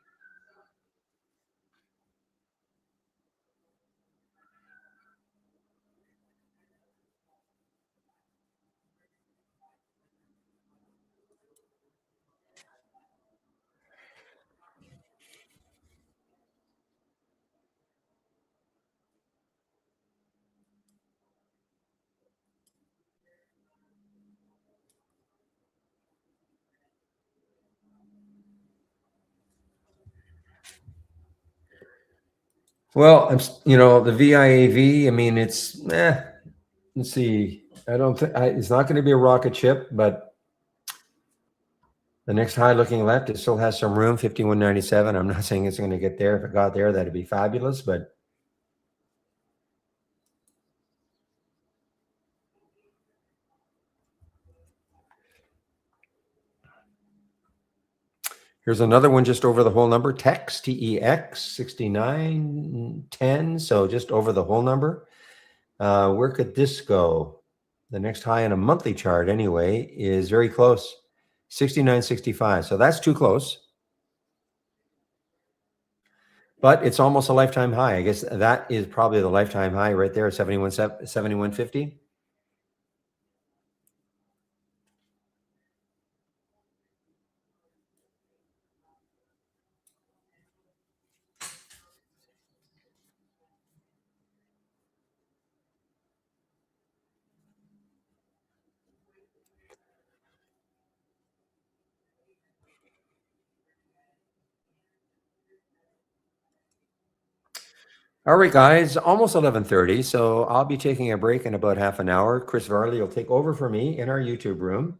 [SPEAKER 1] Well, you know, the VIAV, I mean, let's see. I don't think it's not going to be a rocket ship, but the next high looking left, it still has some room, 51.97. I'm not saying it's going to get there. If it got there, that'd be fabulous, but here's another one just over the whole number. TEX, TEX, 69.10. So just over the whole number. Where could this go? The next high on a monthly chart, anyway, is very close, 69.65. So that's too close, but it's almost a lifetime high. I guess that is probably the lifetime high right there, 71.50. All right, guys, almost 11:30. So I'll be taking a break in about half an hour. Chris Varley will take over for me in our YouTube room.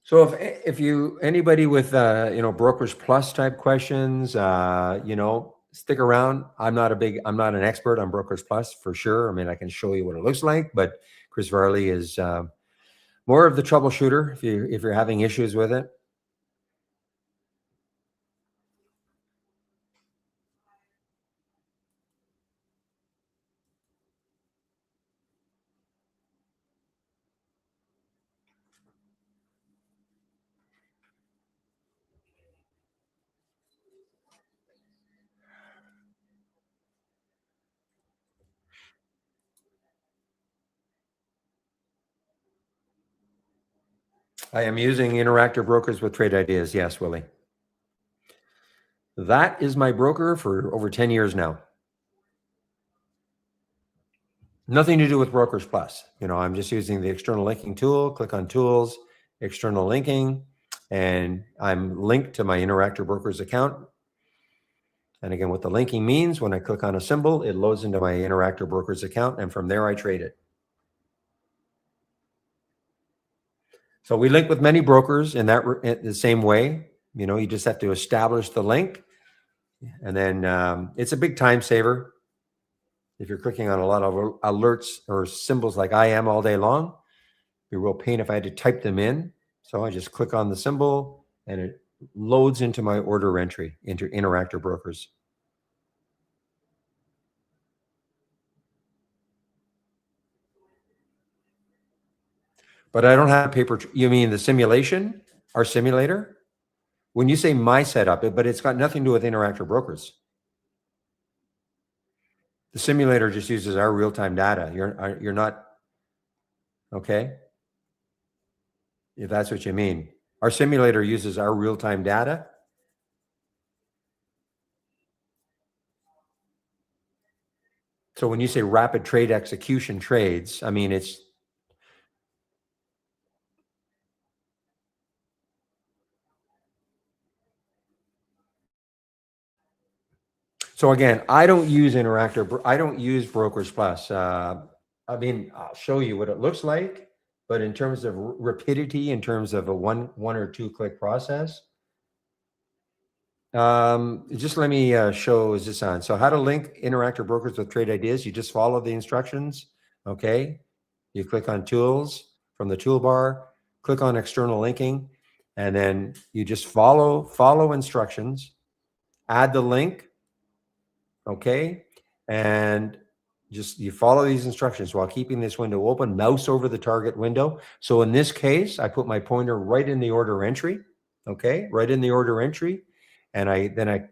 [SPEAKER 1] So if you anybody with you know, Brokers Plus type questions, you know, stick around. I'm not an expert on Brokers Plus for sure. I mean, I can show you what it looks like, but Chris Varley is more of the troubleshooter if you're having issues with it. I am using Interactive Brokers with Trade Ideas. Yes, Willie. That is my broker for over 10 years now. Nothing to do with Brokers Plus. I'm just using the external linking tool. Click on Tools, External Linking, and I'm linked to my Interactive Brokers account. And again, what the linking means, when I click on a symbol, it loads into my Interactive Brokers account, and from there I trade it. So we link with many brokers in the same way. You just have to establish the link, and then it's a big time saver. If you're clicking on a lot of alerts or symbols like I am all day long, it'd be a real pain if I had to type them in. So I just click on the symbol and it loads into my order entry into Interactive Brokers. But I don't have paper. You mean the simulation, our simulator? When you say my setup, but it's got nothing to do with Interactive Brokers. The simulator just uses our real-time data. You're not, okay? If that's what you mean. Our simulator uses our real-time data. So when you say rapid trade execution trades, I mean, it's, so again, I don't use I don't use Brokers Plus. I mean, I'll show you what it looks like, but in terms of rapidity, in terms of a one or two click process, just let me show, is this on? So how to link Interactive Brokers with Trade Ideas. You just follow the instructions, okay? You click on Tools from the toolbar, click on External Linking, and then you just follow instructions, add the link, okay? And just you follow these instructions while keeping this window open, mouse over the target window. So in this case, I put my pointer right in the order entry, okay? Right in the order entry. And I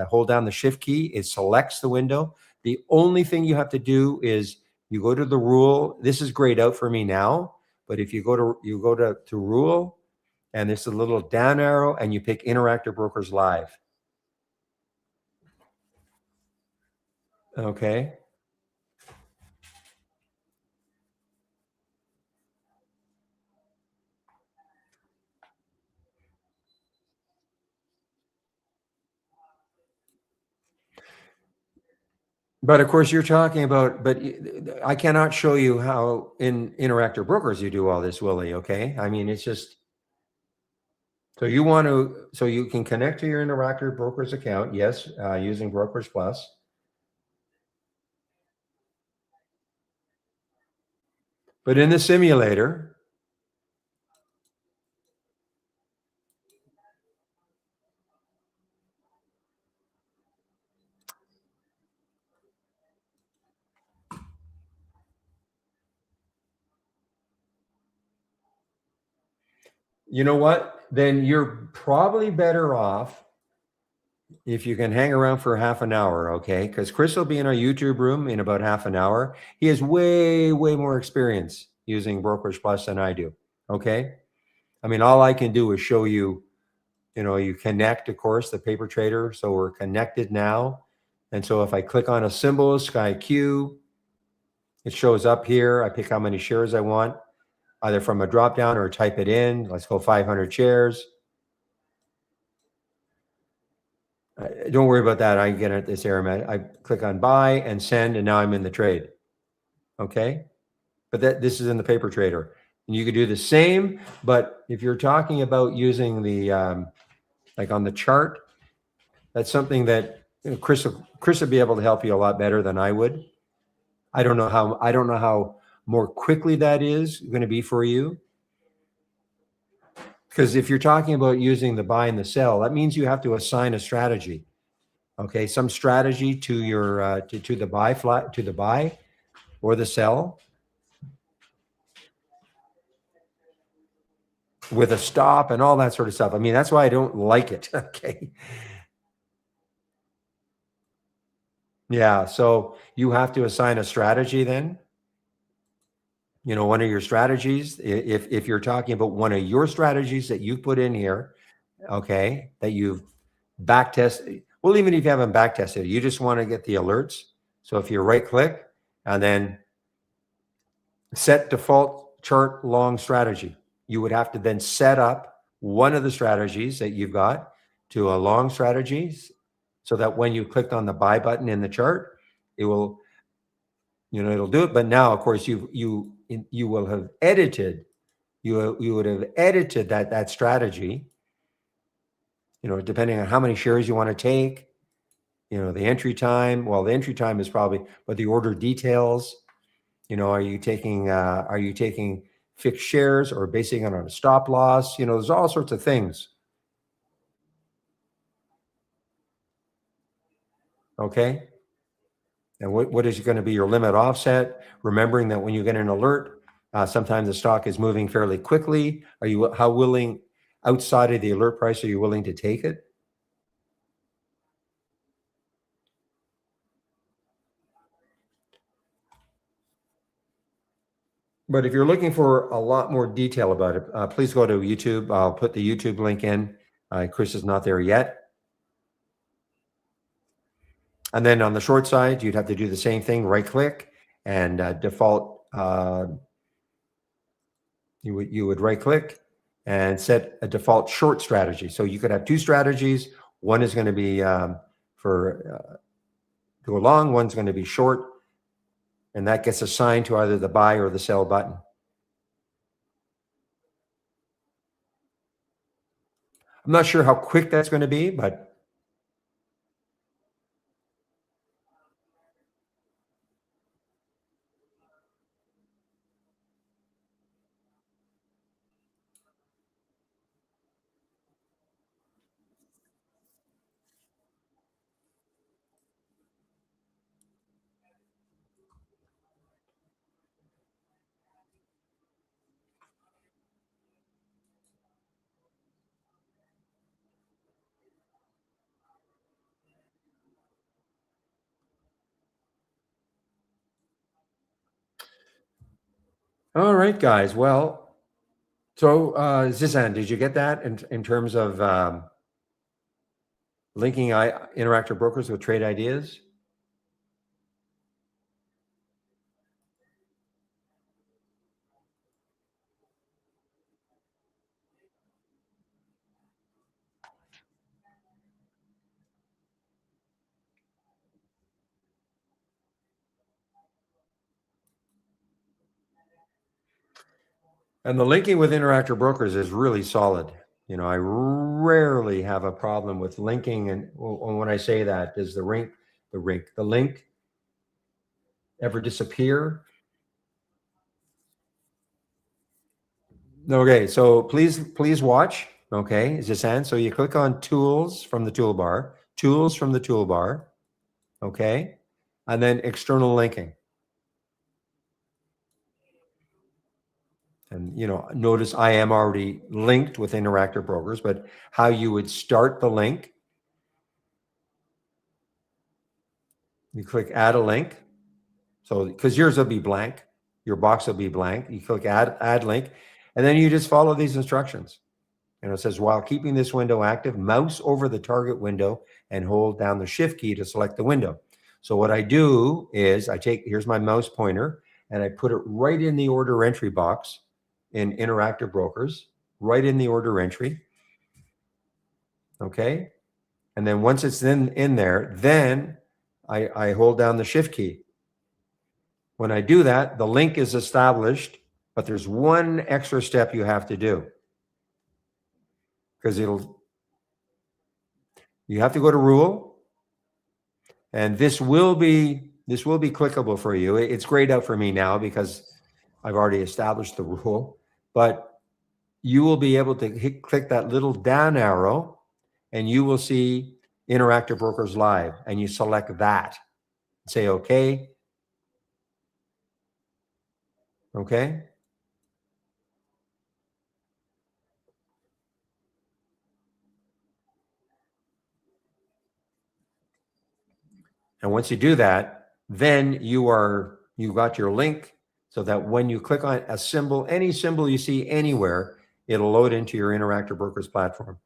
[SPEAKER 1] hold down the shift key, it selects the window. The only thing you have to do is you go to the rule. This is grayed out for me now, but if you go to rule, and there's a little down arrow, and you pick Interactive Brokers Live. Okay. But of course, you're talking about, but I cannot show you how in Interactive Brokers you do all this, Willie. Okay. I mean, it's just, so you can connect to your Interactive Brokers account. Yes. Using Brokers Plus. But in the simulator, you know what? Then you're probably better off if you can hang around for half an hour, okay? Because Chris will be in our YouTube room in about half an hour. He has way more experience using Brokers Plus than I do, okay? I mean, all I can do is show you, you connect, of course, the paper trader. So we're connected now. And so if I click on a symbol, Sky Q, it shows up here. I pick how many shares I want, either from a drop down or type it in. Let's go 500 shares. Don't worry about that. I get at this error. I click on buy and send, and now I'm in the trade. Okay. But this is in the paper trader. And you could do the same, but if you're talking about using the, like on the chart, that's something that Chris would be able to help you a lot better than I would. I don't know how more quickly that is going to be for you. Because if you're talking about using the buy and the sell, that means you have to assign a strategy. Okay, some strategy to your to the buy or the sell with a stop and all that sort of stuff. I mean, that's why I don't like it. Okay. Yeah, so you have to assign a strategy then. one of your strategies, if you're talking about one of your strategies that you've put in here, okay, that you've back tested, well, even if you haven't back tested, you just want to get the alerts. So if you right click and then set default chart long strategy, you would have to then set up one of the strategies that you've got to a long strategies, so that when you clicked on the buy button in the chart, it will, it'll do it. But now, of course, you will have edited, you would have edited that strategy, depending on how many shares you want to take, the entry time. Well, the entry time is probably, but the order details, are you taking fixed shares or basing it on a stop loss? There's all sorts of things. Okay. And what is going to be your limit offset? Remembering that when you get an alert, sometimes the stock is moving fairly quickly. How willing outside of the alert price are you willing to take it? But if you're looking for a lot more detail about it, please go to YouTube. I'll put the YouTube link in. Chris is not there yet. And then on the short side, you'd have to do the same thing, right click and default. You would right click and set a default short strategy. So you could have two strategies. One is going to be for go long, one's going to be short, and that gets assigned to either the buy or the sell button. I'm not sure how quick that's going to be, but all right, guys. Well, so Zizan, did you get that in terms of linking Interactive Brokers with trade ideas? And the linking with Interactive Brokers is really solid. I rarely have a problem with linking. And when I say that, does the link ever disappear? Okay, so please watch. Okay, is this on? So you click on tools from the toolbar, okay, and then external linking. And notice I am already linked with Interactive Brokers, but how you would start the link, you click add a link. So because yours will be blank, your box will be blank. You click add link, and then you just follow these instructions. And it says, while keeping this window active, mouse over the target window and hold down the shift key to select the window. So what I do is here's my mouse pointer, and I put it right in the order entry box in Interactive Brokers, right in the order entry. Okay. And then once it's in there, then I hold down the shift key. When I do that, the link is established, but there's one extra step you have to do, because you have to go to rule, and this will be clickable for you. It's grayed out for me now because I've already established the rule, but you will be able to click that little down arrow, and you will see Interactive Brokers Live, and you select that. Say okay. Okay. And once you do that, then you got your link so that when you click on a symbol, any symbol you see anywhere, it'll load into your Interactive Brokers platform.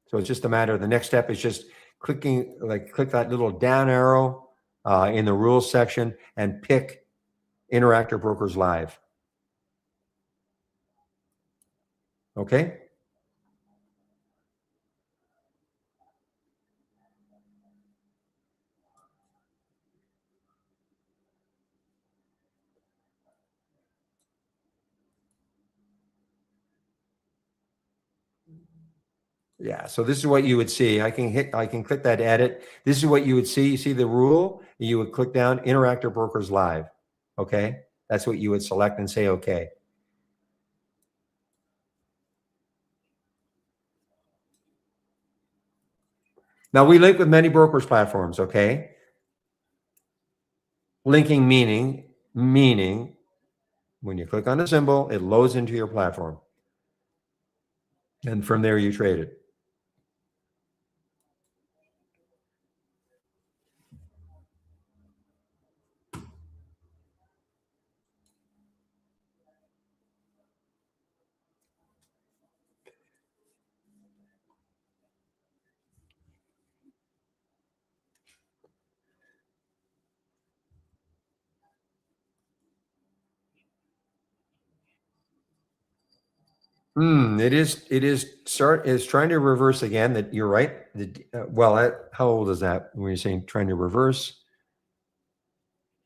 [SPEAKER 1] So it's just a matter of the next step is just clicking, click that little down arrow in the rules section and pick Interactive Brokers Live. Okay. Yeah, so this is what you would see. I can click that edit. This is what you would see. You see the rule, you would click down Interactive Brokers Live. Okay. That's what you would select and say, okay. Now we link with many brokers platforms. Okay. Linking meaning when you click on a symbol, it loads into your platform. And from there you trade it. It is trying to reverse again. That you're right. How old is that when you're saying trying to reverse?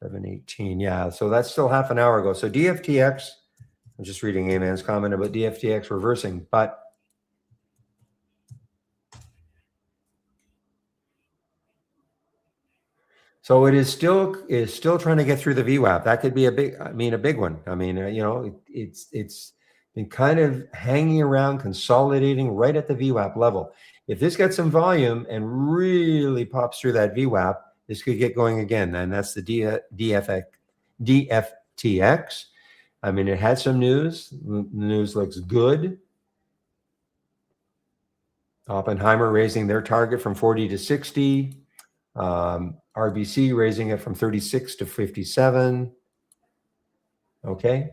[SPEAKER 1] 7:18. Yeah. So that's still half an hour ago. So DFTX, I'm just reading A-Man's comment about DFTX reversing, but so it is still trying to get through the VWAP. That could be a big one. It's been kind of hanging around, consolidating right at the VWAP level. If this gets some volume and really pops through that VWAP, this could get going again. And that's the DFTX. I mean, it had some news. The news looks good. Oppenheimer raising their target from 40 to 60. RBC raising it from 36 to 57. Okay.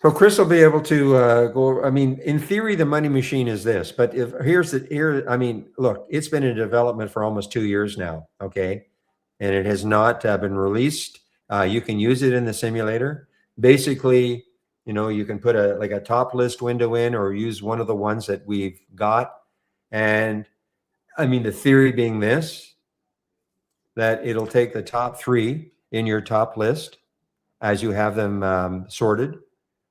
[SPEAKER 1] So Chris will be able to go. I mean, in theory, the money machine is this, but I mean, look, it's been in development for almost 2 years now. Okay, and it has not been released. You can use it in the simulator. Basically, you can put a top list window in, or use one of the ones that we've got. And I mean, the theory being this, that it'll take the top three in your top list as you have them sorted,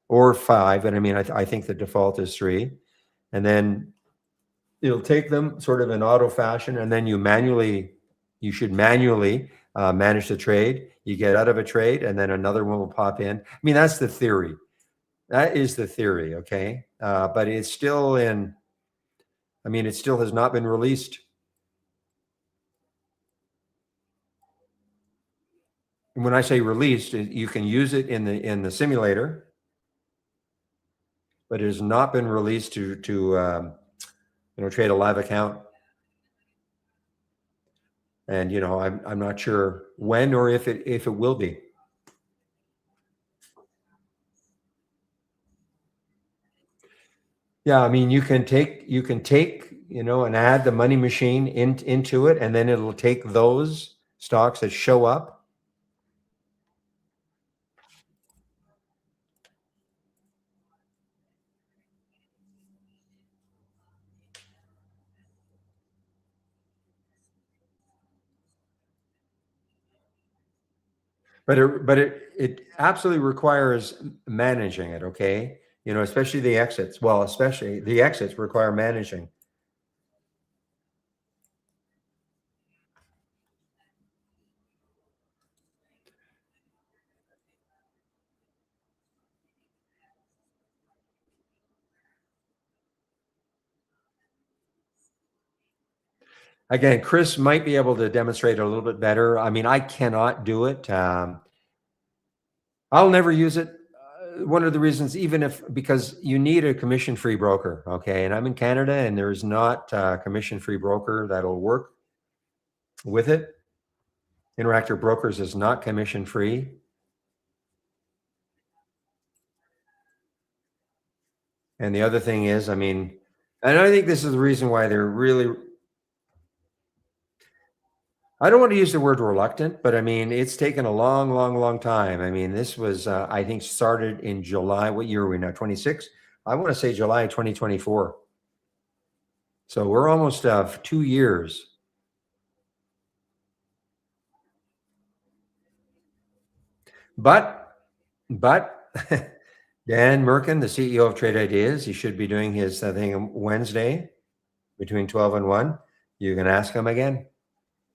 [SPEAKER 1] or five. And I mean, I think the default is three. And then it'll take them sort of in auto fashion, and then you should manually manage the trade. You get out of a trade, and then another one will pop in. I mean, that's the theory. That is the theory, okay? But it's still it still has not been released. And when I say released, you can use it in the simulator, but it has not been released to trade a live account. And I'm not sure when or if it will be. Yeah, I mean, you can take and add the money machine into it, and then it'll take those stocks that show up. But it absolutely requires managing it, okay? Especially the exits. Well, especially the exits require managing. Again, Chris might be able to demonstrate it a little bit better. I mean, I cannot do it. I'll never use it. One of the reasons, even if, because you need a commission-free broker, okay? And I'm in Canada, and there's not a commission-free broker that'll work with it. Interactive Brokers is not commission-free. And the other thing is, I mean, and I think this is the reason why they're really, I don't want to use the word reluctant, but I mean, it's taken a long, long, long time. I mean, this was, I think, started in July. What year are we now? 26? I want to say July 2024. So we're almost 2 years. But Dan Merkin, the CEO of Trade Ideas, he should be doing his thing Wednesday between 12 and 1. You can ask him again.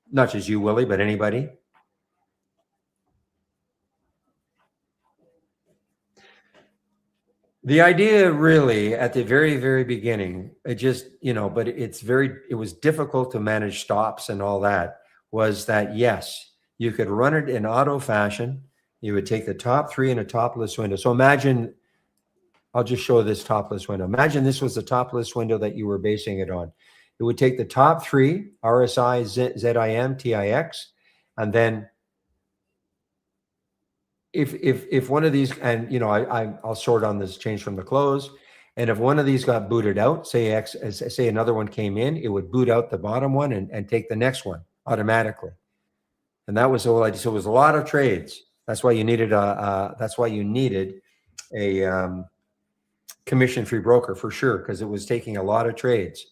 [SPEAKER 1] Not just you, Willie, but anybody. The idea really at the very, very beginning, it just, but it was difficult to manage stops and all that, was that, yes, you could run it in auto fashion. You would take the top 3 in a topless window. So imagine, I'll just show this topless window. Imagine this was the topless window that you were basing it on. It would take the top 3, RSI, ZIM, TIX, and then if one of these, and I'll sort on this change from the close, and if one of these got booted out, say another one came in, it would boot out the bottom one and take the next one automatically. And that was the whole idea. So it was a lot of trades. That's why you needed a commission-free broker for sure, because it was taking a lot of trades.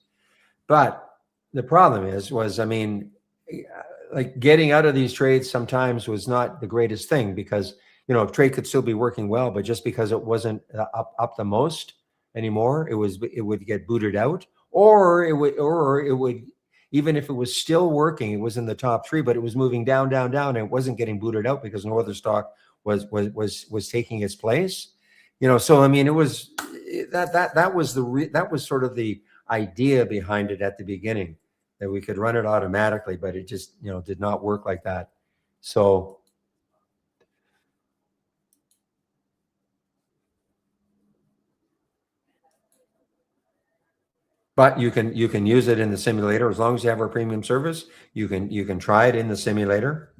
[SPEAKER 1] But the problem was, I mean, like getting out of these trades sometimes was not the greatest thing, because a trade could still be working well, but just because it wasn't up the most anymore, it would get booted out, or it would, even if it was still working, it was in the top 3, but it was moving down, down, down, and it wasn't getting booted out because no other stock was taking its place. So I mean, it was that was sort of the idea behind it at the beginning, that we could run it automatically, but it just did not work like that. So but you can use it in the simulator as long as you have our premium service. You can try it in the simulator.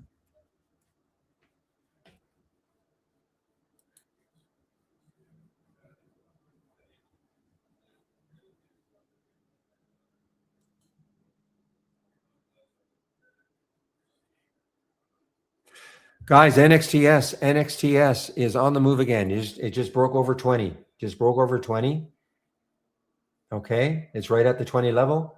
[SPEAKER 1] Guys, NXTS is on the move again. It just broke over 20. Just broke over 20. Okay, it's right at the 20 level.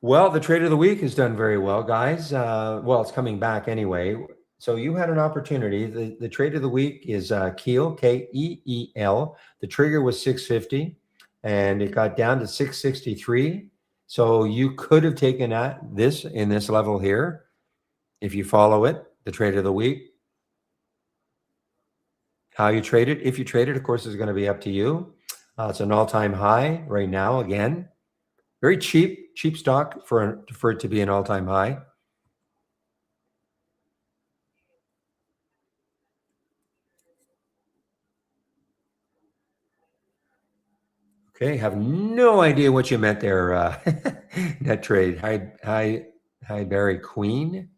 [SPEAKER 1] Well, the trade of the week has done very well, guys. Well, it's coming back anyway. So you had an opportunity. The trade of the week is Keel, Keel. The trigger was 650, and it got down to 663. So you could have taken this in this level here if you follow it, the trade of the week. How you trade it, if you trade it, of course, is going to be up to you. It's an all-time high right now again. Very cheap stock for it to be an all-time high. Okay, have no idea what you meant there, net trade. Hi, Barry Queen.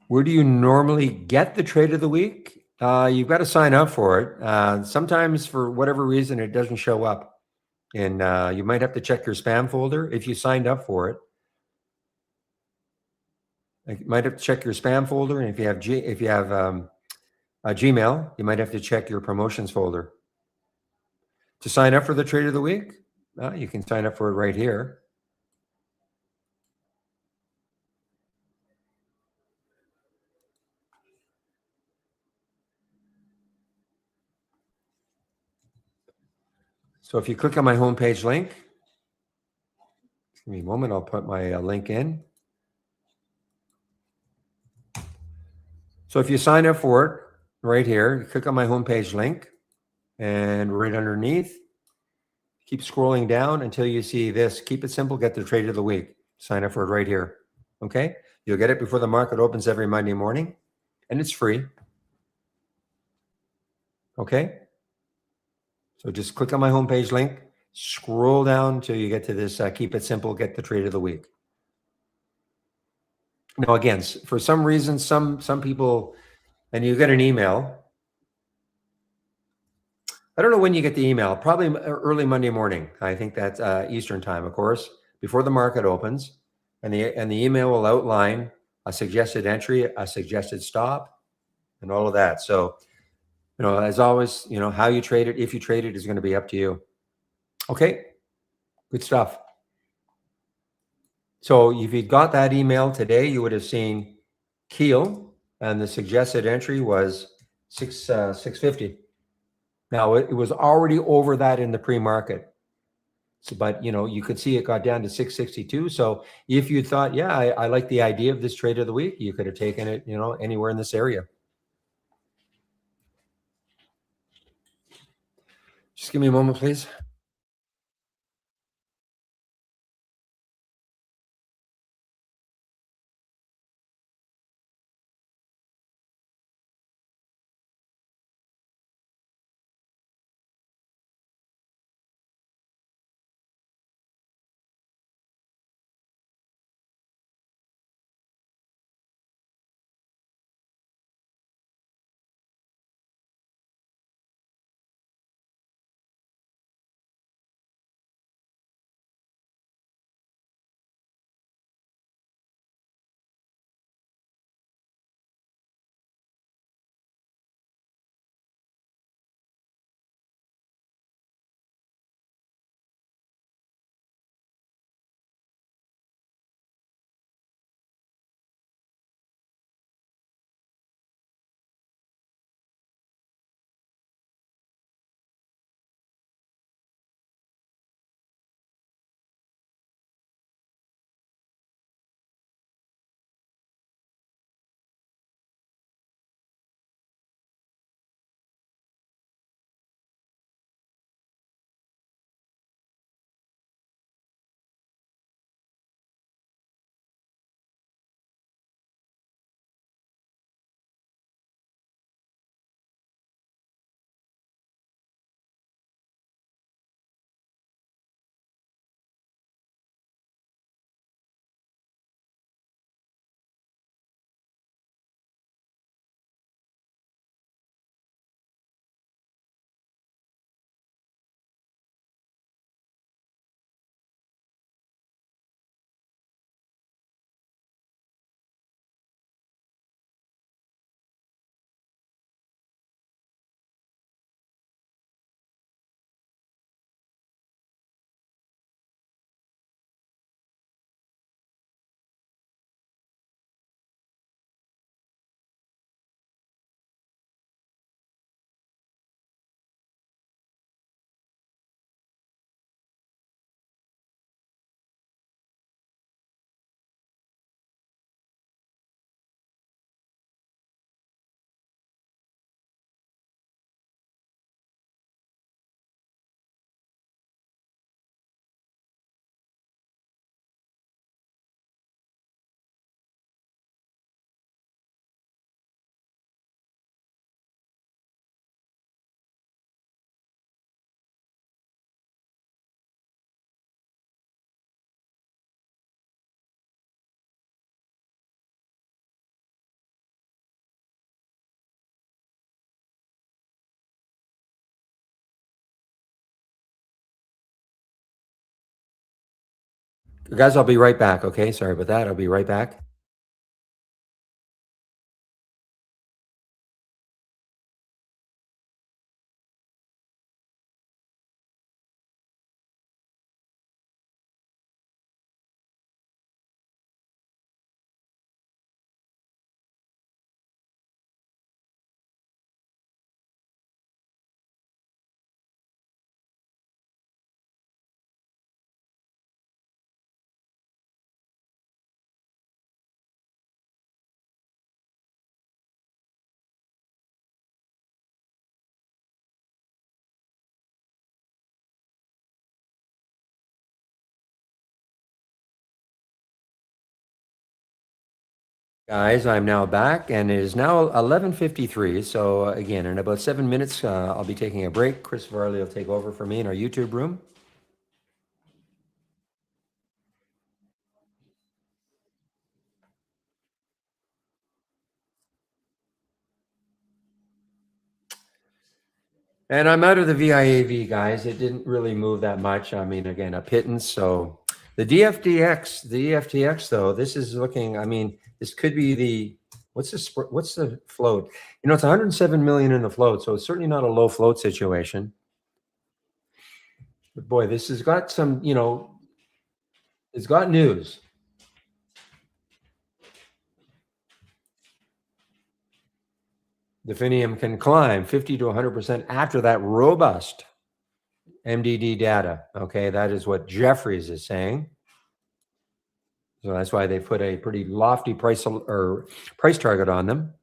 [SPEAKER 1] Where do you normally get the trade of the week? You've got to sign up for it. Sometimes, for whatever reason, it doesn't show up, and you might have to check your spam folder if you signed up for it. You might have to check your spam folder, and if you have Gmail, you might have to check your promotions folder. To sign up for the Trade of the Week, you can sign up for it right here. So if you click on my homepage link, give me a moment, I'll put my link in. So if you sign up for it right here, you click on my homepage link, and right underneath, keep scrolling down until you see this. Keep it simple, get the Trade of the Week. Sign up for it right here. Okay? You'll get it before the market opens every Monday morning, and it's free. Okay? So just click on my homepage link, scroll down until you get to this keep it simple, get the Trade of the Week. Now, again, for some reason, some people, and you get an email. I don't know when you get the email, probably early Monday morning. I think that's Eastern time, of course, before the market opens. And the email will outline a suggested entry, a suggested stop, and all of that. So, as always, how you trade it, if you trade it, is going to be up to you. Okay, good stuff. So if you got that email today, you would have seen Keel, and the suggested entry was 650. Now it was already over that in the pre-market. So, but you could see it got down to 662. So if you thought, yeah, I like the idea of this Trade of the Week, you could have taken it, anywhere in this area. Just give me a moment, please. Guys, I'll be right back. Okay, sorry about that. I'll be right back. Guys, I'm now back, and it is now 11:53. So again, in about 7 minutes, I'll be taking a break. Chris Varley will take over for me in our YouTube room. And I'm out of the VIAV, guys. It didn't really move that much. I mean, again, a pittance. So the DFTX though, this is looking. I mean, this could be the what's the float? You know, it's 107 million in the float, so it's certainly not a low float situation. But boy, this has got some. You know, it's got news. Definium can climb 50 to 100% after that robust MDD data. Okay, that is what Jeffries is saying. So that's why they put a pretty lofty price target on them.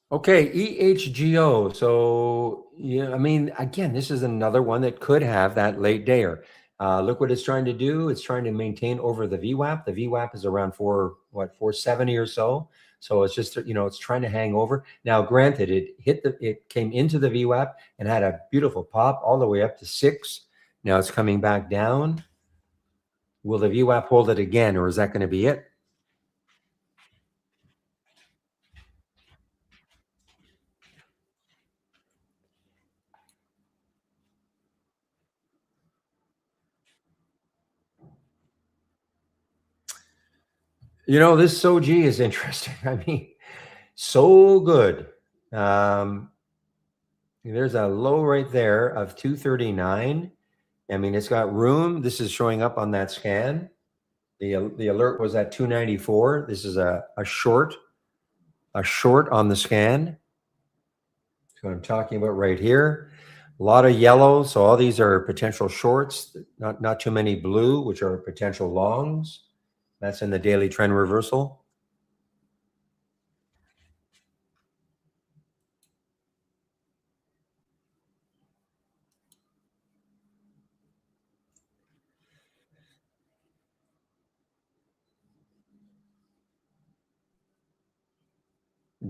[SPEAKER 1] Okay, EHGO. So, yeah, I mean, again, this is another one that could have that late dayer. Look what it's trying to do. It's trying to maintain over the VWAP. The VWAP is around 470 or so. So it's just, you know, it's trying to hang over. Now, granted, it came into the VWAP and had a beautiful pop all the way up to 6. Now it's coming back down. Will the VWAP hold it again, or is that going to be it? You know, this SOG is interesting. I mean, so good. There's a low right there of 239. I mean, it's got room. This is showing up on that scan. The alert was at 294. This is a short on the scan. That's what I'm talking about right here. A lot of yellow. So all these are potential shorts, not too many blue, which are potential longs. That's in the daily trend reversal.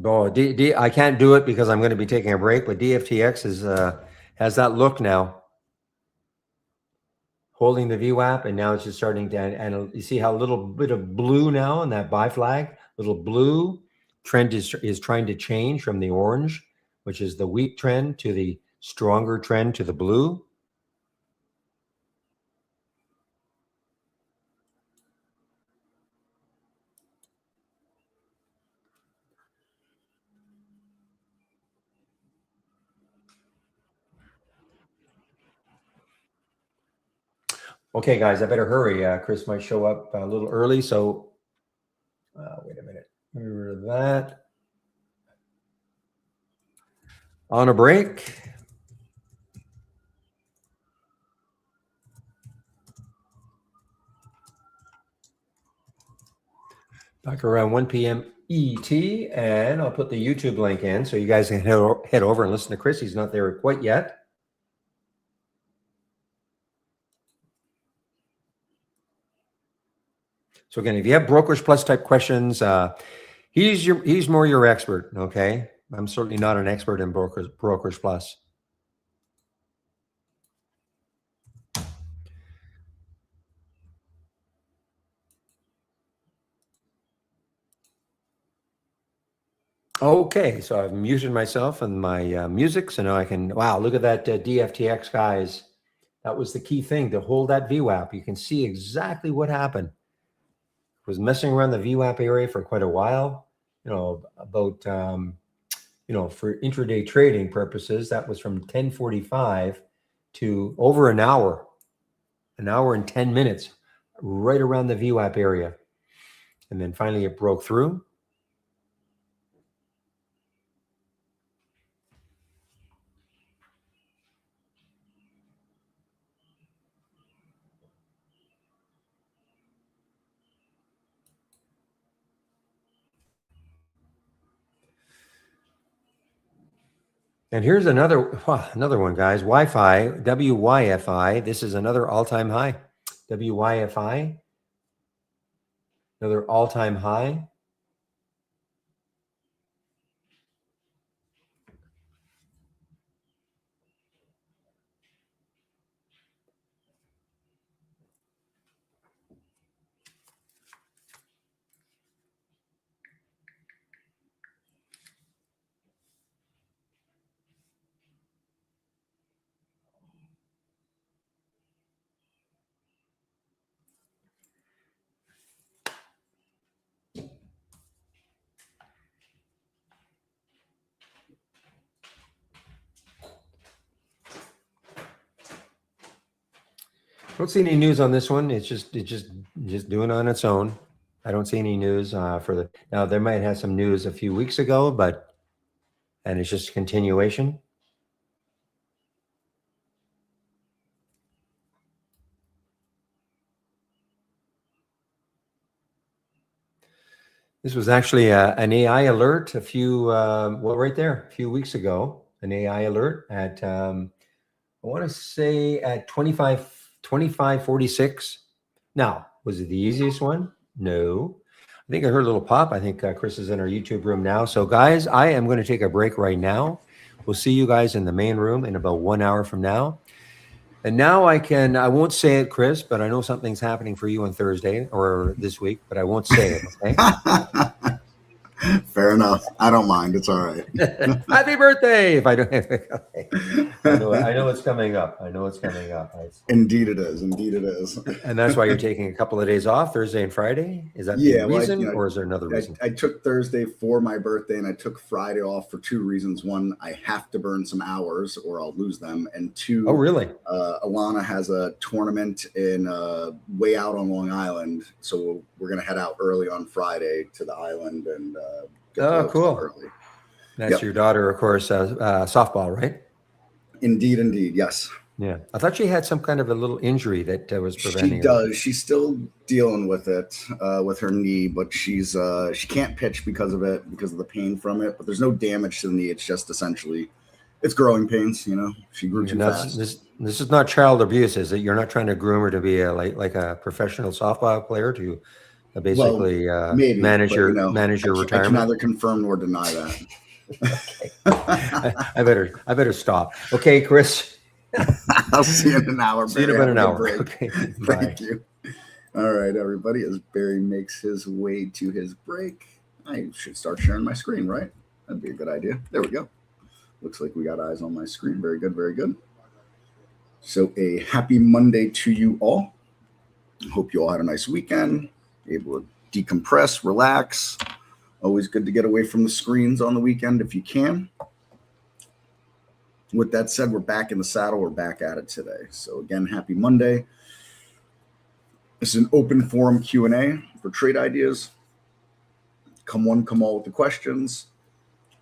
[SPEAKER 1] Oh, I can't do it because I'm going to be taking a break, but DFTX has that look now, holding the VWAP, and now it's just starting to, and you see how a little bit of blue now in that buy flag, little blue trend is trying to change from the orange, which is the weak trend, to the stronger trend to the blue. Okay, guys, I better hurry. Chris might show up a little early, so wait a minute. Remember that. On a break. Back around 1 p.m. ET, and I'll put the YouTube link in so you guys can head over and listen to Chris. He's not there quite yet. So again, if you have Brokers Plus type questions, he's more your expert. Okay, I'm certainly not an expert in Brokers Plus. Okay, so I've muted myself and my music, so now I can. Wow, look at that DFTX, guys. That was the key thing, to hold that VWAP. You can see exactly what happened. It was messing around the VWAP area for quite a while. You know, about you know, for intraday trading purposes, that was from 10:45 to over an hour and 10 minutes. right around the VWAP area. And then finally it broke through. And here's another one, guys. Wi-Fi, WYFI. This is another all-time high. WYFI, another all-time high. Don't see any news on this one. It's just doing on its own. I don't see any news for the now. There might have some news a few weeks ago, and it's just a continuation. This was actually an AI alert a few right there a few weeks ago. An AI alert at I want to say at 25:46. Now, was it the easiest one? No. I think I heard a little pop. I think Chris is in our YouTube room now. So, guys, I am going to take a break right now. We'll see you guys in the main room in about 1 hour from now. And now I won't say it, Chris, but I know something's happening for you on Thursday or this week, but I won't say it, okay?
[SPEAKER 2] Fair enough. I don't mind. It's all right.
[SPEAKER 1] Happy birthday! If I don't, okay. I know it's coming up. I know it's coming up.
[SPEAKER 2] Indeed, it is. Indeed, it is.
[SPEAKER 1] And that's why you're taking a couple of days off, Thursday and Friday. Is that the reason, or is there another reason?
[SPEAKER 2] I took Thursday for my birthday, and I took Friday off for two reasons. One, I have to burn some hours, or I'll lose them. And two,
[SPEAKER 1] oh really?
[SPEAKER 2] Alana has a tournament in way out on Long Island, so we're gonna head out early on Friday to the island and.
[SPEAKER 1] Oh, cool. Early. That's your daughter, of course, softball, right?
[SPEAKER 2] Indeed. Yes.
[SPEAKER 1] Yeah. I thought she had some kind of a little injury that was preventing her.
[SPEAKER 2] She does. She's still dealing with it, with her knee, but she can't pitch because of it, because of the pain from it. But there's no damage to the knee. It's just essentially, it's growing pains, She grew too fast.
[SPEAKER 1] This is not child abuse, is it? You're not trying to groom her to be like a professional softball player to basically
[SPEAKER 2] maybe,
[SPEAKER 1] manage your retirement.
[SPEAKER 2] I can neither confirm nor deny that.
[SPEAKER 1] I better stop. Okay, Chris.
[SPEAKER 2] I'll see you in an hour.
[SPEAKER 1] See you in about an hour. Okay.
[SPEAKER 2] Thank you. All right, everybody. As Barry makes his way to his break, I should start sharing my screen, right? That'd be a good idea. There we go. Looks like we got eyes on my screen. Very good. Very good. So a happy Monday to you all. Hope you all had a nice weekend. Able to decompress, relax. Always good to get away from the screens on the weekend if you can. With that said, we're back in the saddle. We're back at it today. So again, happy Monday. This is an open forum Q&A for trade ideas. Come one, come all with the questions.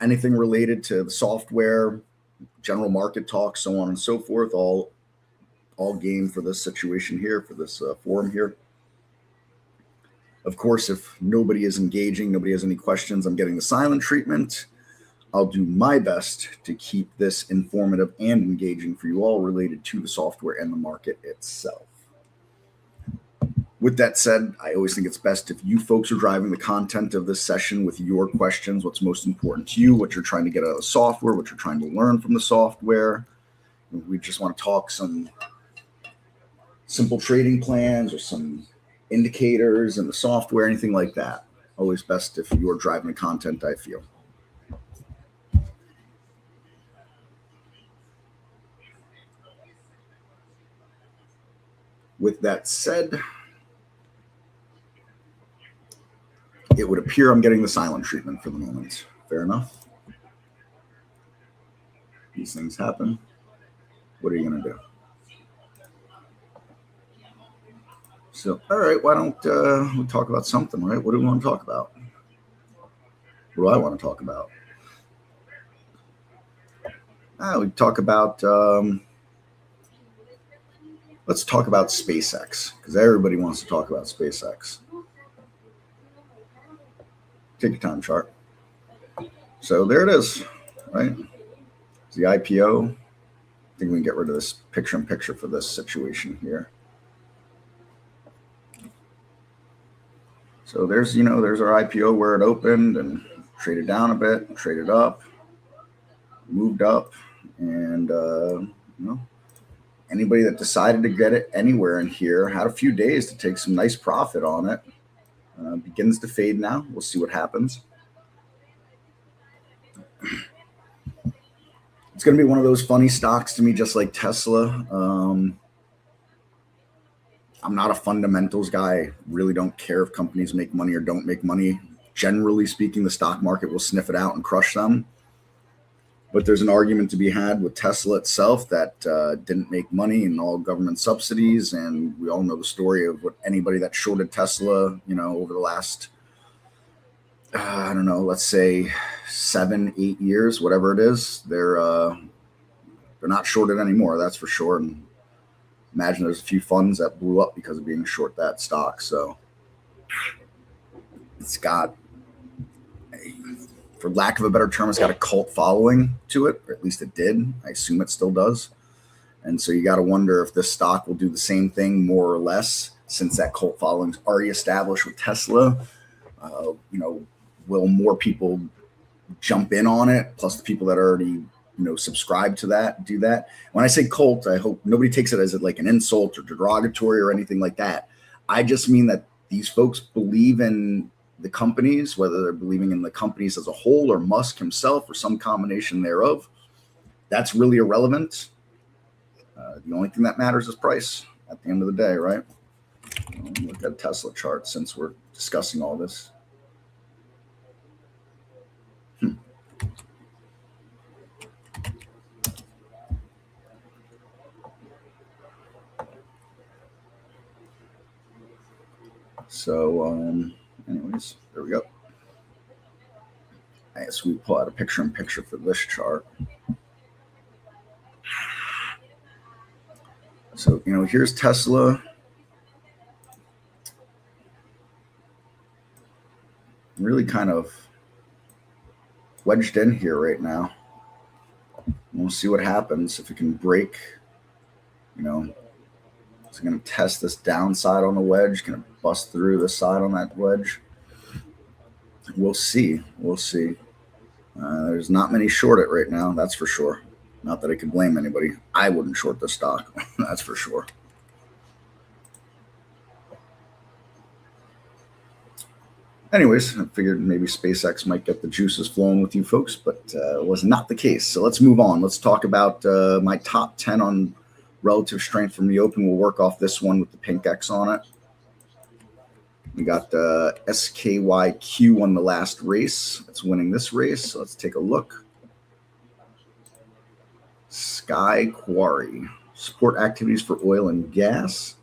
[SPEAKER 2] Anything related to the software, general market talk, so on and so forth. All game for this situation here, for this forum here. Of course, if nobody is engaging, nobody has any questions, I'm getting the silent treatment. I'll do my best to keep this informative and engaging for you all related to the software and the market itself. With that said, I always think it's best if you folks are driving the content of this session with your questions, what's most important to you, what you're trying to get out of the software, what you're trying to learn from the software. We just want to talk some simple trading plans or some indicators and the software, anything like that. Always best if you're driving the content, I feel. With that said, it would appear I'm getting the silent treatment for the moment. Fair enough. These things happen. What are you going to do? So, all right, why don't we talk about something, right? What do we want to talk about? What do I want to talk about? We talk about, let's talk about SpaceX, because everybody wants to talk about SpaceX. Take your time, chart. So there it is, right? It's the IPO. I think we can get rid of this picture-in-picture for this situation here. So there's, there's our IPO where it opened and traded down a bit, traded up, moved up, and anybody that decided to get it anywhere in here had a few days to take some nice profit on it. Begins to fade now. We'll see what happens. It's going to be one of those funny stocks to me, just like Tesla. I'm not a fundamentals guy. Really don't care if companies make money or don't make money. Generally speaking, the stock market will sniff it out and crush them. But there's an argument to be had with Tesla itself that didn't make money and all government subsidies. And we all know the story of what anybody that shorted Tesla, over the last, I don't know, let's say 7-8 years, whatever it is, they're not shorted anymore. That's for sure. And imagine there's a few funds that blew up because of being short that stock. So it's got, for lack of a better term, it's got a cult following to it, or at least it did. I assume it still does. And so you got to wonder if this stock will do the same thing, more or less, since that cult following's already established with Tesla. Will more people jump in on it? Plus the people that already, subscribe to that, do that. When I say cult, I hope nobody takes it as like an insult or derogatory or anything like that. I just mean that these folks believe in the companies, whether they're believing in the companies as a whole or Musk himself or some combination thereof. That's really irrelevant. The only thing that matters is price at the end of the day, right? Look at a Tesla chart since we're discussing all this. So, anyways, there we go. I guess we pull out a picture-in-picture for this chart. So, here's Tesla. Really kind of wedged in here right now. We'll see what happens if it can break. It's going to test this downside on the wedge. Going to bust through the side on that wedge. We'll see. We'll see. There's not many short it right now. That's for sure. Not that I could blame anybody. I wouldn't short the stock. That's for sure. Anyways, I figured maybe SpaceX might get the juices flowing with you folks, but it was not the case. So let's move on. Let's talk about my top 10 on relative strength from the open. We'll work off this one with the pink X on it. We got SKYQ won the last race. It's winning this race. So let's take a look. Sky Quarry. Support activities for oil and gas.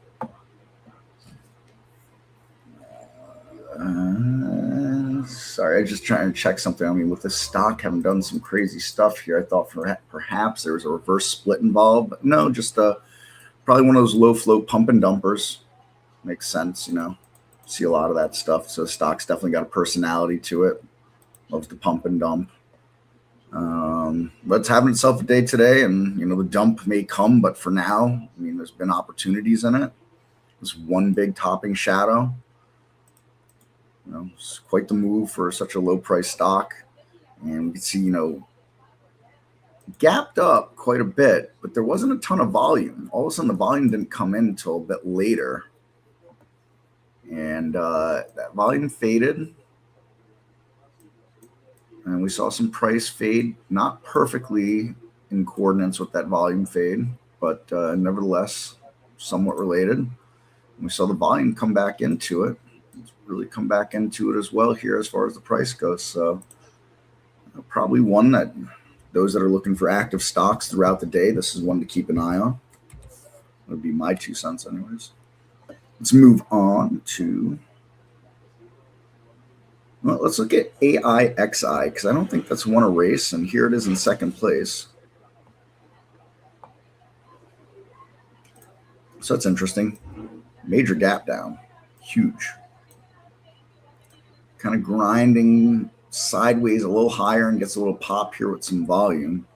[SPEAKER 2] Sorry, I'm just trying to check something. I mean, with this stock having done some crazy stuff here, I thought perhaps there was a reverse split involved. But no, just probably one of those low float pump and dumpers. Makes sense, See a lot of that stuff. So the stock's definitely got a personality to it. Loves to pump and dump. But it's having itself a day today, and the dump may come, but for now, there's been opportunities in it. There's one big topping shadow. It's quite the move for such a low price stock. And we can see, gapped up quite a bit, but there wasn't a ton of volume. All of a sudden, the volume didn't come in until a bit later. And that volume faded. And we saw some price fade, not perfectly in coordinates with that volume fade, but nevertheless, somewhat related. And we saw the volume come back into it. It's really come back into it as well here as far as the price goes. So probably one that those that are looking for active stocks throughout the day, this is one to keep an eye on. That would be my 2 cents anyways. Let's move on to, well, let's look at AIXI, because I don't think that's won a race, and here it is in second place. So that's interesting. Major gap down, huge. Kind of grinding sideways a little higher and gets a little pop here with some volume.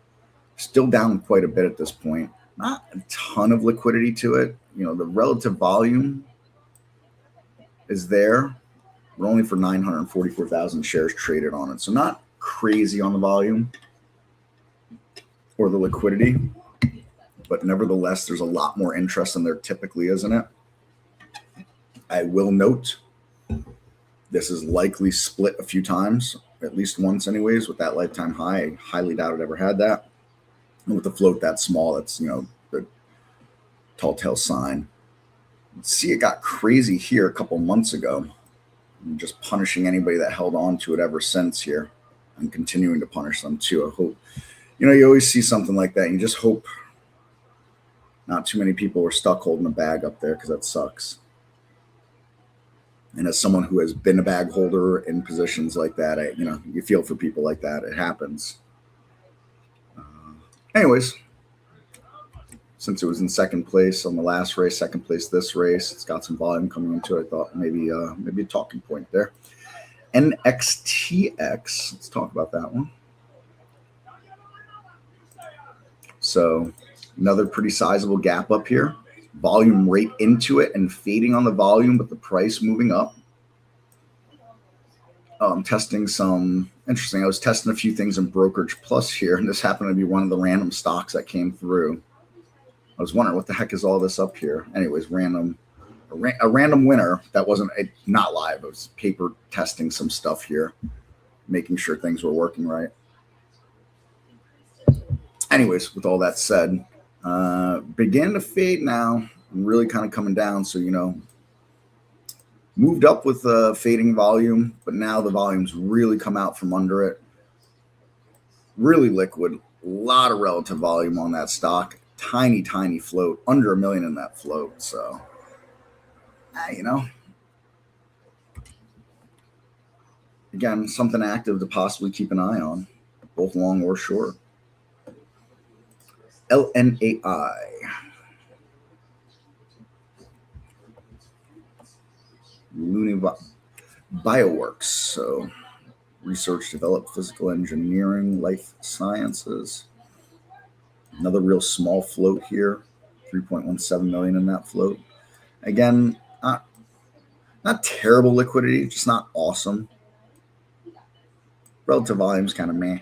[SPEAKER 2] Still down quite a bit at this point. Not a ton of liquidity to it. You know, the relative volume is there. We're only for 944,000 shares traded on it. So not crazy on the volume or the liquidity, but nevertheless, there's a lot more interest than there typically is in it. I will note this is likely split a few times, at least once anyways, with that lifetime high. I highly doubt it ever had that. And with the float that small, that's, you know, the tall tale sign. See, it got crazy here a couple months ago. I'm just punishing anybody that held on to it ever since here. I'm continuing to punish them too. I hope, you know, you always see something like that. And you just hope not too many people are stuck holding a bag up there, because that sucks. And as someone who has been a bag holder in positions like that, you know, you feel for people like that. It happens. Anyways, since it was in second place on the last race, second place this race, it's got some volume coming into it. I thought maybe a talking point there. NXTX, let's talk about that one. So another pretty sizable gap up here. Volume right into it and fading on the volume, but the price moving up. I'm testing some interesting. I was testing a few things in Brokerage Plus here, and this happened to be one of the random stocks that came through. I was wondering what the heck is all this up here. Anyways, a random winner that wasn't not live. It was paper testing some stuff here, making sure things were working right. Anyways, with all that said, began to fade now, really kind of coming down. So, you know, moved up with fading volume, but now the volume's really come out from under it. Really liquid, a lot of relative volume on that stock. Tiny, tiny float, under 1 million in that float. So, you know, again, something active to possibly keep an eye on, both long or short. LNAI. Bioworks. So, research, develop, physical engineering, life sciences. Another real small float here, 3.17 million in that float. Again, not terrible liquidity, just not awesome. Relative volume's kind of meh.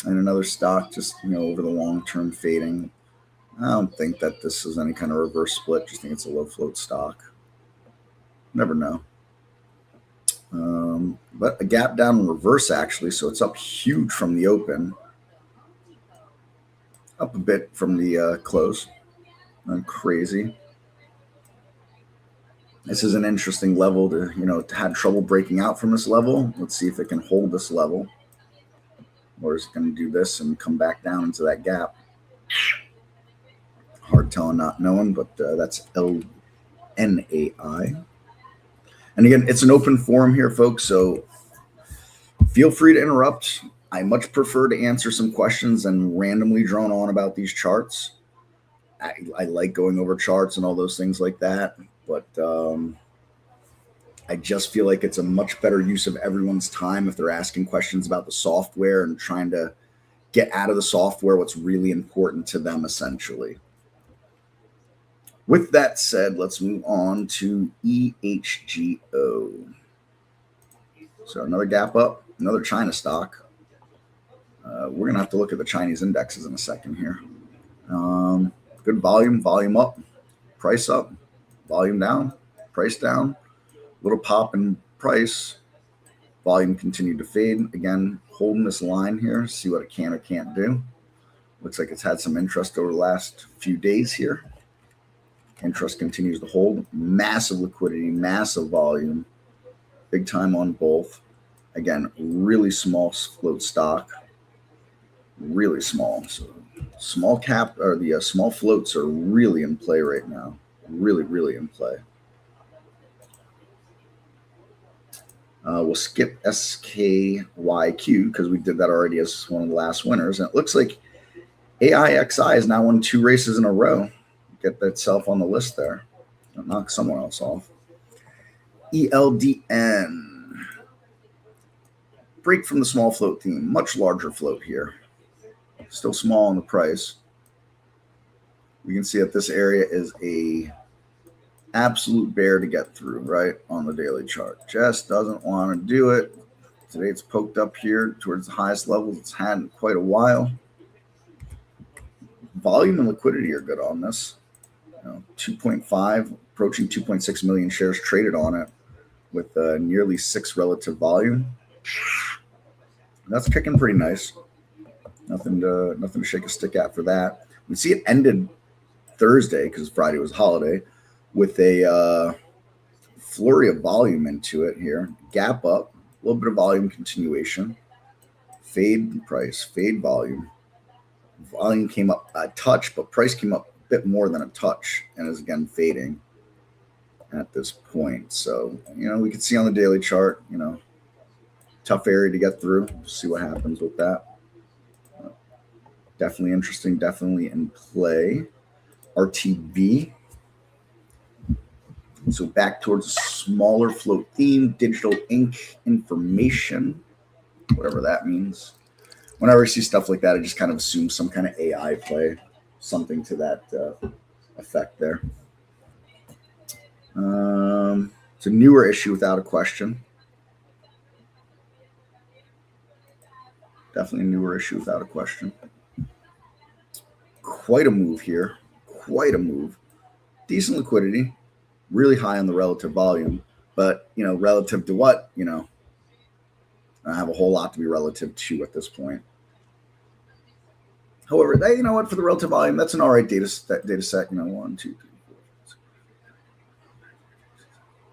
[SPEAKER 2] And another stock just, you know, over the long term fading. I don't think that this is any kind of reverse split. Just think it's a low float stock. Never know. But a gap down in reverse actually, so it's up huge from the open. Up a bit from the close. Not crazy. This is an interesting level to, you know, had trouble breaking out from this level. Let's see if it can hold this level. Or is it going to do this and come back down into that gap? Hard telling, not knowing, but that's LNAI. And again, it's an open forum here, folks, so feel free to interrupt. I much prefer to answer some questions than randomly drone on about these charts. I like going over charts and all those things like that, but I just feel like it's a much better use of everyone's time if they're asking questions about the software and trying to get out of the software what's really important to them, essentially. With that said, let's move on to EHGO. So another gap up, another China stock. We're going to have to look at the Chinese indexes in a second here. Good volume, volume up, price up, volume down, price down. Little pop in price. Volume continued to fade. Again, holding this line here. See what it can or can't do. Looks like it's had some interest over the last few days here. Interest continues to hold. Massive liquidity, massive volume. Big time on both. Again, really small float stock. Really small. So small cap or the small floats are really in play right now. really, really in play. We'll skip SKYQ because we did that already as one of the last winners. And it looks like AIXI has now won 2 races in a row. Get itself on the list there. I'll knock someone else off. ELDN. Break from the small float theme. Much larger float here. Still small on the price. We can see that this area is a absolute bear to get through, right, on the daily chart. Just doesn't want to do it. Today it's poked up here towards the highest levels it's had in quite a while. Volume and liquidity are good on this. 2.5, approaching 2.6 million shares traded on it with nearly 6 relative volume. That's kicking pretty nice. Nothing to shake a stick at for that. We see it ended Thursday because Friday was a holiday with a flurry of volume into it here. Gap up, a little bit of volume continuation. Fade price, fade volume. Volume came up a touch, but price came up a bit more than a touch and is again fading at this point. So, we can see on the daily chart, tough area to get through. See what happens with that. Definitely interesting, definitely in play. RTB. So back towards a smaller float theme, digital ink information, whatever that means. Whenever I see stuff like that, I just kind of assume some kind of AI play, something to that effect there. It's a newer issue without a question. Definitely a newer issue without a question. Quite a move here. Quite a move. Decent liquidity. Really high on the relative volume. But, relative to what? I have a whole lot to be relative to at this point. However, you know what? For the relative volume, that's an all right data set. 1, 2, 3,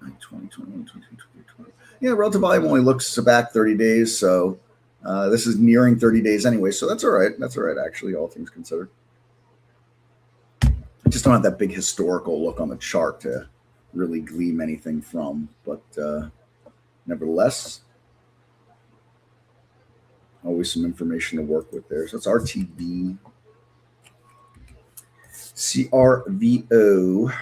[SPEAKER 2] 4, 9, 20, 21, 22, 23, 20. Relative volume only looks back 30 days. So this is nearing 30 days anyway. So that's all right. That's all right, actually, all things considered. I just don't have that big historical look on the chart to really glean anything from. But nevertheless, always some information to work with there. So it's RTB, CRVO.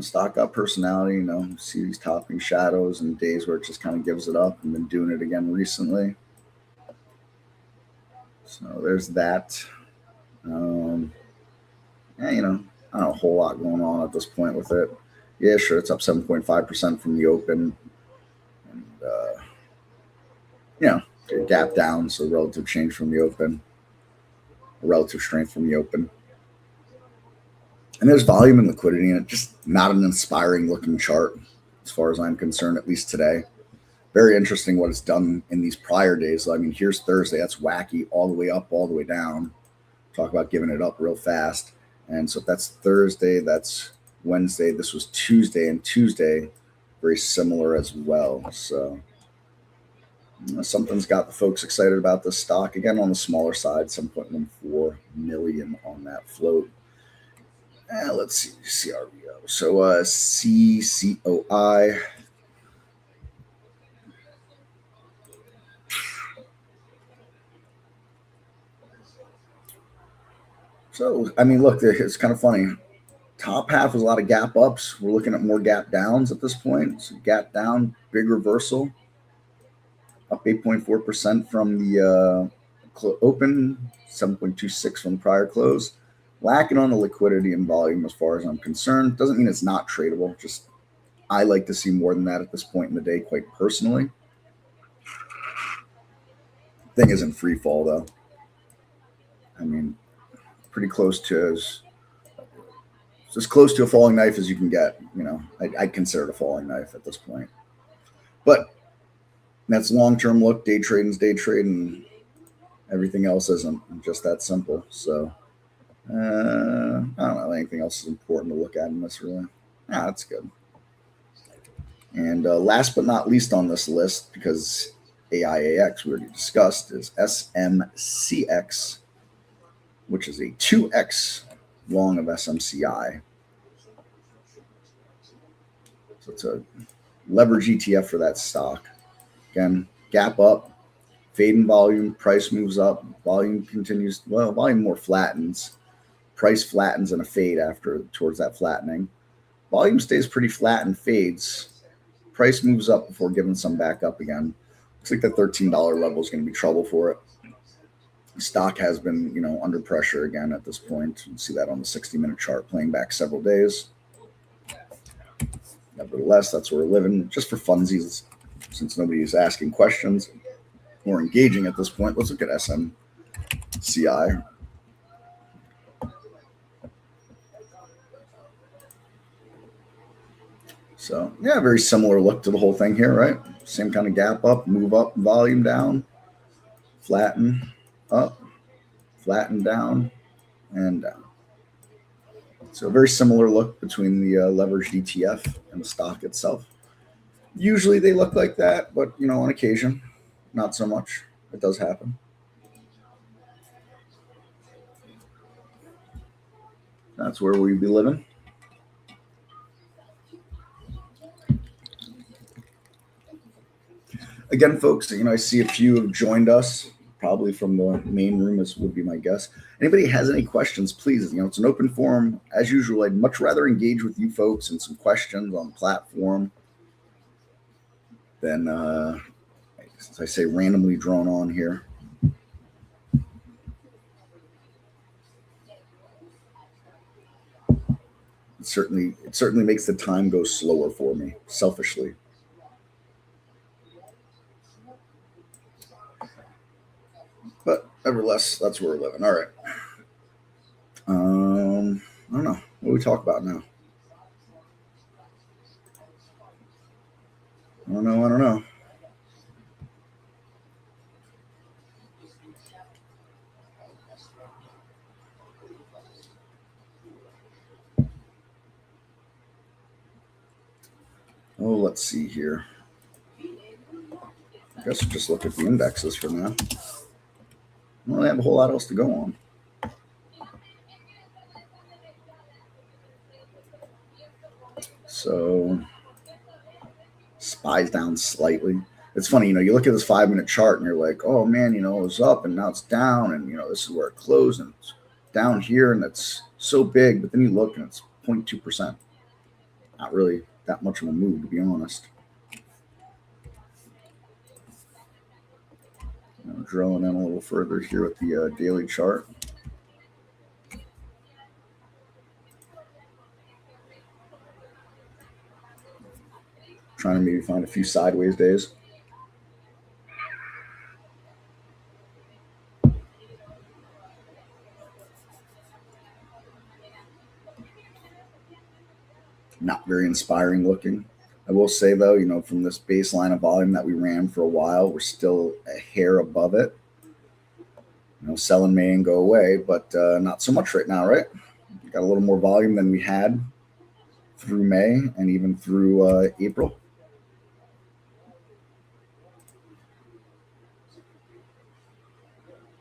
[SPEAKER 2] Stock up personality, see these topping shadows and days where it just kind of gives it up and been doing it again recently. So there's that. Not a whole lot going on at this point with it. Yeah, sure, it's up 7.5% from the open. And, gap down, so relative change from the open. Relative strength from the open. And there's volume and liquidity in it. Just not an inspiring looking chart as far as I'm concerned, at least today. Very interesting what it's done in these prior days. So, here's Thursday. That's wacky. All the way up, all the way down. Talk about giving it up real fast. And so if that's Thursday, that's Wednesday. This was Tuesday. And Tuesday, very similar as well. So something's got the folks excited about this stock. Again, on the smaller side, 7.14 million on that float. Let's see, CRVO. So CCOI. So, look, it's kind of funny. Top half was a lot of gap ups. We're looking at more gap downs at this point. So gap down, big reversal. Up 8.4% from the open, 7.26 from the prior close. Lacking on the liquidity and volume as far as I'm concerned. Doesn't mean it's not tradable. Just I like to see more than that at this point in the day, quite personally. Thing is in free fall, though. Pretty close to as close to a falling knife as you can get. I'd consider it a falling knife at this point. But that's long-term look. Day trading's day trading. Everything else isn't just that simple. So I don't know. Anything else is important to look at in this, really. That's good. And last but not least on this list, because AIAX we already discussed is SMCX, which is a 2x long of SMCI. So it's a leverage ETF for that stock. Again, gap up, fade in volume, price moves up, volume continues, well, volume more flattens, price flattens and a fade after towards that flattening. Volume stays pretty flat and fades. Price moves up before giving some back up again. Looks like the $13 level is going to be trouble for it. Stock has been, under pressure again at this point. You can see that on the 60-minute chart, playing back several days. Nevertheless, that's where we're living, just for funsies, since nobody is asking questions or engaging at this point. Let's look at SMCI. So, yeah, very similar look to the whole thing here, right? Same kind of gap up, move up, volume down, flatten up, flatten down, and down. So a very similar look between the leveraged ETF and the stock itself. Usually they look like that, but, on occasion, not so much. It does happen. That's where we'd be living. Again, folks, I see a few have joined us, probably from the main room, as would be my guess. Anybody has any questions, please, it's an open forum. As usual, I'd much rather engage with you folks and some questions on the platform than, as I say, randomly drawn on here. It certainly makes the time go slower for me, selfishly. But nevertheless, that's where we're living. All right. I don't know. What do we talk about now? I don't know. Oh, let's see here. I guess we'll just look at the indexes for now. We don't really have a whole lot else to go on. So SPY's down slightly. It's funny, you look at this 5-minute chart and you're like, oh man, it was up and now it's down, and this is where it closed and it's down here and it's so big, but then you look and it's 0.2%. Not really that much of a move, to be honest. Drilling in a little further here with the daily chart. Trying to maybe find a few sideways days. Not very inspiring looking. I will say, though, from this baseline of volume that we ran for a while, we're still a hair above it. Selling may and go away, but not so much right now, right? We got a little more volume than we had through May and even through April.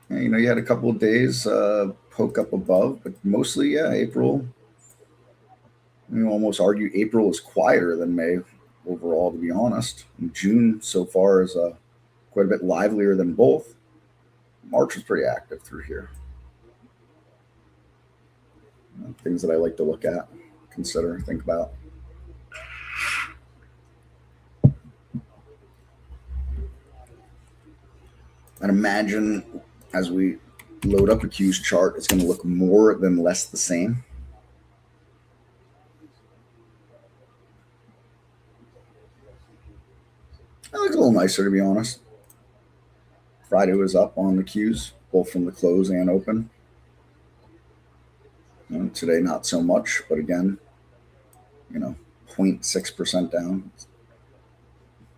[SPEAKER 2] And, you had a couple of days poke up above, but mostly, April. Almost argue April is quieter than May overall, to be honest. And June so far is quite a bit livelier than both. March was pretty active through here. Things that I like to look at, consider, think about. I'd imagine as we load up a Q's chart, it's going to look more than less the same. That looks a little nicer, to be honest. Friday was up on the Qs, both from the close and open. Today, not so much, but again, 0.6% down.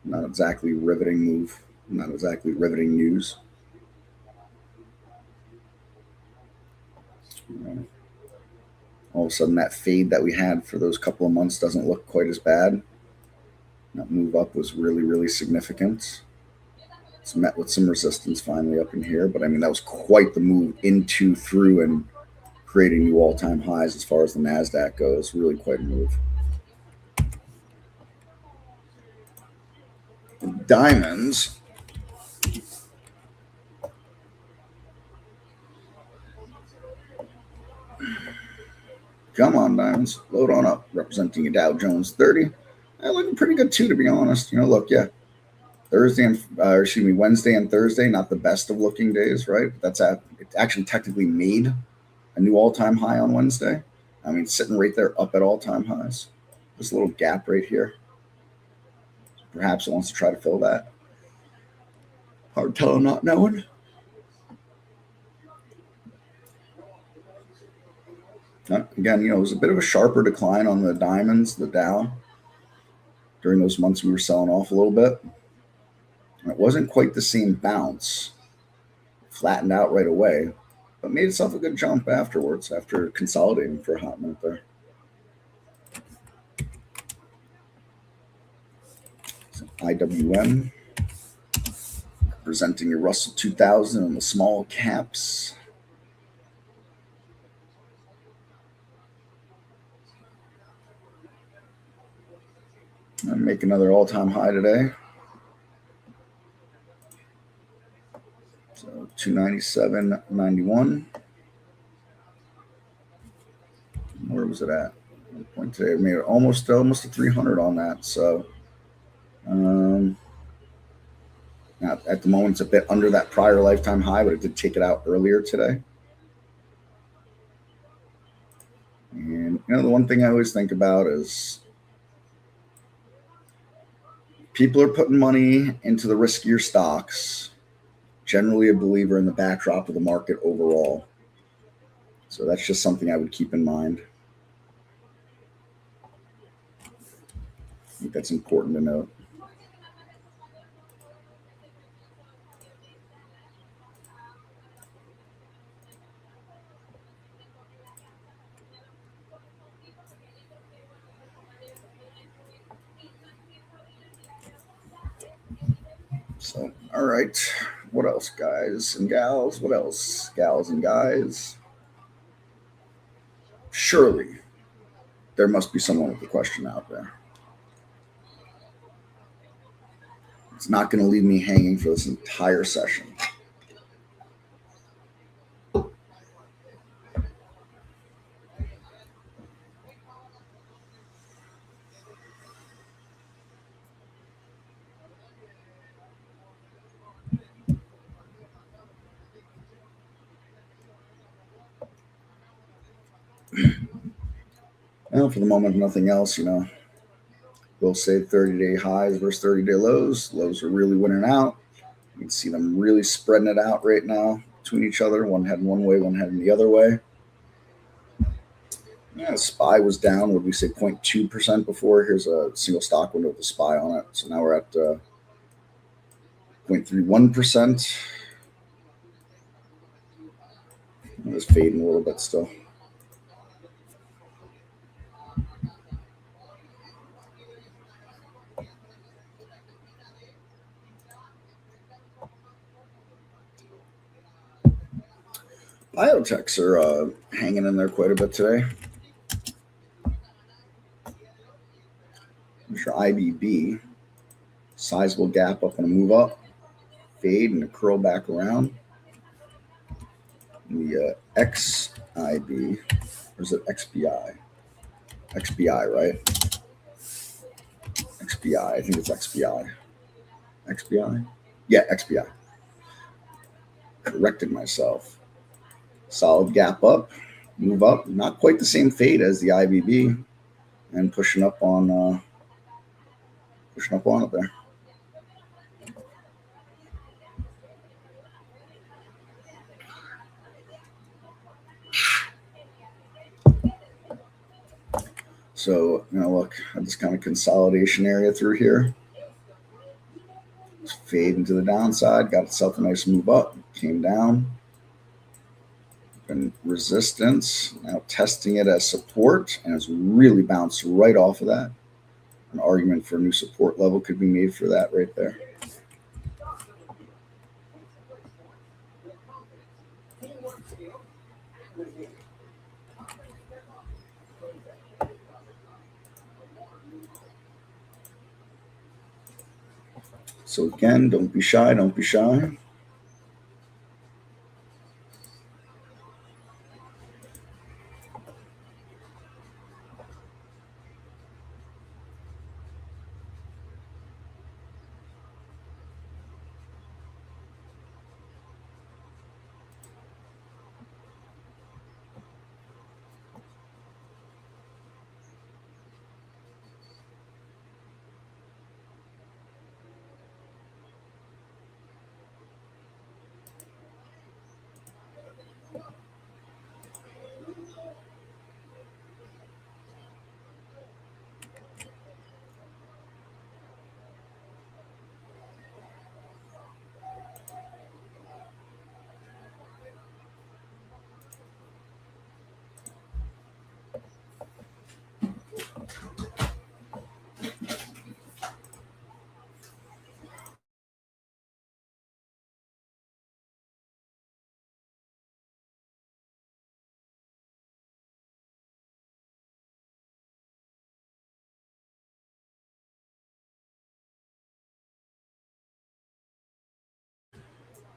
[SPEAKER 2] Not exactly riveting move, not exactly riveting news. All of a sudden, that fade that we had for those couple of months doesn't look quite as bad. That move up was really, really significant. It's met with some resistance finally up in here, but I mean, that was quite the move into, through, and creating new all-time highs as far as the NASDAQ goes. Really quite a move. Diamonds. Come on, diamonds. Load on up. Representing a Dow Jones 30. Looking pretty good too, to be honest. Look, yeah. Wednesday and Thursday, not the best of looking days, right? It actually technically made a new all-time high on Wednesday. I mean, sitting right there up at all-time highs. This little gap right here. Perhaps it wants to try to fill that. Hard telling, not knowing. Again, it was a bit of a sharper decline on the diamonds, the Dow. During those months, we were selling off a little bit. It wasn't quite the same bounce. Flattened out right away, but made itself a good jump afterwards after consolidating for a hot minute there. So IWM, presenting your Russell 2000 and the small caps. And make another all-time high today. So 297.91. Where was it at? Point today, made it almost a 300 on that. So now at the moment it's a bit under that prior lifetime high, but it did take it out earlier today. And the one thing I always think about is people are putting money into the riskier stocks. Generally a believer in the backdrop of the market overall. So that's just something I would keep in mind. I think that's important to note. So, all right. What else, guys and gals? What else, gals and guys? Surely there must be someone with a question out there. It's not going to leave me hanging for this entire session. Well, for the moment, nothing else, We'll say 30-day highs versus 30-day lows. Lows are really winning out. You can see them really spreading it out right now between each other. One heading one way, one heading the other way. Yeah, SPY was down. Would we say 0.2% before? Here's a single stock window with the SPY on it. So now we're at 0.31%. It's fading a little bit still. Biotechs are hanging in there quite a bit today. There's your IBB. Sizable gap up and a move up. Fade and a curl back around. The XIB, or is it XBI? XBI, right? XBI, I think it's XBI. XBI? Yeah, XBI. Corrected myself. Solid gap up, move up. Not quite the same fade as the IBB, and pushing up on it there. So, look at this kind of consolidation area through here. Let's fade into the downside. Got itself a nice move up. Came down. And resistance. Now testing it as support. And it's really bounced right off of that. An argument for a new support level could be made for that right there. So again, don't be shy, don't be shy.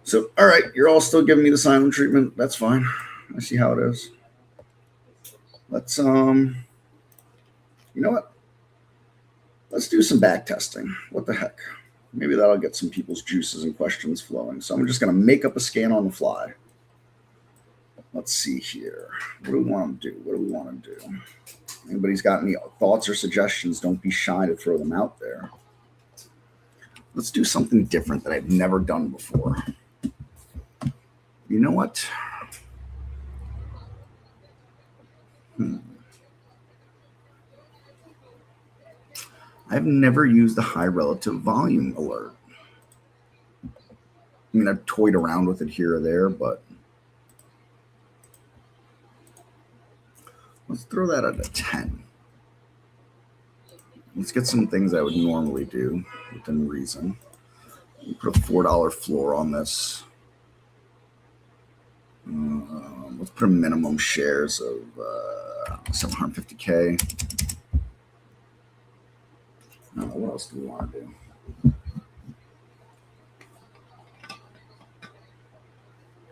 [SPEAKER 2] So, all right, you're all still giving me the silent treatment. That's fine. I see how it is. Let's you know what? Let's do some back testing. What the heck? Maybe that'll get some people's juices and questions flowing. So I'm just going to make up a scan on the fly. Let's see here. What do we want to do? What do we want to do? Anybody's got any thoughts or suggestions? Don't be shy to throw them out there. Let's do something different that I've never done before. You know what? I've never used the high relative volume alert. I mean, I've toyed around with it here or there, but let's throw that at a 10. Let's get some things I would normally do within reason. Put a $4 floor on this. Let's put a minimum shares of 750K. What else do we want to do?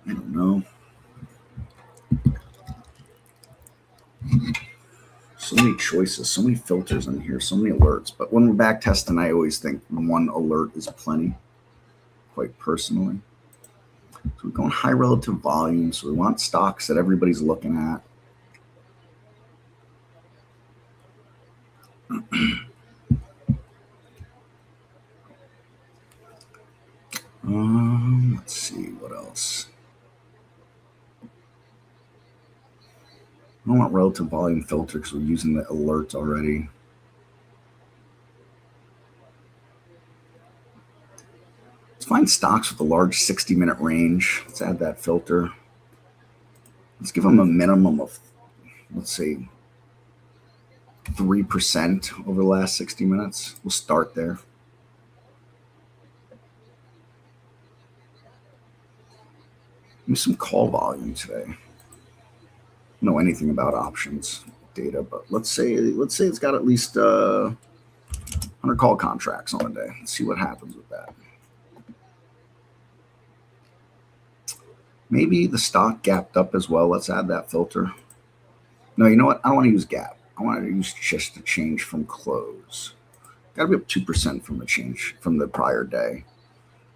[SPEAKER 2] I don't know. So many choices, so many filters in here, so many alerts. But when we're back testing, I always think one alert is plenty, quite personally. So we're going high relative volume. So we want stocks that everybody's looking at. Let's see what else. I don't want relative volume filter because we're using the alerts already. Let's find stocks with a large 60-minute range. Let's add that filter. Let's give them a minimum of, let's say, 3% over the last 60 minutes. We'll start there. Give me some call volume today. I don't know anything about options data, but let's say it's got at least 100 call contracts on a day. Let's see what happens with that. Maybe the stock gapped up as well. Let's add that filter. No, you know what? I don't want to use gap. I want to use just the change from close. Got to be up 2% from the change from the prior day.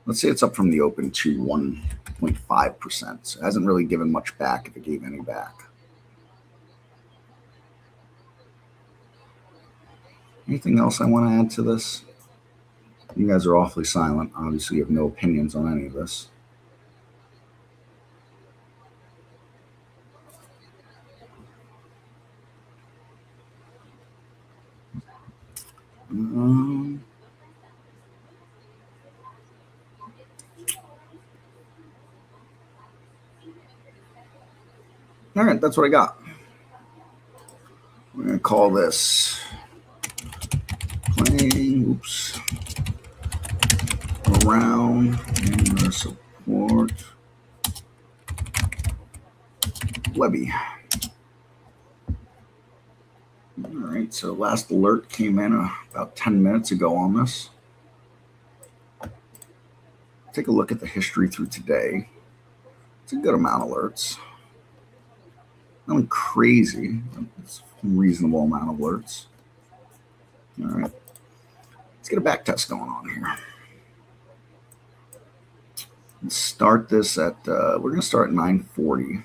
[SPEAKER 2] Let's say it's up from the open to 1.5%. So it hasn't really given much back if it gave any back. Anything else I want to add to this? You guys are awfully silent. Obviously, you have no opinions on any of this. All right, that's what I got. We're going to call this playing, around in the support Webby. All right, so last alert came in about 10 minutes ago on this. Take a look at the history through today. It's a good amount of alerts. Nothing crazy. It's a reasonable amount of alerts. All right. Let's get a back test going on here. Let's start this at, we're going to start at 940.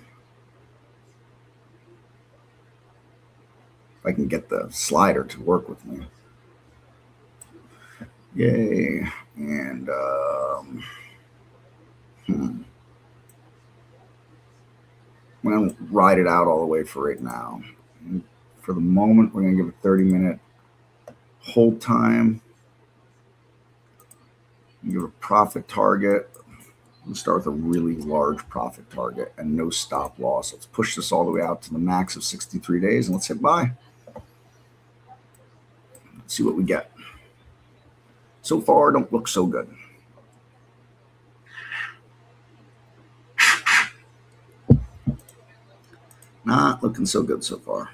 [SPEAKER 2] If I can get the slider to work with me. Yay. And, I'm going to ride it out all the way for right now. And for the moment, we're going to give a 30-minute hold time. Give a profit target. Let's start with a really large profit target and no stop loss. Let's push this all the way out to the max of 63 days and let's hit buy. Let's see what we get. So far, don't look so good. Not looking so good so far.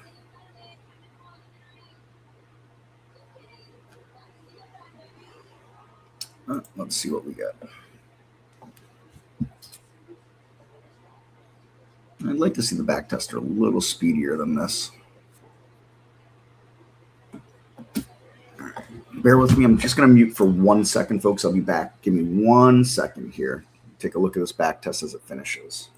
[SPEAKER 2] Let's see what we get. I'd like to see the back tester a little speedier than this. Bear with me. I'm just going to mute for 1 second, folks. I'll be back. Give me 1 second here. Take a look at this back test as it finishes.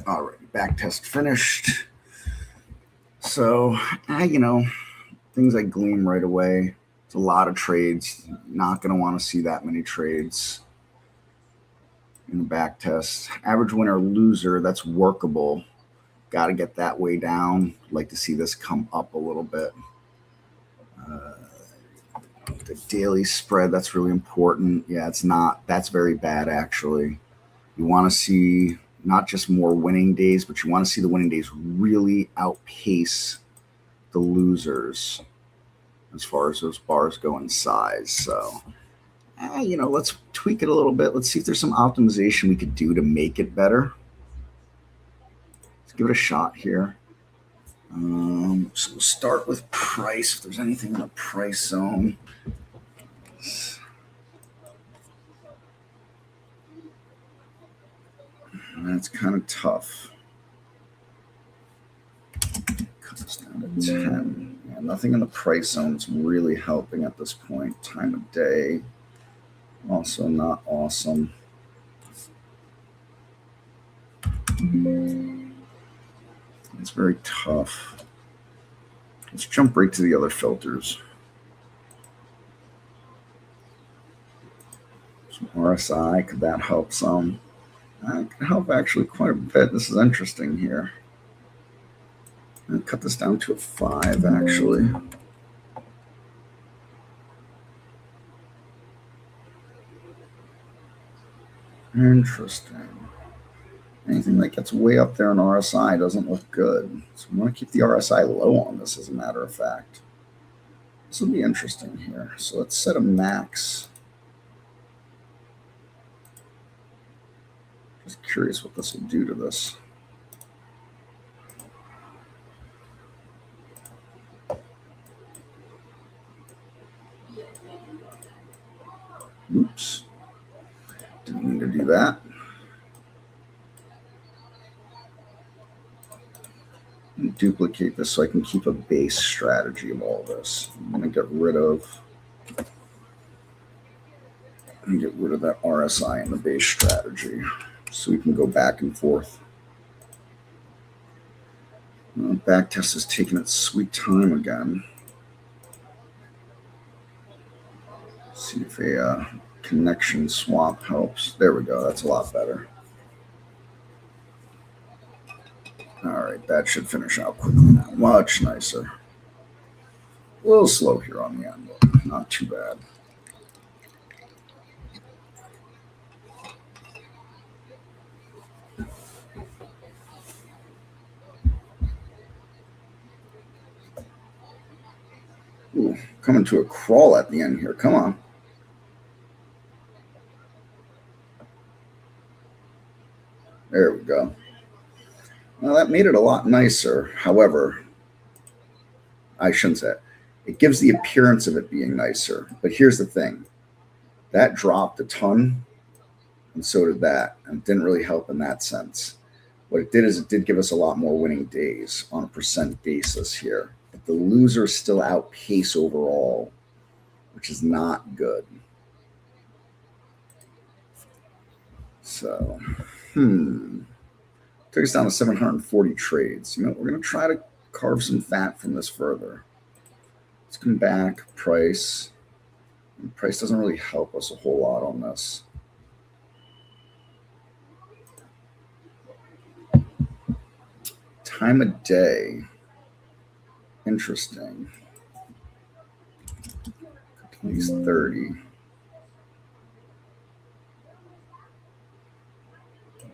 [SPEAKER 2] All right, back test finished. So, things I glean right away. It's a lot of trades. Not going to want to see that many trades in the back test. Average winner, loser, that's workable. Got to get that way down. I'd like to see this come up a little bit. The daily spread, that's really important. Yeah, it's not. That's very bad, actually. You want to see not just more winning days, but you want to see the winning days really outpace the losers as far as those bars go in size. So, let's tweak it a little bit. Let's see if there's some optimization we could do to make it better. Let's give it a shot here. So we'll start with price. If there's anything in the price zone. That's kind of tough. Cut this down to 10. Yeah, nothing in the price zone is really helping at this point. Time of day, also not awesome. It's very tough. Let's jump right to the other filters. Some RSI, could that help some? That could help actually quite a bit. This is interesting here. I'm going to cut this down to a 5, actually. Interesting. Anything that gets way up there in RSI doesn't look good. So we want to keep the RSI low on this, as a matter of fact. This will be interesting here. So let's set a max. Just curious what this will do to this. Oops. Didn't mean to do that. And duplicate this so I can keep a base strategy of all this. I'm going to get rid of that RSI in the base strategy so we can go back and forth. Back test is taking its sweet time again. See if a connection swap helps. There we go. That's a lot better. All right, that should finish out quickly now. Much nicer. A little slow here on the end, but not too bad. Ooh, coming to a crawl at the end here. Come on. There we go. Well, that made it a lot nicer. However, I shouldn't say it. It gives the appearance of it being nicer. But here's the thing. That dropped a ton, and so did that. And it didn't really help in that sense. What it did is it did give us a lot more winning days on a percent basis here. But the losers still outpace overall, which is not good. So, took us down to 740 trades. We're going to try to carve some fat from this further. Let's come back, price. And price doesn't really help us a whole lot on this. Time of day. Interesting. At least 30.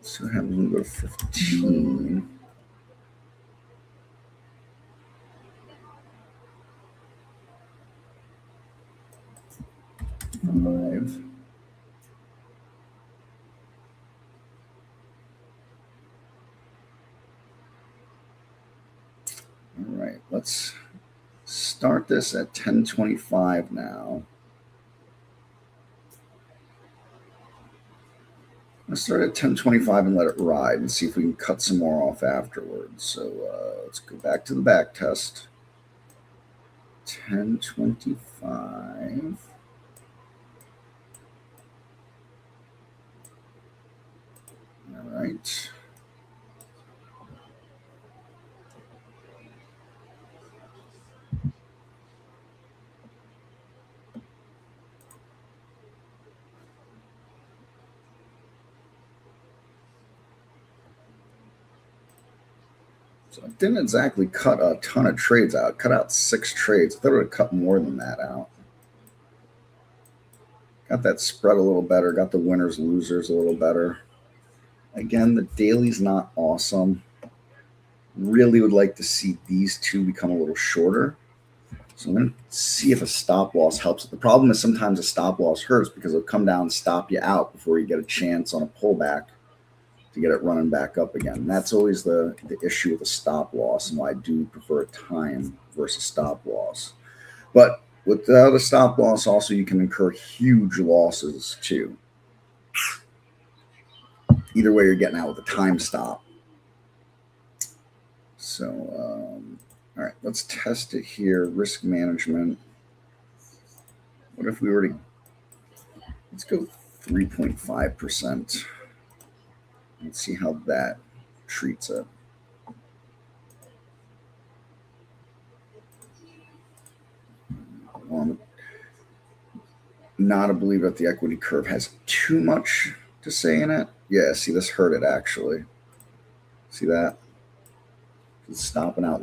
[SPEAKER 2] So what happens when we go to 15? Five. All right, let's start this at 1025 now. Let's start at 1025 and let it ride and see if we can cut some more off afterwards. So let's go back to the back test. 1025. All right. So it didn't exactly cut a ton of trades out. It cut out 6 trades. I thought it would have cut more than that out. Got that spread a little better. Got the winners, losers a little better. Again, the daily's not awesome. Really would like to see these two become a little shorter. So I'm going to see if a stop loss helps. The problem is sometimes a stop loss hurts because it'll come down and stop you out before you get a chance on a pullback to get it running back up again. And that's always the issue with a stop loss, and why I do prefer a time versus stop loss. But without a stop loss, also you can incur huge losses too. Either way, you're getting out with a time stop. So, all right, let's test it here. Risk management. What if we were to, let's go 3.5%. Let's see how that treats it. I'm not a believer that the equity curve has too much to say in it. Yeah, see, this hurt it actually. See that? It's stopping out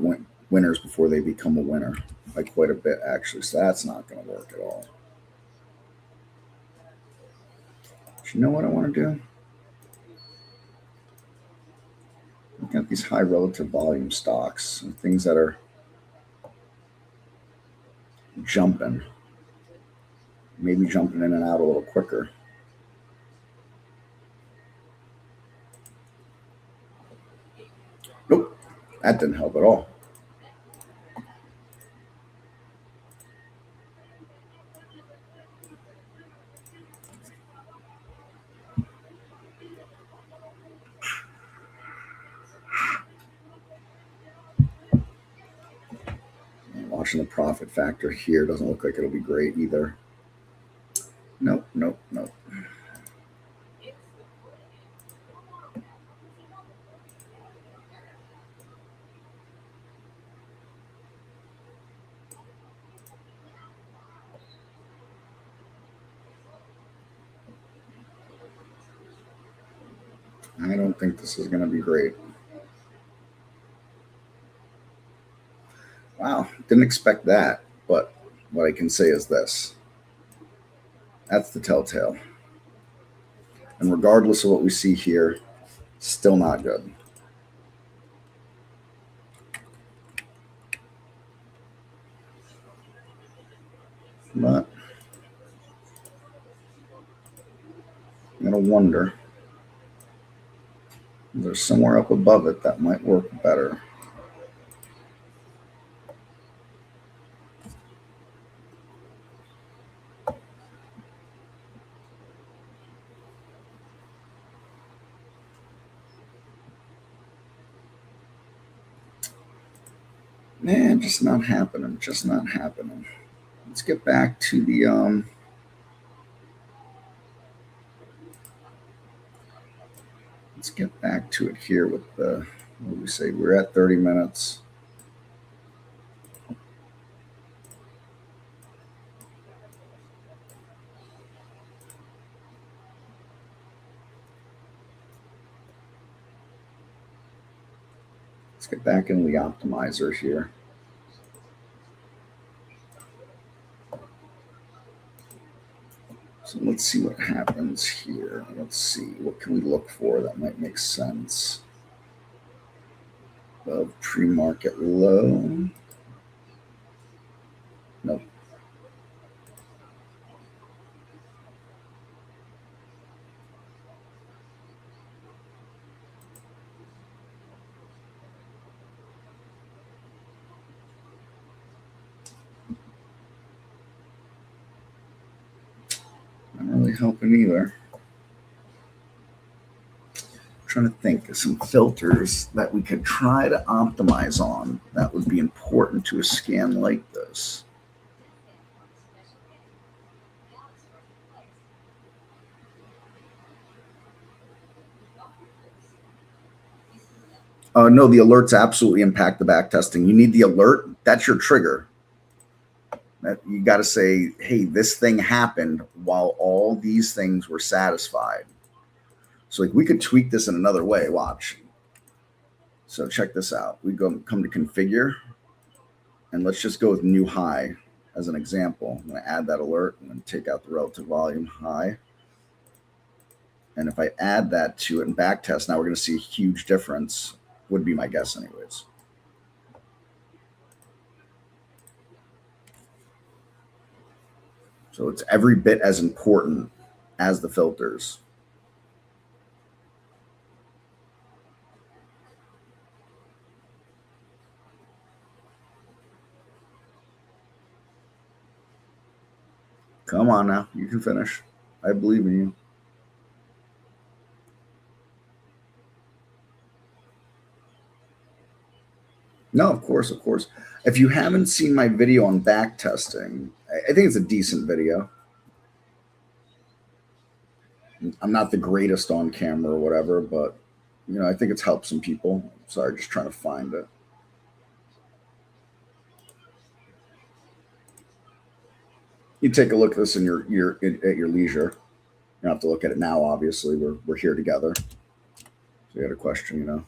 [SPEAKER 2] winners before they become a winner by quite a bit, actually. So that's not going to work at all. But you know what I want to do? Look at these high relative volume stocks and things that are jumping. Maybe jumping in and out a little quicker. Nope, that didn't help at all. Watching the profit factor here doesn't look like it'll be great either. Nope, nope, nope. I don't think this is going to be great. Wow, didn't expect that, but what I can say is this. That's the telltale. And regardless of what we see here, still not good. But I'm going to wonder if there's somewhere up above it that might work better. Man, just not happening. Just not happening. Let's get back to the let's get back to it here with the, what do we say? We're at 30 minutes. Let's get back into the optimizer here. So let's see what happens here. Let's see, what can we look for that might make sense? Above pre-market low. Nope. Not really helping either. Trying to think of some filters that we could try to optimize on that would be important to a scan like this. No, the alerts absolutely impact the back testing. You need the alert. That's your trigger. That you got to say, hey, this thing happened while all these things were satisfied. So like we could tweak this in another way. Watch. So check this out. We come to configure, and let's just go with new high as an example. I'm going to add that alert and then take out the relative volume high. And if I add that to it and back test, now we're going to see a huge difference, would be my guess anyways. So it's every bit as important as the filters. Come on now, you can finish. I believe in you. No, of course, of course. If you haven't seen my video on back testing, I think it's a decent video. I'm not the greatest on camera or whatever, but you know, I think it's helped some people. Sorry, just trying to find it. You take a look at this in at your leisure. You don't have to look at it now. Obviously, we're here together. So you had a question, you know,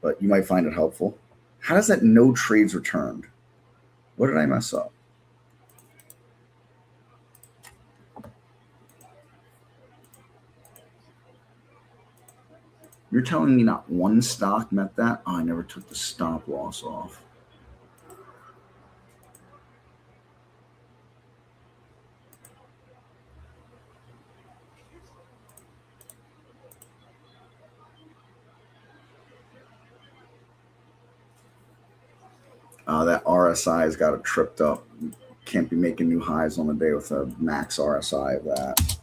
[SPEAKER 2] but you might find it helpful. How does that no trades returned? What did I mess up? You're telling me not one stock met that? Oh, I never took the stop loss off. That RSI has got it tripped up. You can't be making new highs on the day with a max RSI of that.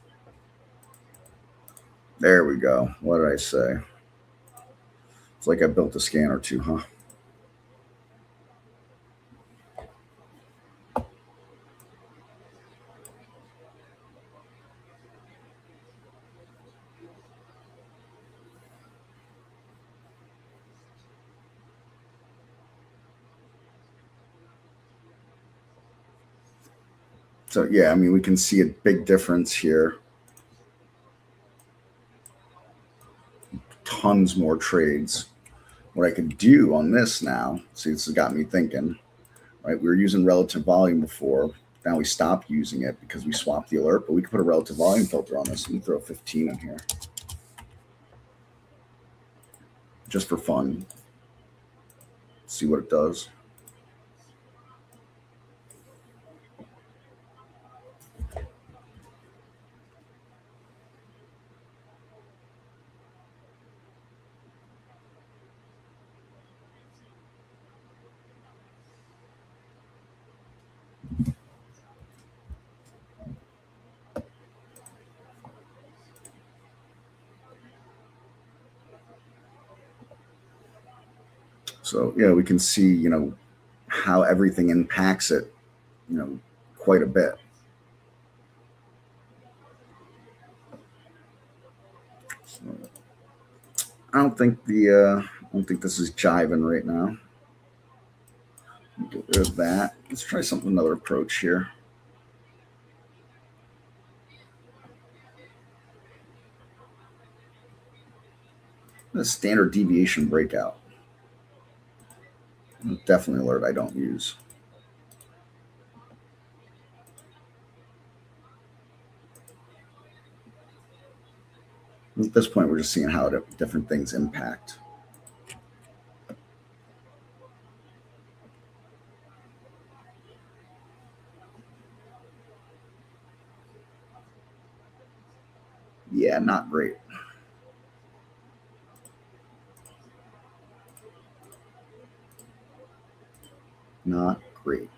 [SPEAKER 2] There we go. What did I say? It's like I built a scanner too, huh? So yeah, I mean, we can see a big difference here. Tons more trades. What I could do on this now, see, this has got me thinking, right? We were using relative volume before. Now we stopped using it because we swapped the alert, but we could put a relative volume filter on this. Let me throw 15 in here. Just for fun. See what it does. So yeah, we can see, you know, how everything impacts it, you know, quite a bit. So I don't think this is jiving right now. Get rid of that. Let's try another approach here. The standard deviation breakout. Definitely alert I don't use. At this point, we're just seeing how different things impact. Yeah, not great. Not great.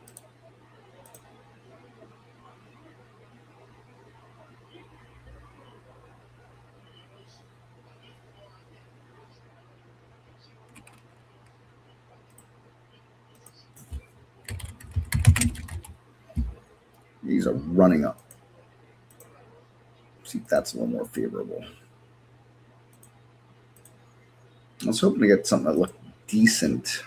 [SPEAKER 2] These are running up. See if that's a little more favorable. I was hoping to get something that looked decent.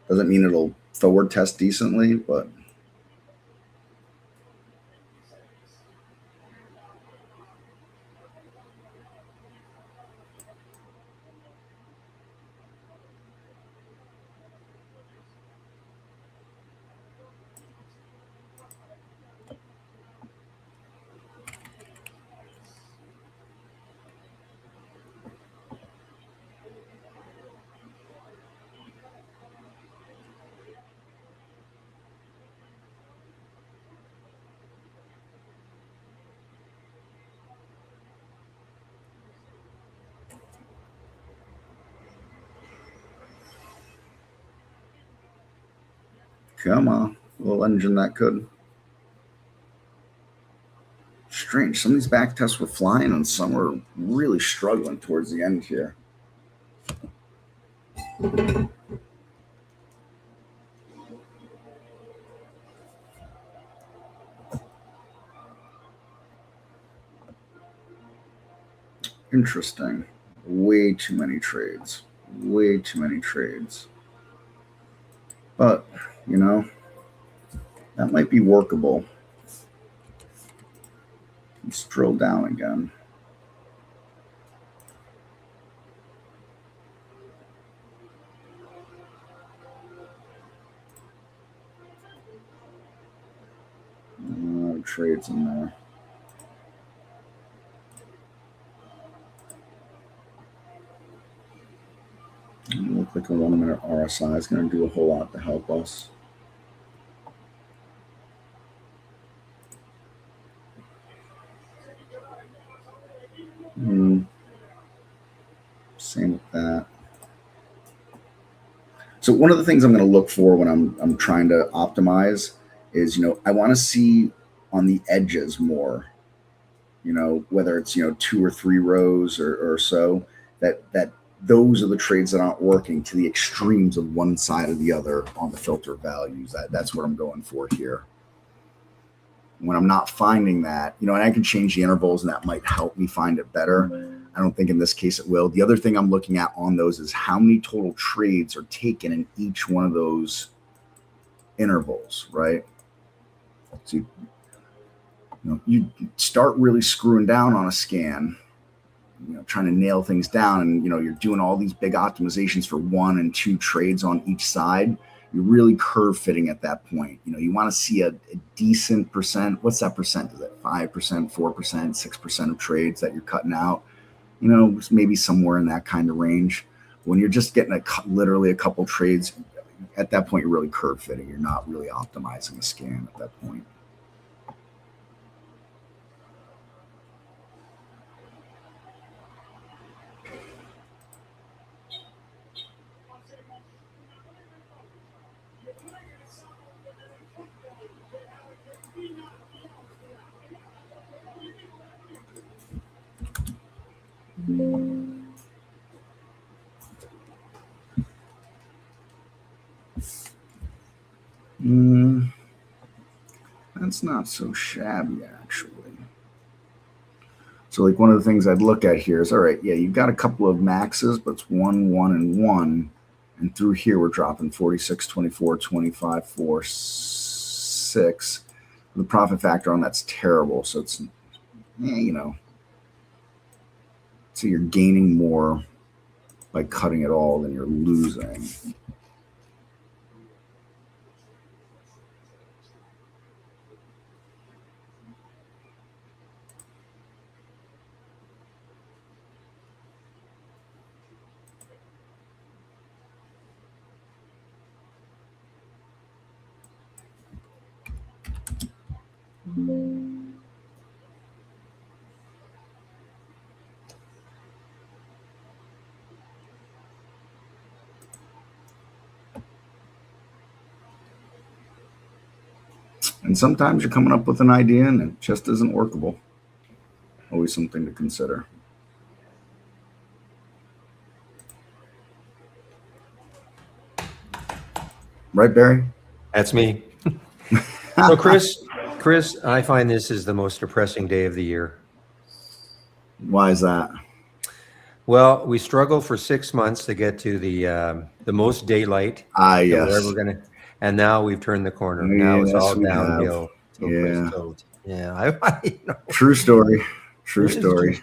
[SPEAKER 2] Doesn't mean it'll forward test decently, but Come on. A little engine that could. Strange. Some of these back tests were flying and some were really struggling towards the end here. Interesting. Way too many trades. Way too many trades. But, you know, that might be workable. Let's drill down again. Trades in there. Look like a 1 minute RSI is going to do a whole lot to help us. Same with that. So one of the things I'm going to look for when I'm trying to optimize is, you know, I want to see on the edges more, you know, whether it's, you know, 2 or 3 rows or so, that those are the trades that aren't working to the extremes of one side or the other on the filter values. That's what I'm going for here. When I'm not finding that, you know, and I can change the intervals and that might help me find it better. I don't think in this case it will. The other thing I'm looking at on those is how many total trades are taken in each one of those intervals, right? So you start really screwing down on a scan, you know, trying to nail things down, and, you know, you're doing all these big optimizations for 1 and 2 trades on each side. You're really curve fitting at that point. You know, you want to see a decent percent. What's that percent? Is it 5%, 4%, 6% of trades that you're cutting out? You know, maybe somewhere in that kind of range. When you're just getting literally a couple trades, at that point, you're really curve fitting. You're not really optimizing a scan at that point. That's not so shabby, actually. So, like, one of the things I'd look at here is, all right, yeah, you've got a couple of maxes, but it's 1, 1, and 1. And through here, we're dropping 46, 24, 25, 4, 6. The profit factor on that's terrible. So it's, you know, so you're gaining more by cutting it all than you're losing. And sometimes you're coming up with an idea and it just isn't workable. Always something to consider. Right, Barry?
[SPEAKER 1] That's me. So Chris, I find this is the most depressing day of the year.
[SPEAKER 2] Why is that?
[SPEAKER 1] Well, we struggled for 6 months to get to the most daylight.
[SPEAKER 2] Yes.
[SPEAKER 1] And now we've turned the corner. Now it's all downhill. Yeah.
[SPEAKER 2] True story. True story.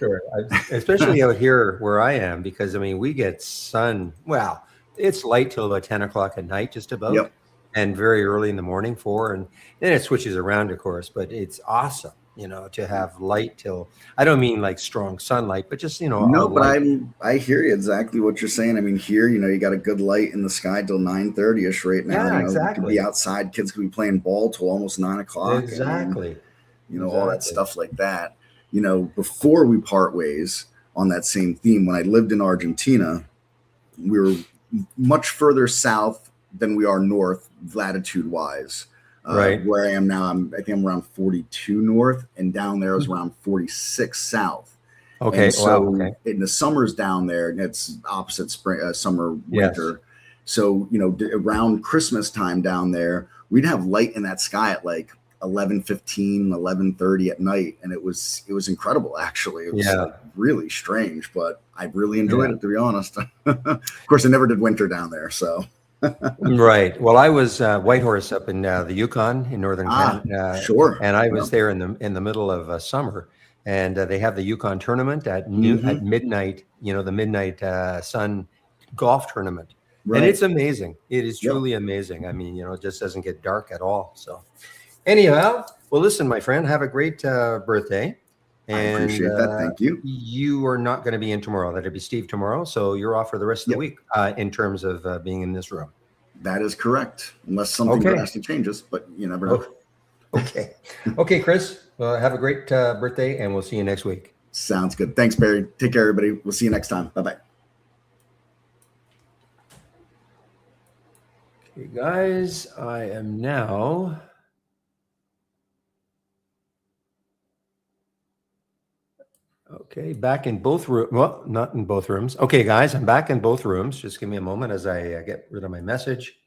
[SPEAKER 1] Especially out here where I am, because I mean, we get sun. Well, it's light till about 10 o'clock at night, just about.
[SPEAKER 2] Yep.
[SPEAKER 1] And very early in the morning, 4, and then it switches around, of course. But it's awesome, you know, to have light till. I don't mean like strong sunlight, but just, you know.
[SPEAKER 2] No, but I hear you exactly what you're saying. I mean, here, you know, you got a good light in the sky till 9:30ish right now.
[SPEAKER 1] Yeah,
[SPEAKER 2] you know,
[SPEAKER 1] exactly.
[SPEAKER 2] You could be outside, kids could be playing ball till almost 9 o'clock.
[SPEAKER 1] Exactly.
[SPEAKER 2] And, all that stuff like that. You know, before we part ways on that same theme, when I lived in Argentina, we were much further south than we are north latitude wise.
[SPEAKER 1] Right.
[SPEAKER 2] Where I am now, I think I'm around 42 north, and down there is around 46 south.
[SPEAKER 1] Okay.
[SPEAKER 2] And so
[SPEAKER 1] Wow. Okay.
[SPEAKER 2] in the summers down there, and it's opposite spring, summer,
[SPEAKER 1] Yes.
[SPEAKER 2] winter. So, around Christmas time down there, we'd have light in that sky at like 11:15, 11:30 at night. And it was incredible, actually. It was like really strange, but I really enjoyed it, to be honest. Of course, I never did winter down there. So,
[SPEAKER 1] right. Well, I was Whitehorse up in the Yukon in northern Canada.
[SPEAKER 2] Sure.
[SPEAKER 1] And I was there in the middle of summer. And they have the Yukon tournament at midnight, the midnight sun golf tournament.
[SPEAKER 2] Right.
[SPEAKER 1] And it's amazing. It is truly amazing. I mean, it just doesn't get dark at all. So anyhow, well, listen, my friend, have a great birthday.
[SPEAKER 2] And, I appreciate that. Thank you.
[SPEAKER 1] You are not going to be in tomorrow. That'll be Steve tomorrow. So you're off for the rest of the week in terms of being in this room.
[SPEAKER 2] That is correct. Unless something drastic changes, but you never know.
[SPEAKER 1] Okay. Okay, Chris. Have a great birthday, and we'll see you next week.
[SPEAKER 2] Sounds good. Thanks, Barry. Take care, everybody. We'll see you next time. Bye-bye.
[SPEAKER 1] Okay, guys, I am now... Okay, back in both rooms. Well, not in both rooms. Okay, guys, I'm back in both rooms. Just give me a moment as I get rid of my message.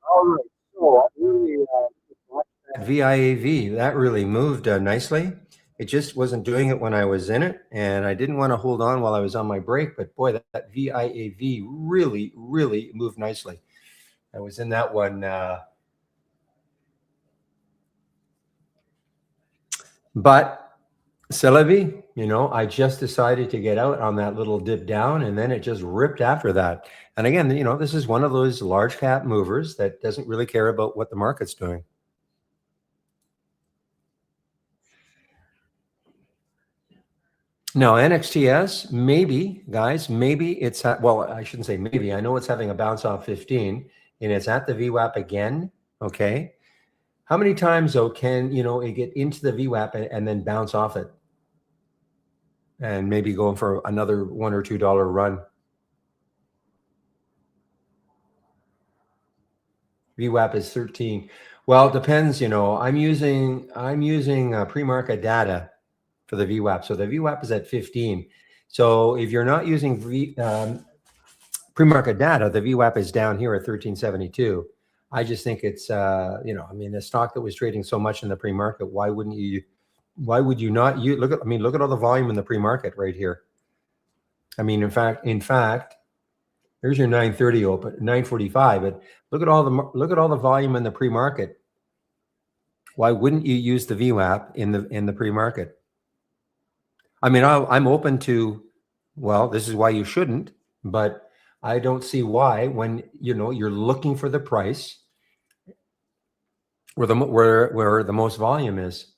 [SPEAKER 1] All right, so I really that VIAV, that really moved nicely. It just wasn't doing it when I was in it, and I didn't want to hold on while I was on my break, but boy, that VIAV really, really moved nicely. I was in that one. But Celebi, I just decided to get out on that little dip down, and then it just ripped after that. And again, this is one of those large cap movers that doesn't really care about what the market's doing. Now, NXTS, maybe, guys, maybe it's, well, I shouldn't say maybe. I know it's having a bounce off 15, and it's at the VWAP again, okay? How many times, though, can, it get into the VWAP and then bounce off it? And maybe going for another $1 or $2 run. VWAP is 13. Well, it depends, I'm using pre-market data for the VWAP. So the VWAP is at 15. So if you're not using pre-market data, the VWAP is down here at 1372. I just think it's, the stock that was trading so much in the pre-market, why would you not look at all the volume in the pre-market right here. I mean, in fact, there's your 930 open, 945, but look at all the volume in the pre-market. Why wouldn't you use the VWAP in the pre-market? I mean, I'm open to, well, this is why you shouldn't, but I don't see why when you're looking for the price where the most volume is.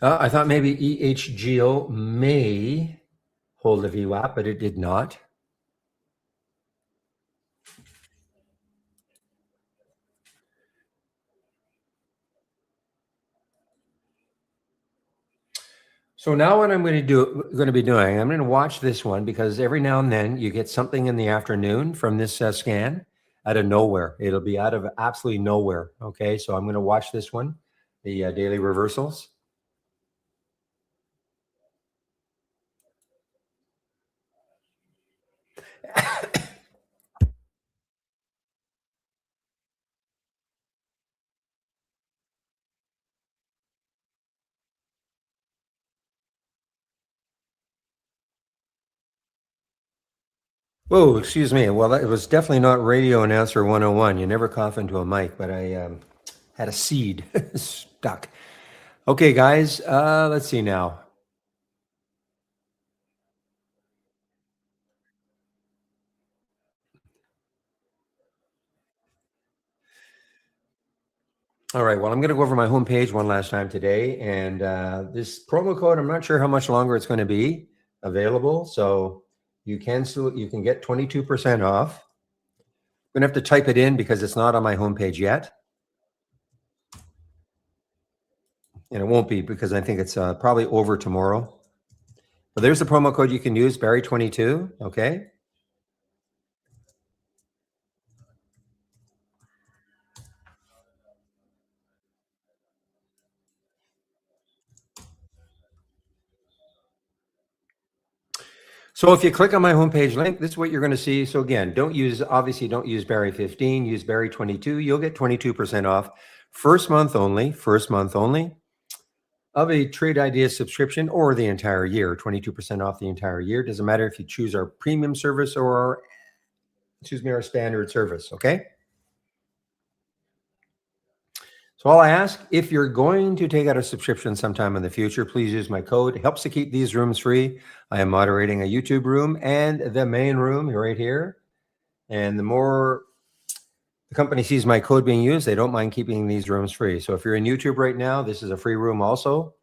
[SPEAKER 1] I thought maybe EHGO may hold the VWAP, but it did not. So now what I'm going to be doing, I'm going to watch this one because every now and then you get something in the afternoon from this scan out of nowhere. It'll be out of absolutely nowhere. Okay, so I'm going to watch this one, the daily reversals. Whoa, excuse me. Well, it was definitely not radio announcer 101. You never cough into a mic, but I had a seed stuck. Okay, guys, let's see now. All right, well, I'm going to go over my homepage one last time today. And this promo code, I'm not sure how much longer it's going to be available. So you can get 22% off. I'm going to have to type it in because it's not on my homepage yet. And it won't be because I think it's probably over tomorrow. But there's the promo code you can use, Barry22, okay? So if you click on my homepage link, this is what you're going to see. So again, obviously don't use Barry15, use Barry22. You'll get 22% off. First month only of a Trade Ideas subscription or the entire year, 22% off the entire year. Doesn't matter if you choose our premium service or our standard service, okay? So all I ask, if you're going to take out a subscription sometime in the future, please use my code. It helps to keep these rooms free. I am moderating a YouTube room and the main room right here. And the more the company sees my code being used, they don't mind keeping these rooms free. So if you're in YouTube right now, this is a free room also.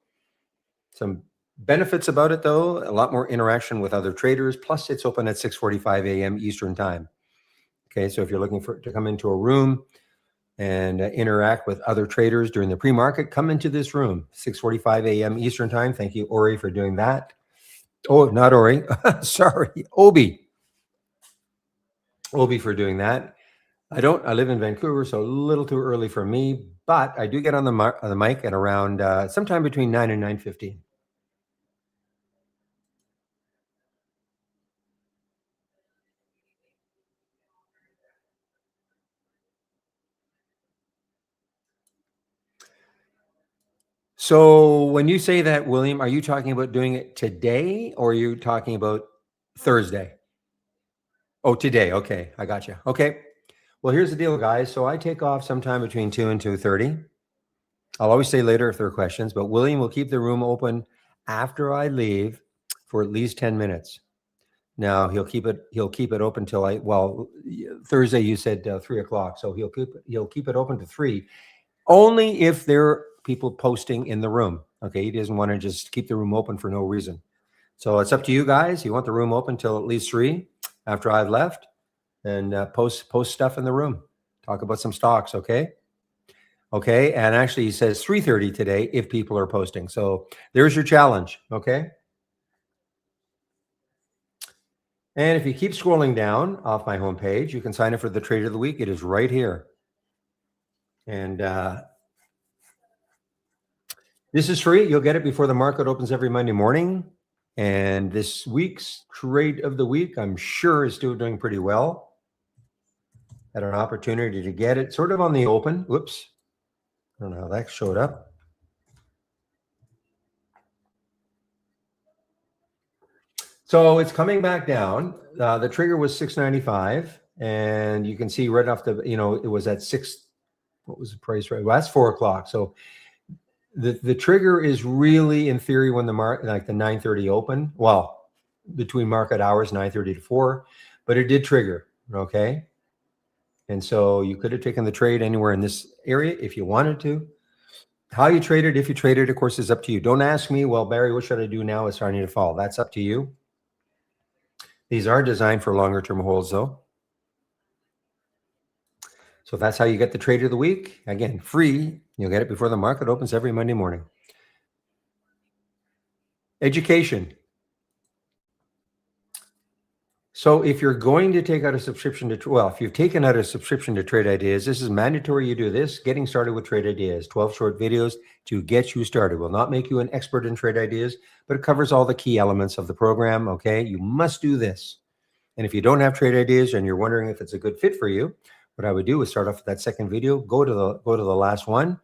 [SPEAKER 1] Some benefits about it though, a lot more interaction with other traders. Plus it's open at 6:45 a.m. Eastern time. Okay, so if you're looking to come into a room and interact with other traders during the pre-market, come into this room, 6:45 a.m. Eastern time. Thank you, Ori, for doing that. Oh, not Ori. Sorry, Obi. Obi for doing that. I live in Vancouver, so a little too early for me, but I do get on the mic at around sometime between 9 and 9:15. So when you say that, William, are you talking about doing it today or are you talking about Thursday? Oh, today. Okay, I got you. Okay. Well, here's the deal, guys. So I take off sometime between 2 and 2:30. I'll always say later if there are questions, but William will keep the room open after I leave for at least 10 minutes. Now he'll keep it open till Thursday you said 3 o'clock. So he'll keep it open to 3, only if there are people posting in the room. Okay. He doesn't want to just keep the room open for no reason. So it's up to you guys. You want the room open till at least 3 after I've left, and post stuff in the room. Talk about some stocks. Okay. Okay. And actually he says 3:30 today if people are posting. So there's your challenge. Okay. And if you keep scrolling down off my homepage, you can sign up for the Trade of the Week. It is right here. And this is free. You'll get it before the market opens every Monday morning. And this week's Trade of the Week, I'm sure, is still doing pretty well. Had an opportunity to get it sort of on the open. Whoops. I don't know how that showed up. So it's coming back down. The trigger was 695, and you can see right off it was at 6. What was the price? Right. Well, that's 4 o'clock. So the trigger is really, in theory, when the market, like the 9:30 open. Well, between market hours, 9:30 to 4, but it did trigger. Okay. And so you could have taken the trade anywhere in this area if you wanted to. How you trade it, if you trade it, of course, is up to you. Don't ask me, well, Barry, what should I do now? It's starting to fall. That's up to you. These are designed for longer term holds, though. So that's how you get the Trade of the Week. Again, free. You'll get it before the market opens every Monday morning. Education. So if you're going to take out a subscription if you've taken out a subscription to Trade Ideas, this is mandatory you do this. Getting started with Trade Ideas, 12 short videos to get you started. Will not make you an expert in Trade Ideas, but it covers all the key elements of the program, okay? You must do this. And if you don't have Trade Ideas and you're wondering if it's a good fit for you, what I would do is start off with that second video, go to the last one.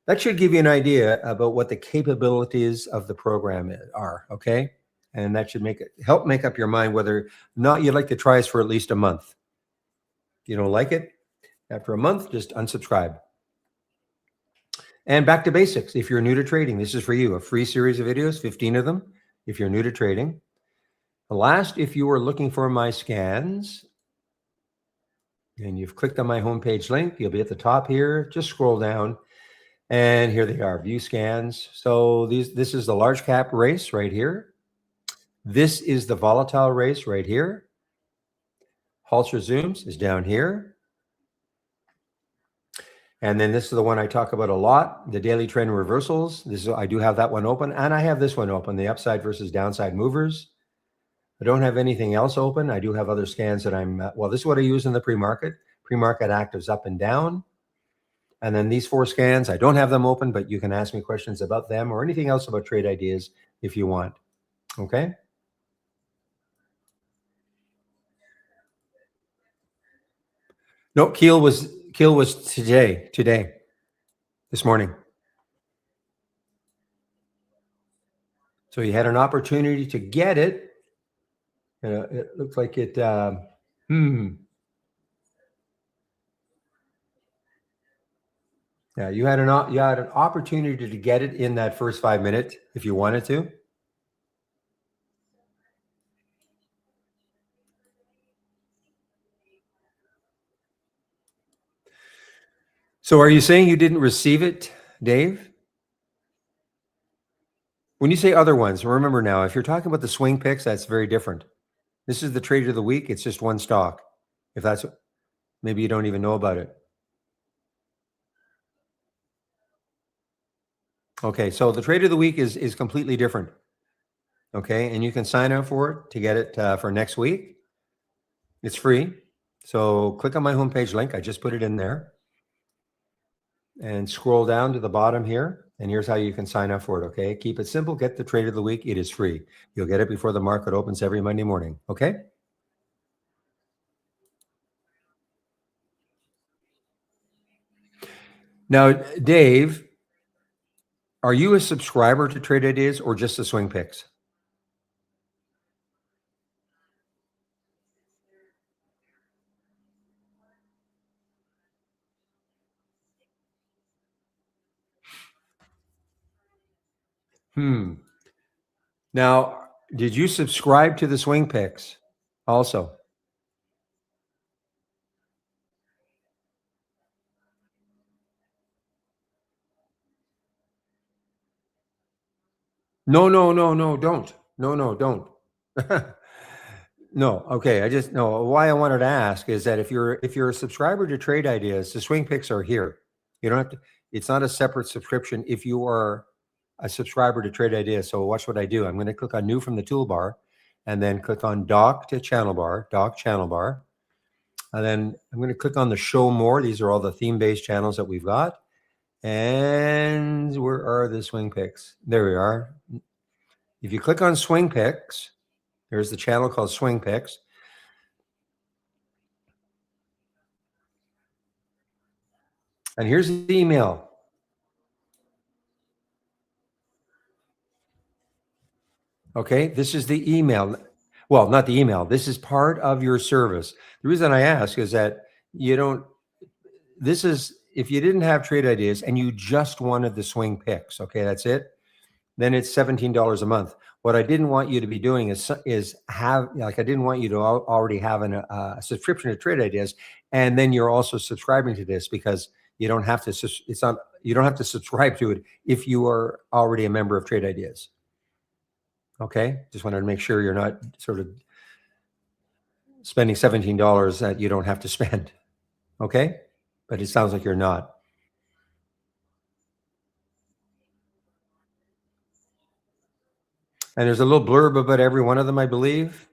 [SPEAKER 1] That should give you an idea about what the capabilities of the program are, okay? And that should help make up your mind whether or not you'd like to try us for at least a month. If you don't like it, after a month, just unsubscribe. And back to basics. If you're new to trading, this is for you. A free series of videos, 15 of them, if you're new to trading. Last, if you are looking for my scans, and you've clicked on my homepage link, you'll be at the top here. Just scroll down, and here they are, view scans. So this is the large cap race right here. This is the volatile race right here. Halter Zooms is down here. And then this is the one I talk about a lot, the daily trend reversals. I do have that one open, and I have this one open, the upside versus downside movers. I don't have anything else open. I do have other scans that this is what I use in the pre-market. Pre-market actives up and down. And then these 4 scans, I don't have them open, but you can ask me questions about them or anything else about trade ideas if you want. Okay. No, Keel was today, this morning. So you had an opportunity to get it. It looks like it. Yeah, you had an opportunity to get it in that first 5 minutes if you wanted to. So are you saying you didn't receive it, Dave? When you say other ones, remember now, if you're talking about the swing picks, that's very different. This is the trade of the week. It's just one stock. If that's, maybe you don't even know about it. Okay, so the trade of the week is completely different. Okay, and you can sign up for it to get it for next week. It's free. So click on my homepage link. I just put it in there. And scroll down to the bottom here. And here's how you can sign up for it. Okay, keep it simple. Get the trade of the week. It is free. You'll get it before the market opens every Monday morning. Okay. Now, Dave, are you a subscriber to Trade Ideas or just the swing picks? Now, did you subscribe to the swing picks also? No, don't. No, don't. No, okay. Why I wanted to ask is that if you're a subscriber to Trade Ideas, the swing picks are here. You don't have to. It's not a separate subscription if you are a subscriber to Trade Ideas. So watch what I do. I'm going to click on New from the toolbar, and then click on Dock Channel Bar, and then I'm going to click on the Show More. These are all the theme-based channels that we've got. And where are the swing picks? There we are. If you click on Swing Picks, there's the channel called Swing Picks. And here's the email. Okay, this is the email. Well, not the email. This is part of your service. The reason I ask is that if you didn't have Trade Ideas and you just wanted the swing picks, okay, that's it, then it's $17 a month. What I didn't want you to be doing is I didn't want you to already have a subscription to Trade Ideas, and then you're also subscribing to this, because you don't have to. You don't have to subscribe to it if you are already a member of Trade Ideas. Okay, just wanted to make sure you're not sort of spending $17 that you don't have to spend. Okay, but it sounds like you're not. And there's a little blurb about every one of them, I believe.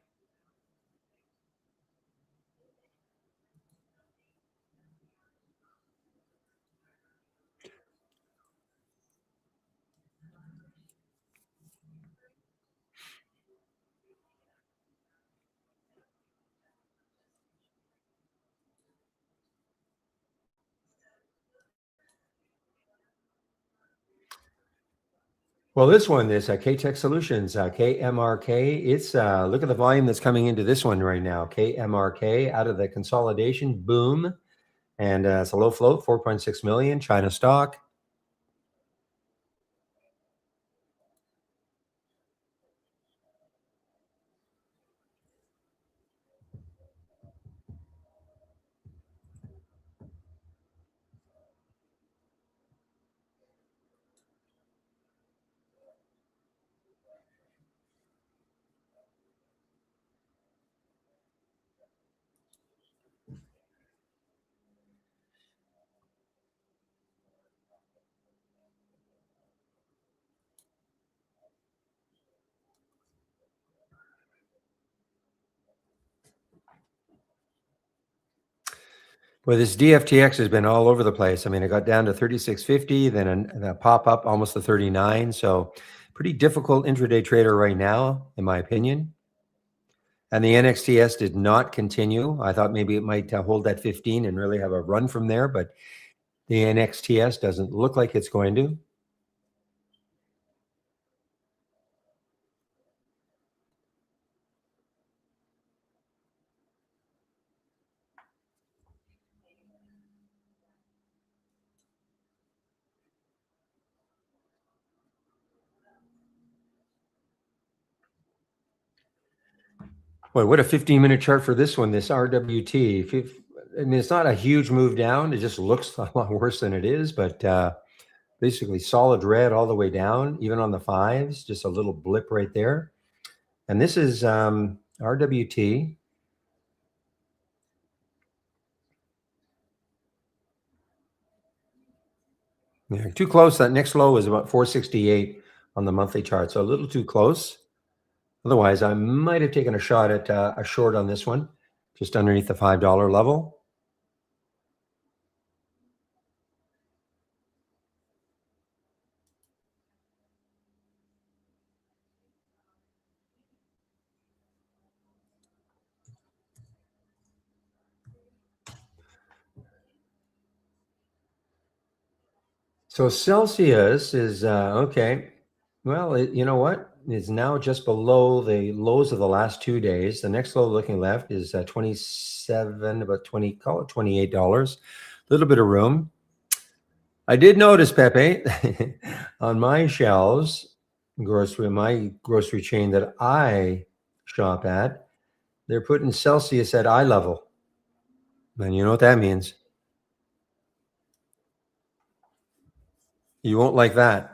[SPEAKER 1] Well, this one is K-Tech Solutions, KMRK. It's look at the volume that's coming into this one right now. KMRK out of the consolidation boom, and it's a low float, 4.6 million, China stock. Well, this DFTX has been all over the place. I mean, it got down to 36.50, then a pop up almost to 39. So pretty difficult intraday trader right now, in my opinion. And the NXTS did not continue. I thought maybe it might hold that 15 and really have a run from there, but the NXTS doesn't look like it's going to. Boy, what a 15-minute chart for this one, this RWT. I mean, it's not a huge move down. It just looks a lot worse than it is, but basically solid red all the way down, even on the fives, just a little blip right there. And this is RWT. Yeah, too close. That next low is about 468 on the monthly chart, so a little too close. Otherwise, I might have taken a shot at a short on this one, just underneath the $5 level. So Celsius is okay. Well, you know what? It's now just below the lows of the last 2 days. The next low looking left is 27, about 20, call it $28. A little bit of room. I did notice, Pepe, on my shelves, my grocery chain that I shop at, they're putting Celsius at eye level. And you know what that means. You won't like that.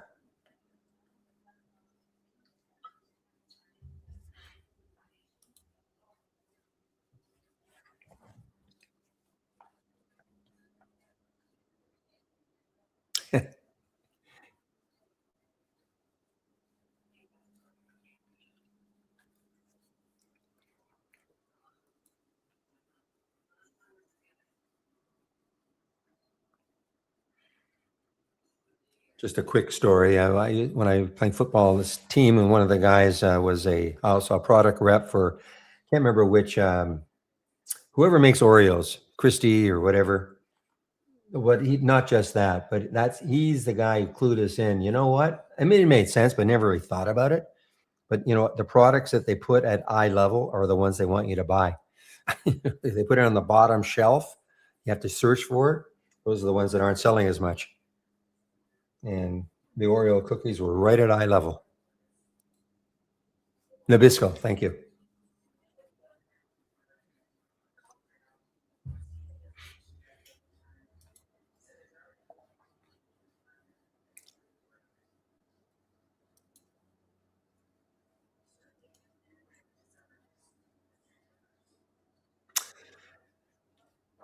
[SPEAKER 1] Just a quick story. When I was playing football, this team, and one of the guys was also a product rep for, can't remember which, whoever makes Oreos, Christie or whatever. Not just that, but he's the guy who clued us in. You know what? I mean, it made sense, but never really thought about it. But you know, the products that they put at eye level are the ones they want you to buy. They put it on the bottom shelf. You have to search for it. Those are the ones that aren't selling as much. And the Oreo cookies were right at eye level. Nabisco, thank you.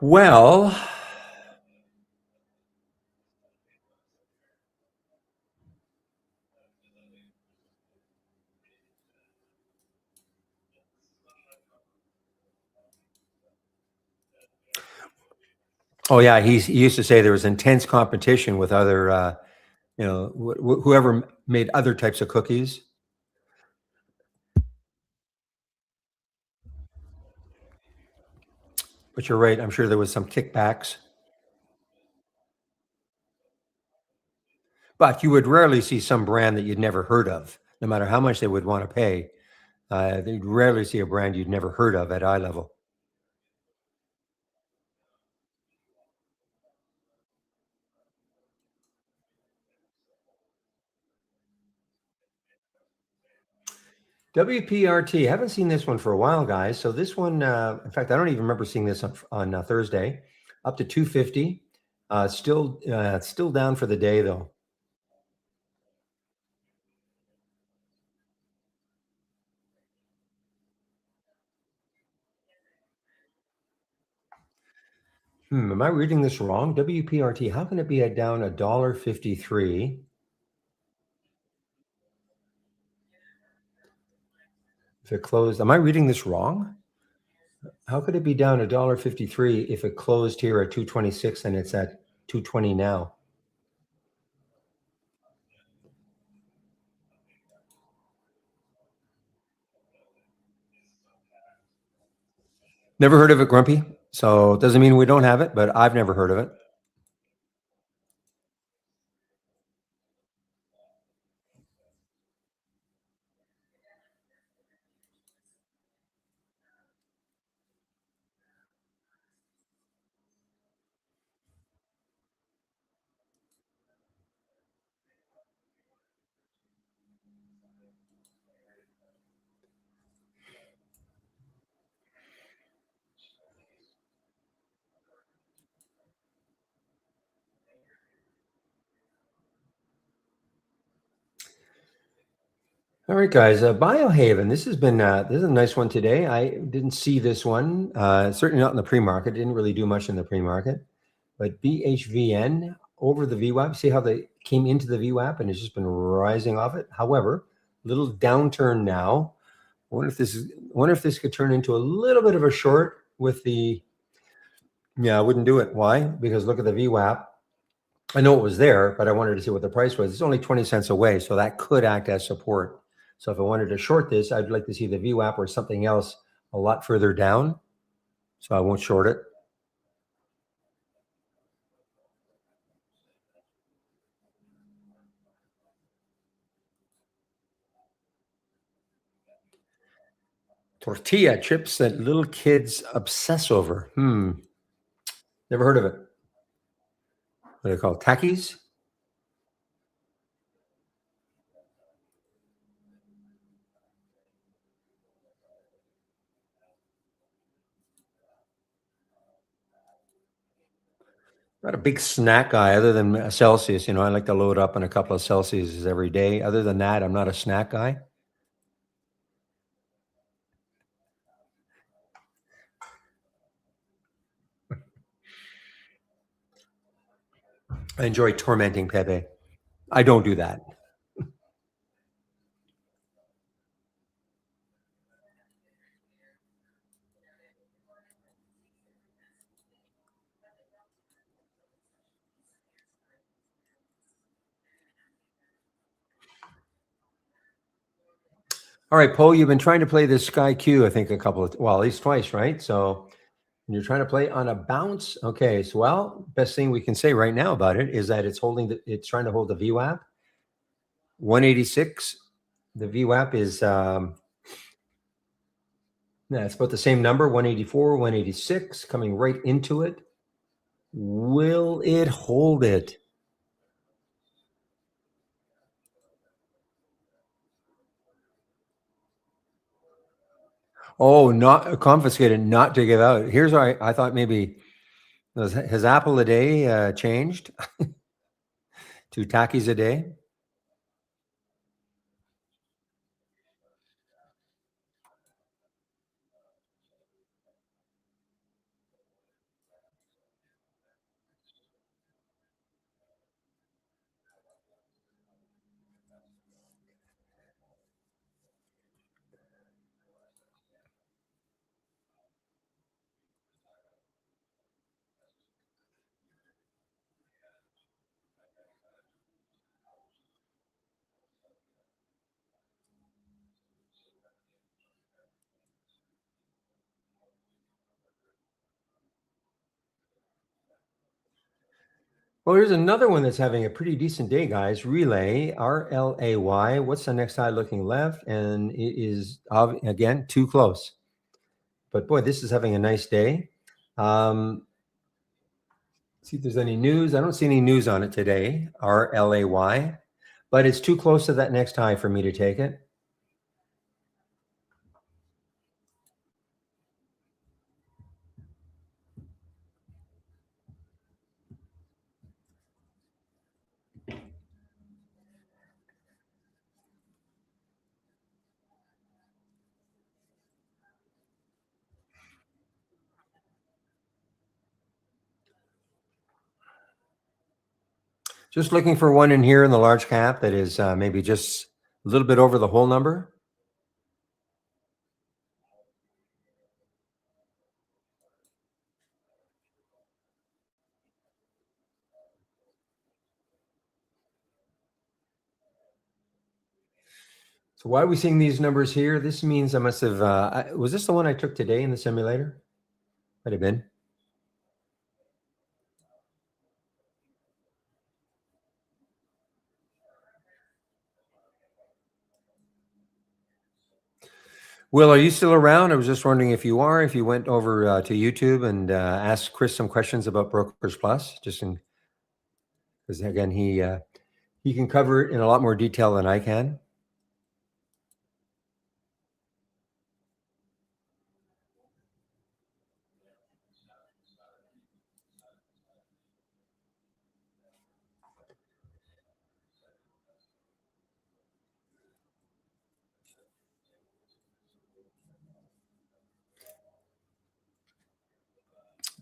[SPEAKER 1] Well, oh yeah, he used to say there was intense competition with other, whoever made other types of cookies. But you're right. I'm sure there was some kickbacks. But you would rarely see some brand that you'd never heard of, no matter how much they would want to pay. You'd rarely see a brand you'd never heard of at eye level. WPRT. Haven't seen this one for a while, guys. So this one, in fact, I don't even remember seeing this on Thursday. Up to 250. Still down for the day though. Am I reading this wrong? WPRT. How can it be down $1.53? If it closed, am I reading this wrong? How could it be down $1.53 if it closed here at 226 and it's at 220 now? Never heard of it, Grumpy. So it doesn't mean we don't have it, but I've never heard of it. All right, guys. Biohaven. This is a nice one today. I didn't see this one. Certainly not in the pre-market. Didn't really do much in the pre-market. But BHVN over the VWAP. See how they came into the VWAP and it's just been rising off it. However, little downturn now. Wonder if this could turn into a little bit of a short with the. Yeah, I wouldn't do it. Why? Because look at the VWAP. I know it was there, but I wanted to see what the price was. It's only 20 cents away, so that could act as support. So if I wanted to short this, I'd like to see the VWAP or something else a lot further down. So I won't short it. Tortilla chips that little kids obsess over. Never heard of it. What are they called? Takis? Not a big snack guy other than a Celsius. I like to load up on a couple of Celsius every day. Other than that, I'm not a snack guy. I enjoy tormenting Pepe. I don't do that. All right, Poe, you've been trying to play this Sky Q, I think at least twice, right? So you're trying to play on a bounce. Okay, so best thing we can say right now about it is that it's trying to hold the VWAP 186. The VWAP is it's about the same number, 184, 186, coming right into it. Will it hold it? Oh, not confiscated, not to give out. Here's why I thought maybe has Apple a day changed to Takis a day? Well, here's another one that's having a pretty decent day, guys. Relay, RLAY. What's the next high looking left? And it is, again, too close. But boy, this is having a nice day. See if there's any news. I don't see any news on it today, RLAY. But it's too close to that next high for me to take it. Just looking for one in here in the large cap that is maybe just a little bit over the whole number. So why are we seeing these numbers here? This means I must have, was this the one I took today in the simulator? Might have been. Will, are you still around? I was just wondering if you are, if you went over to YouTube and asked Chris some questions about Brokers Plus, just in, because again, he can cover it in a lot more detail than I can.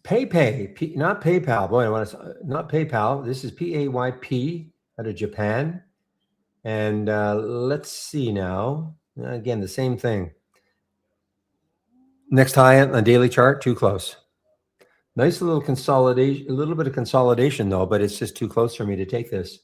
[SPEAKER 1] PayPay, not PayPal. Boy, I want to, not PayPal. This is PAYP out of Japan. And let's see now. Again, the same thing. Next high on the daily chart, too close. Nice little consolidation, a little bit of consolidation though, but it's just too close for me to take this.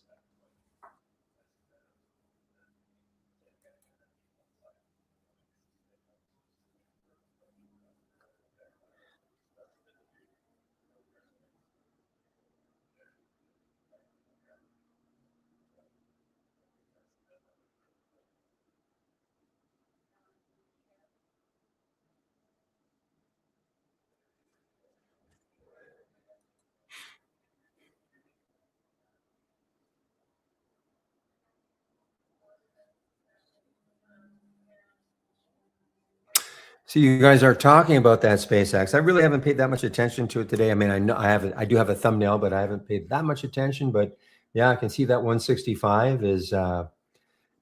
[SPEAKER 1] So you guys are talking about that SpaceX. I really haven't paid that much attention to it today. I mean, I know I do have a thumbnail, but I haven't paid that much attention. But yeah, I can see that 165 is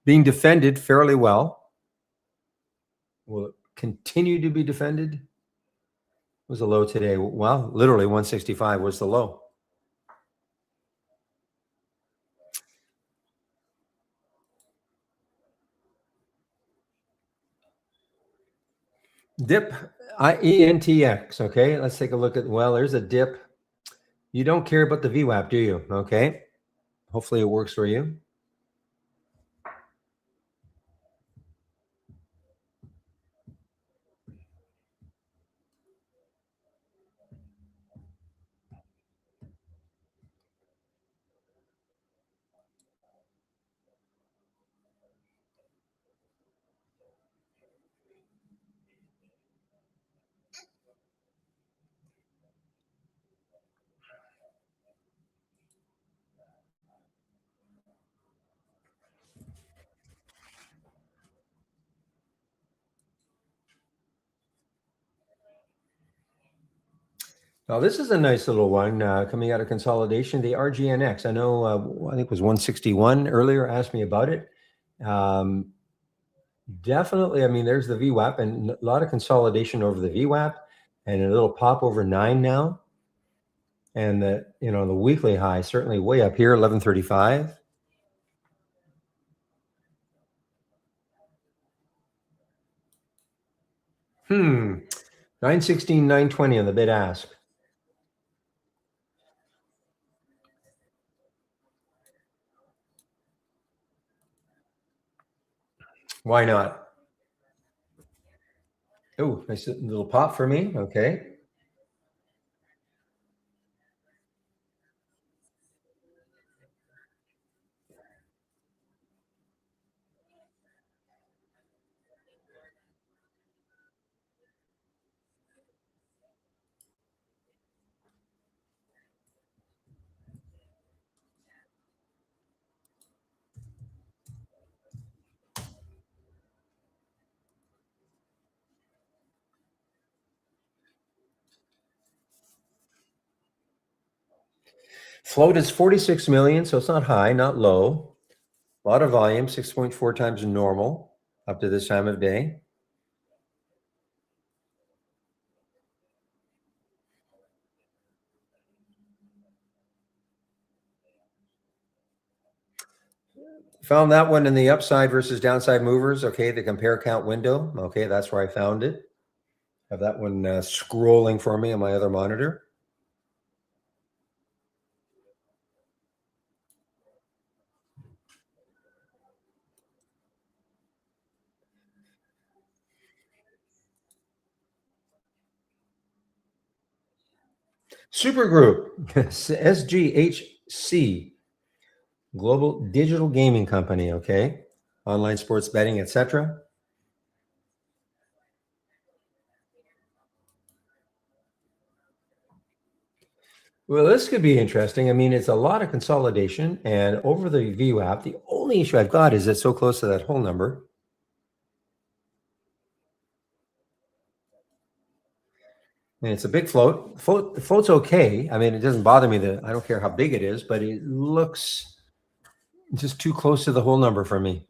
[SPEAKER 1] being defended fairly well. Will it continue to be defended? It was a low today. Well, literally 165 was the low. Dip, ENTX. Okay, let's take a look at. Well, there's a dip. You don't care about the VWAP, do you? Okay, hopefully it works for you. Now, this is a nice little one coming out of consolidation. The RGNX. I know, I think it was 161 earlier, asked me about it. Definitely. I mean, there's the VWAP and a lot of consolidation over the VWAP and a little pop over 9 now. And the, the weekly high certainly way up here, 1135. Hmm. 916, 920 on the bid ask. Why not? Oh, nice little pop for me. Okay. Float is 46 million, so it's not high, not low. A lot of volume, 6.4 times normal up to this time of day. Found that one in the upside versus downside movers. Okay, the compare count window. Okay, that's where I found it. Have that one scrolling for me on my other monitor. Supergroup, SGHC, Global Digital Gaming Company, okay? Online sports betting, etc. Well, this could be interesting. I mean, it's a lot of consolidation, and over the View app, the only issue I've got is it's so close to that whole number. And it's a big float. The float's okay. I mean, it doesn't bother me that I don't care how big it is, but it looks just too close to the whole number for me.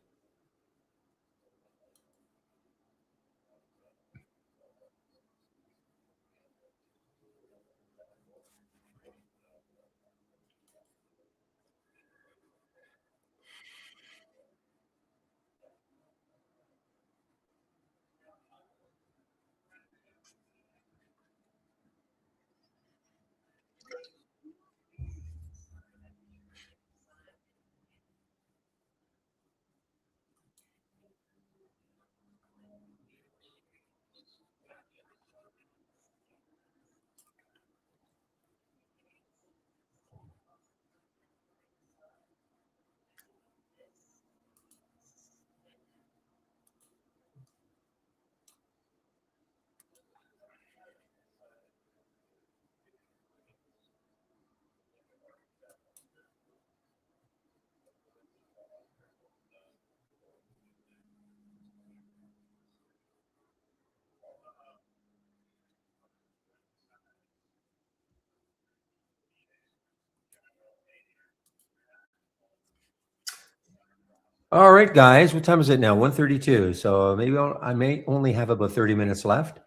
[SPEAKER 1] All right, guys, what time is it now? 1:32. So maybe I may only have about 30 minutes left.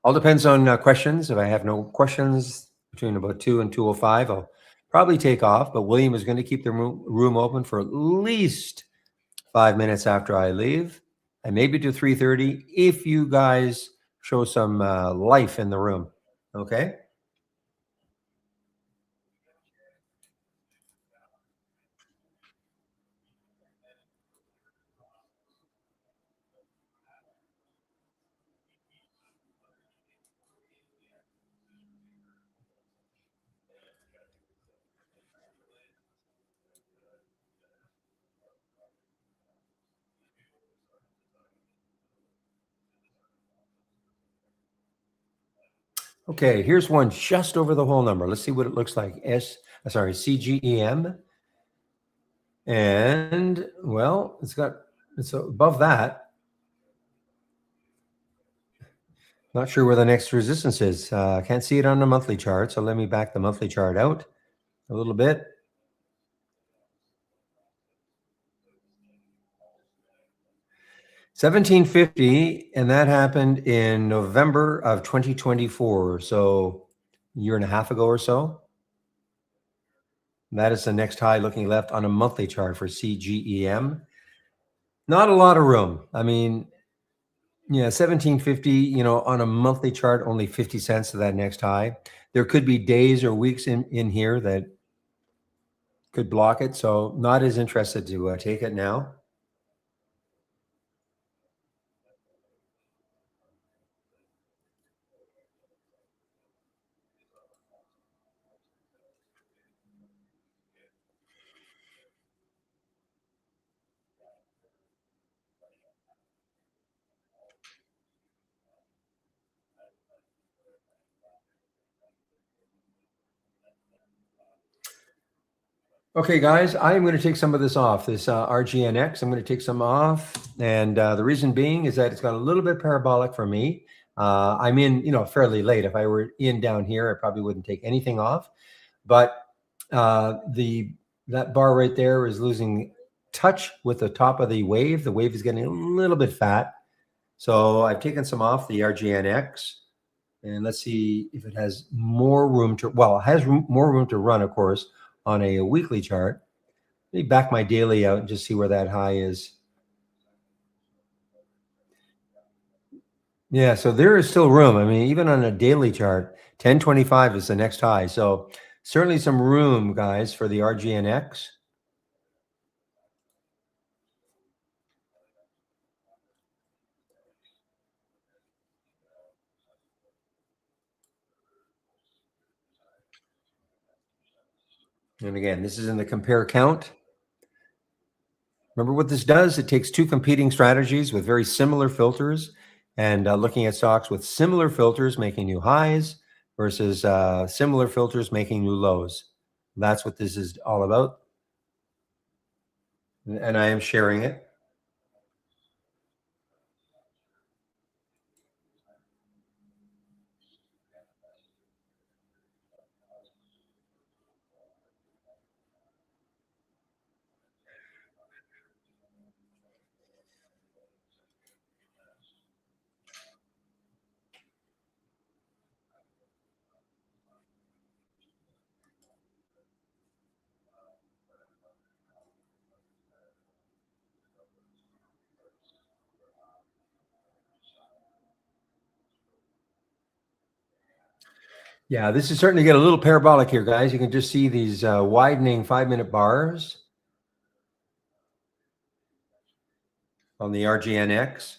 [SPEAKER 1] All depends on questions. If I have no questions between about 2 and 2:05, I'll probably take off. But William is going to keep the room open for at least 5 minutes after I leave, and maybe to 3:30 if you guys show some life in the room. Okay. Okay, here's one just over the whole number. Let's see what it looks like. CGEM. And well, it's above that. Not sure where the next resistance is. Can't see it on the monthly chart. So let me back the monthly chart out a little bit. 1750, and that happened in November of 2024. So a year and a half ago or so. That is the next high looking left on a monthly chart for CGEM. Not a lot of room. I mean, yeah, 1750, on a monthly chart, only 50 cents to that next high. There could be days or weeks in here that could block it. So not as interested to take it now. Okay, guys, I'm going to take some of this off, this RGNX. I'm going to take some off. And the reason being is that it's got a little bit parabolic for me. I'm in, fairly late. If I were in down here, I probably wouldn't take anything off. But that bar right there is losing touch with the top of the wave. The wave is getting a little bit fat. So I've taken some off the RGNX. And let's see if it has more room to, well, it has more room to run, of course, on a weekly chart. Let me back my daily out and just see where that high is. Yeah, so there is still room. I mean, even on a daily chart, 1025 is the next high. So certainly some room, guys, for the RGNX. And again, this is in the compare count. Remember what this does? It takes two competing strategies with very similar filters and looking at stocks with similar filters making new highs versus similar filters making new lows. That's what this is all about. And I am sharing it. Yeah, this is starting to get a little parabolic here, guys. You can just see these widening 5-minute bars on the RGNX.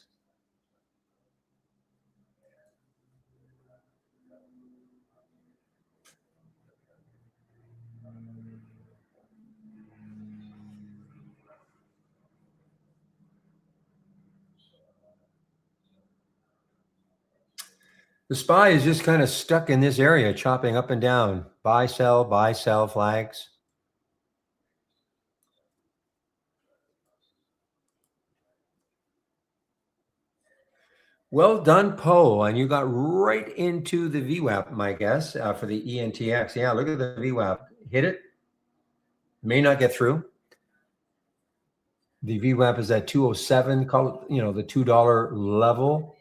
[SPEAKER 1] The SPY is just kind of stuck in this area, chopping up and down. Buy, sell flags. Well done, Poe. And you got right into the VWAP, my guess, for the ENTX. Yeah, look at the VWAP. Hit it. May not get through. The VWAP is at 207, call it, the $2 level.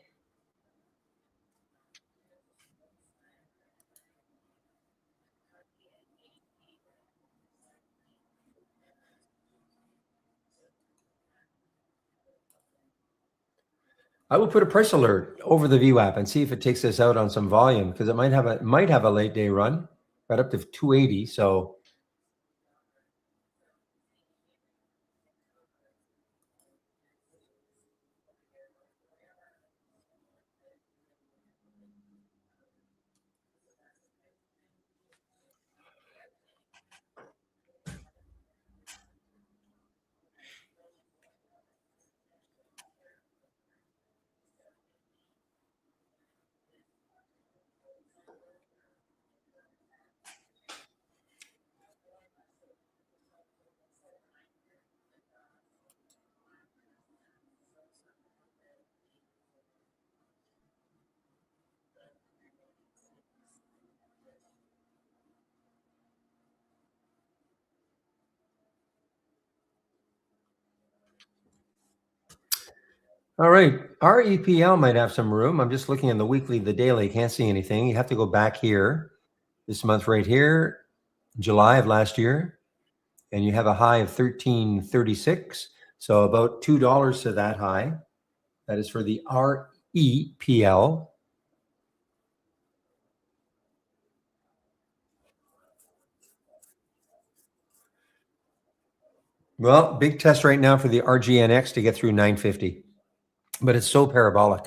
[SPEAKER 1] I will put a price alert over the VWAP and see if it takes us out on some volume because it might have a late day run. Got up to 280, so all right. Our EPL might have some room. I'm just looking in the weekly, the daily, can't see anything. You have to go back here. This month right here, July of last year, and you have a high of 1336. So about $2 to that high. That is for the REPL. Well, big test right now for the RGNX to get through 950, but it's so parabolic.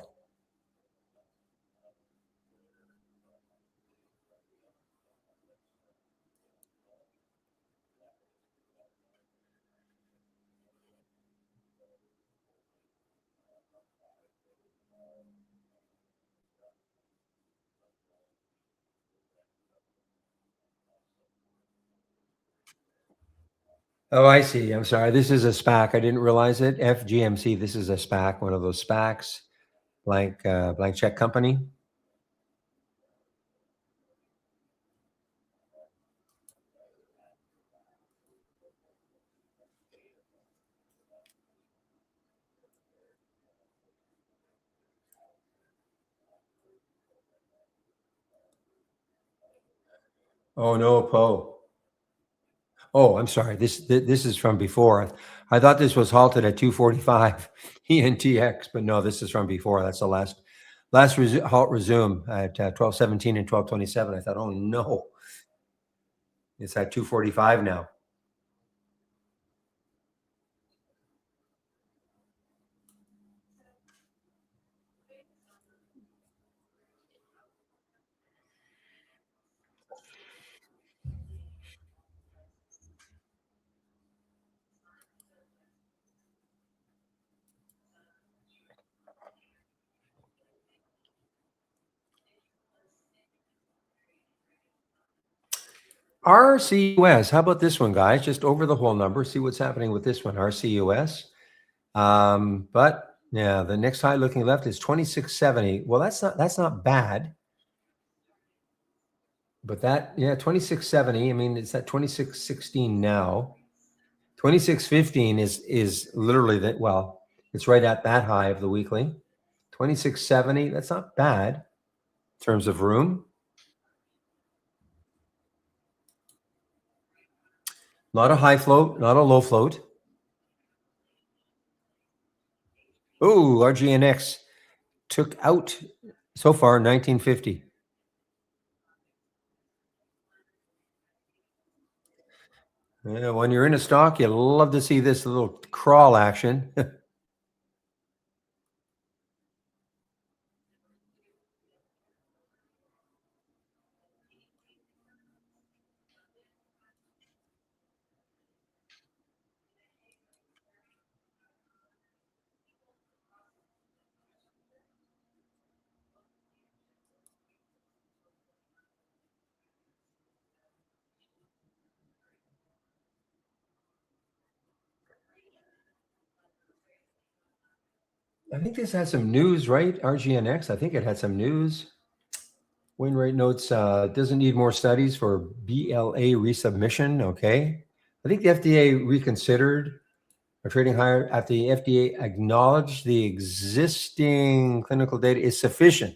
[SPEAKER 1] Oh, I see. I'm sorry. This is a SPAC. I didn't realize it. FGMC. This is a SPAC, one of those SPACs, blank check company. Oh no, Poe. Oh, I'm sorry. This is from before. I thought this was halted at 245 ENTX, but no, this is from before. That's the last halt resume at 1217 and 1227. I thought, oh no, it's at 245 now. RCUS. How about this one, guys? Just over the whole number. See what's happening with this one, RCUS. But yeah, the next high looking left is 2670. Well, that's not bad. But that, yeah, 2670. I mean, it's at 2616 now. 2615 is literally that. Well, it's right at that high of the weekly. 2670. That's not bad in terms of room. Not a high float, not a low float. Oh, RGNX took out so far 1950. Yeah, when you're in a stock, you love to see this little crawl action. I think this had some news, right? RGNX. I think it had some news. Wainwright notes doesn't need more studies for BLA resubmission. Okay. I think the FDA reconsidered a trading higher after the FDA acknowledged the existing clinical data is sufficient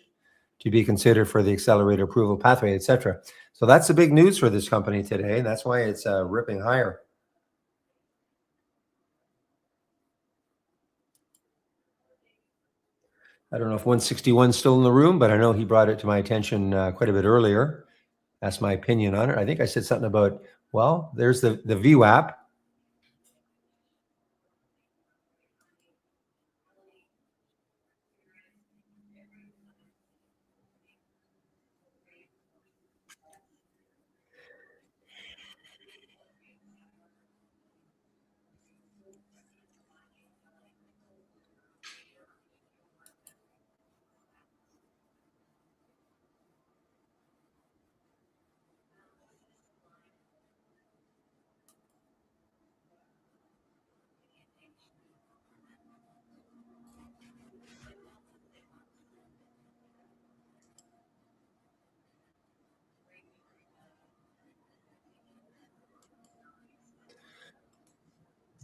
[SPEAKER 1] to be considered for the accelerated approval pathway, et cetera. So that's the big news for this company today. That's why it's ripping higher. I don't know if 161 is still in the room, but I know he brought it to my attention quite a bit earlier. That's my opinion on it. I think I said something about, well, there's the VWAP.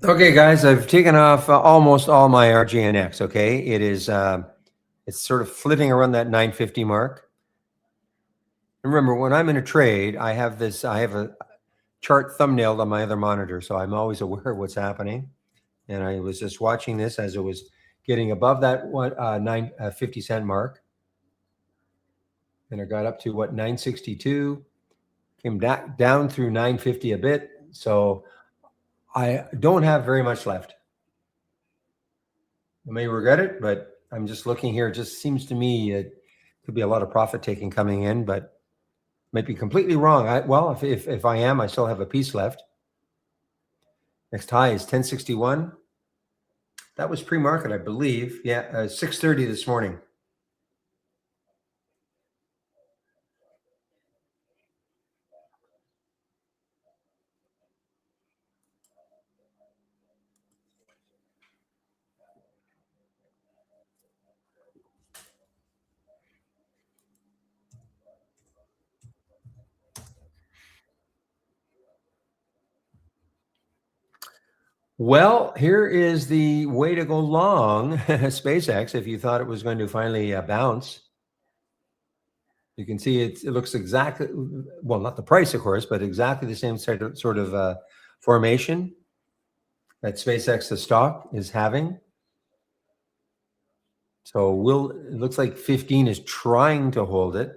[SPEAKER 1] Okay, guys, I've taken off almost all my RGNX. Okay, it is it's sort of flitting around that 950 mark. Remember, when I'm in a trade, I have a chart thumbnailed on my other monitor, so I'm always aware of what's happening. And I was just watching this as it was getting above that 50 cent mark, and it got up to 962, came down through 950 a bit. So I don't have very much left. I may regret it, but I'm just looking here. It just seems to me it could be a lot of profit taking coming in, but might be completely wrong. If I am, I still have a piece left. Next high is 1061. That was pre-market, I believe. Yeah, 6:30 this morning. Well, here is the way to go long SpaceX. If you thought it was going to finally bounce, you can see it looks exactly, well, not the price, of course, but exactly the same sort of formation that SpaceX, the stock, is having. So it looks like 15 is trying to hold it.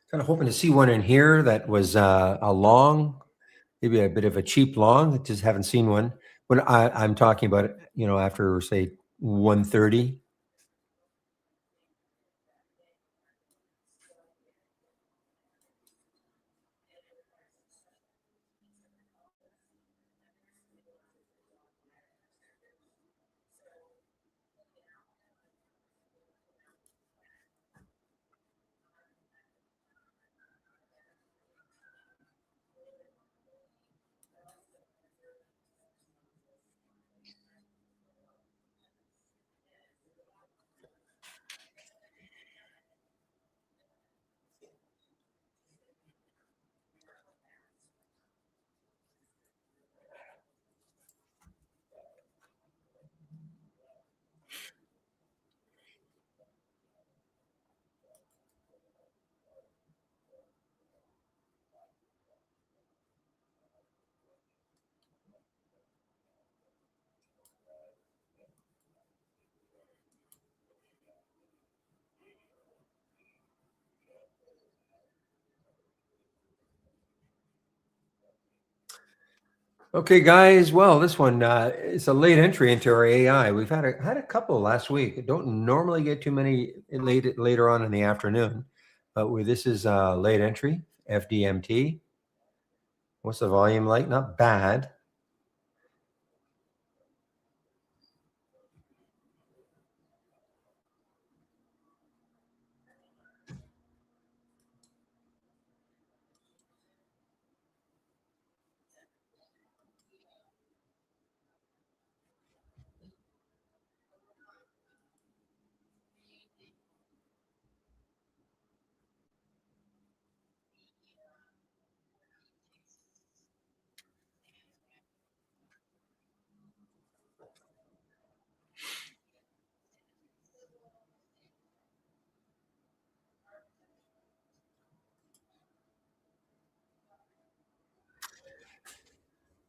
[SPEAKER 1] Kind of hoping to see one in here that was a long, maybe a bit of a cheap long. I just haven't seen one. When I'm talking about it, after say 130. Okay, guys. Well, this one it's a late entry into our AI. We've had a couple last week. Don't normally get too many later on in the afternoon, but this is late entry FDMT. What's the volume like? Not bad.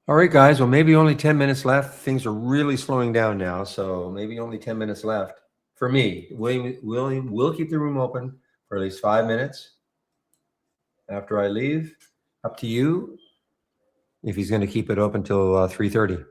[SPEAKER 1] All right, guys. Well, maybe only 10 minutes left. Things are really slowing down now, so maybe only 10 minutes left for me. William will keep the room open for at least 5 minutes after I leave. Up to you if he's going to keep it open till 3:30.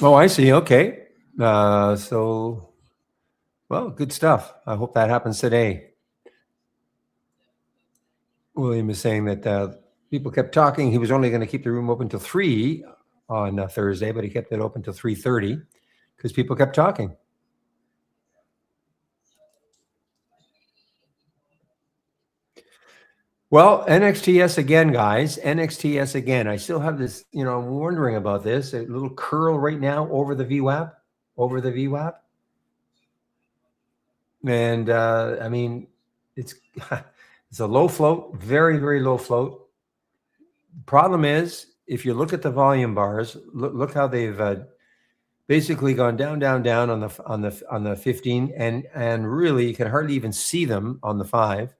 [SPEAKER 1] Oh, I see. Okay. Well, good stuff. I hope that happens today. William is saying that people kept talking. He was only going to keep the room open till 3 on Thursday, but he kept it open till 3:30 because people kept talking. Well, NXTS again, guys. NXTS again. I still have this, I'm wondering about this. A little curl right now over the VWAP, over the VWAP. And I mean, it's it's a low float, very, very low float. Problem is, if you look at the volume bars, look how they've basically gone down, down, down on the 15, and really you can hardly even see them on the 5.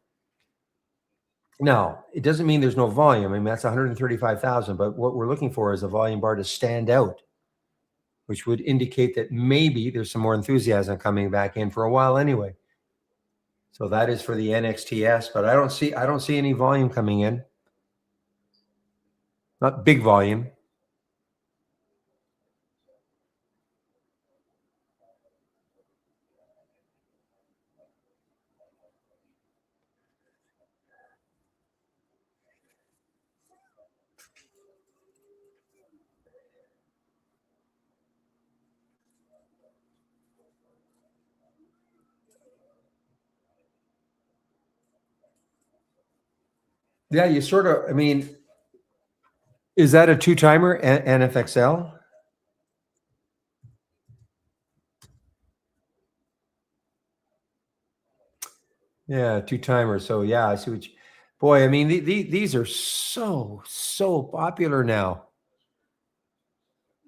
[SPEAKER 1] Now, it doesn't mean there's no volume. I mean, that's 135,000, but what we're looking for is a volume bar to stand out, which would indicate that maybe there's some more enthusiasm coming back in for a while anyway. So that is for the NXTS, but I don't see any volume coming in. Not big volume. Yeah, you sort of, I mean, is that a two-timer, NFXL? Yeah, two-timer. So yeah, I see what you, boy, I mean, these are so popular now.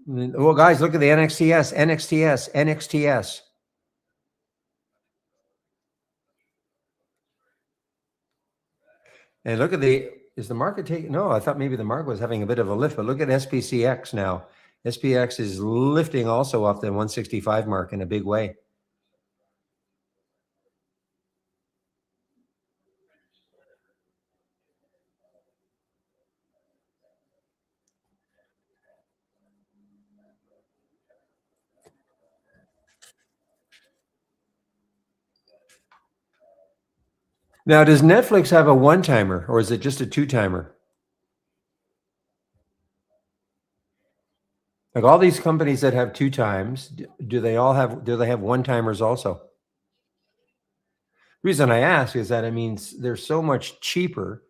[SPEAKER 1] Well, guys, look at the NXTS. And look at is the market taking, no, I thought maybe the market was having a bit of a lift, but look at SPCX now. SPX is lifting also off the 165 mark in a big way. Now, does Netflix have a one-timer or is it just a two-timer? Like all these companies that have two times, do they have one-timers also? The reason I ask is that it means they're so much cheaper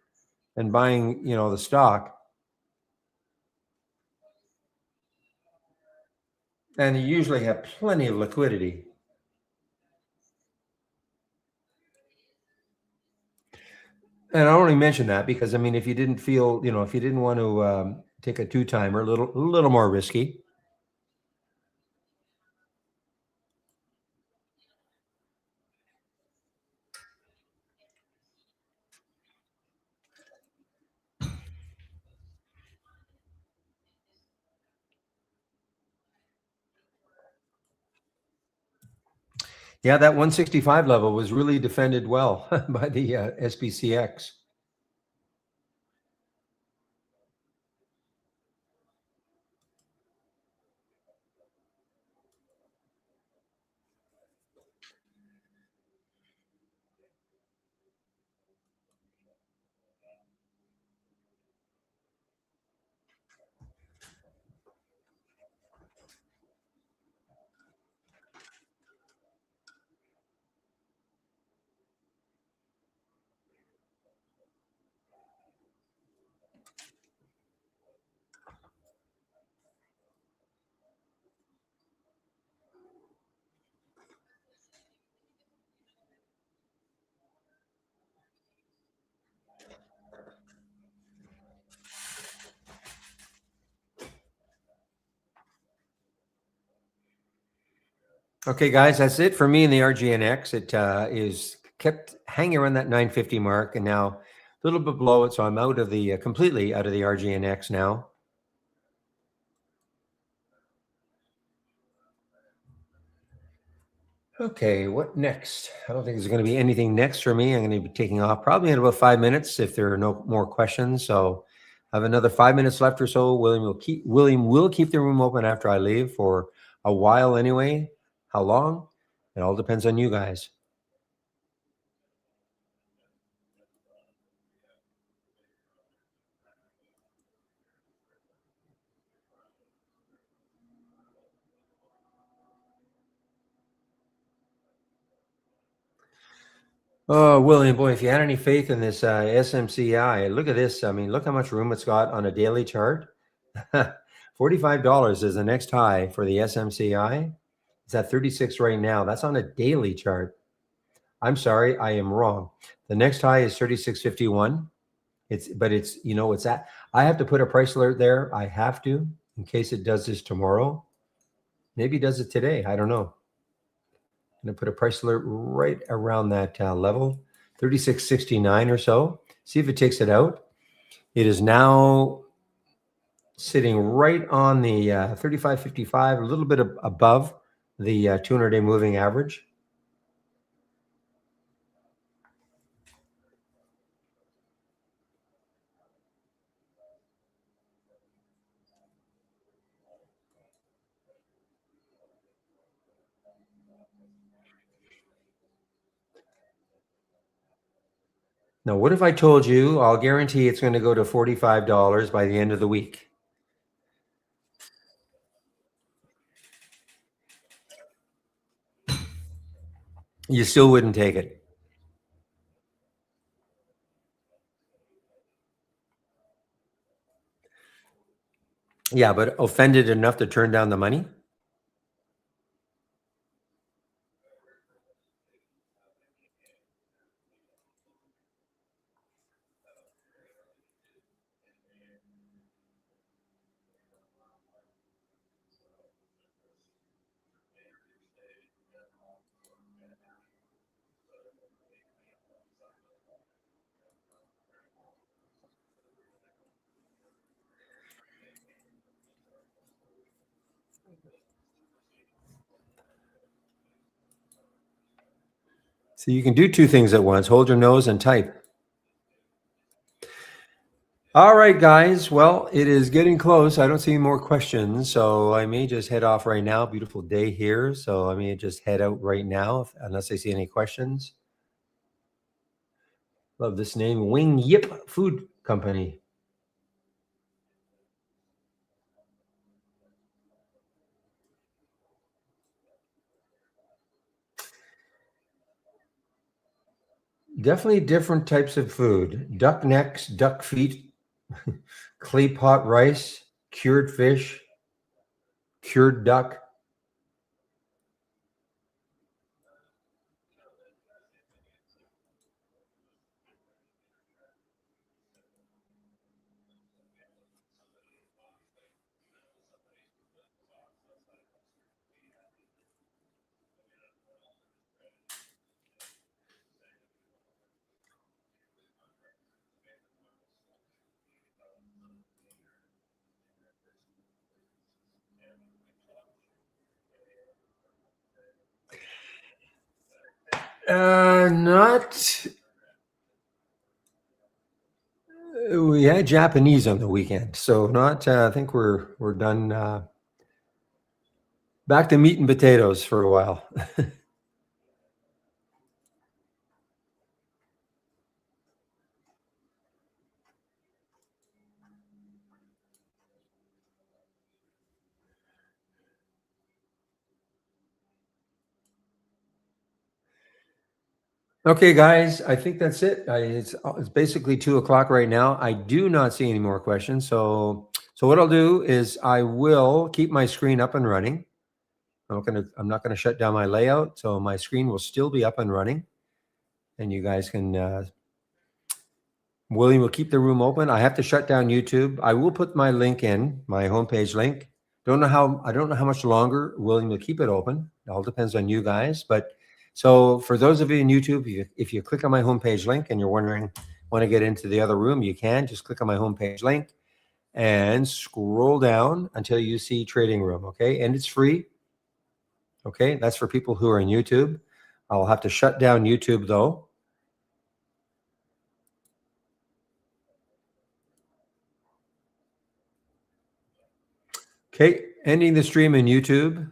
[SPEAKER 1] than buying, the stock. And you usually have plenty of liquidity. And I only mention that because I mean, if you didn't feel, if you didn't want to take a two-timer, a little more risky. Yeah, that 165 level was really defended well by the SPCX. Okay, guys, that's it for me in the RGNX. It is kept hanging around that 950 mark, and now a little bit below it. So I'm out of the completely out of the RGNX now. Okay, what next? I don't think there's going to be anything next for me. I'm going to be taking off probably in about 5 minutes if there are no more questions. So I have another 5 minutes left or so. William will keep the room open after I leave for a while anyway. How long? It all depends on you guys. Oh, William, boy, if you had any faith in this SMCI, look at this. I mean, look how much room it's got on a daily chart. $45 is the next high for the SMCI. It's at 36 right now. That's on a daily chart. I'm sorry, I am wrong. The next high is 36.51. It's at, I have to put a price alert there. I have to, in case it does this tomorrow. Maybe it does it today. I don't know. I'm going to put a price alert right around that level, 36.69 or so. See if it takes it out. It is now sitting right on the 35.55, a little bit above the 200-day moving average. Now, what if I told you I'll guarantee it's going to go to $45 by the end of the week? You still wouldn't take it. Yeah, but offended enough to turn down the money? So you can do two things at once, hold your nose and type. All right, guys. Well, it is getting close. I don't see any more questions, so I may just head off right now. Beautiful day here, so I may just head out right now, unless I see any questions. Love this name, Wing Yip Food Company. Definitely different types of food. Duck necks, duck feet, clay pot rice, cured fish, cured duck. Not. We had Japanese on the weekend, so not. I think we're done. Back to meat and potatoes for a while. Okay, guys, I think that's it. It's basically 2 o'clock right now. I do not see any more questions. So what I'll do is I will keep my screen up and running. I'm not gonna shut down my layout, so my screen will still be up and running, and you guys can. William will keep the room open. I have to shut down YouTube. I will put my link in, my homepage link. I don't know how much longer William will keep it open. It all depends on you guys. But so for those of you in YouTube, if you click on my homepage link and you're wondering, want to get into the other room, you can just click on my homepage link and scroll down until you see trading room. Okay. And it's free. Okay. That's for people who are in YouTube. I'll have to shut down YouTube though. Okay, ending the stream in YouTube.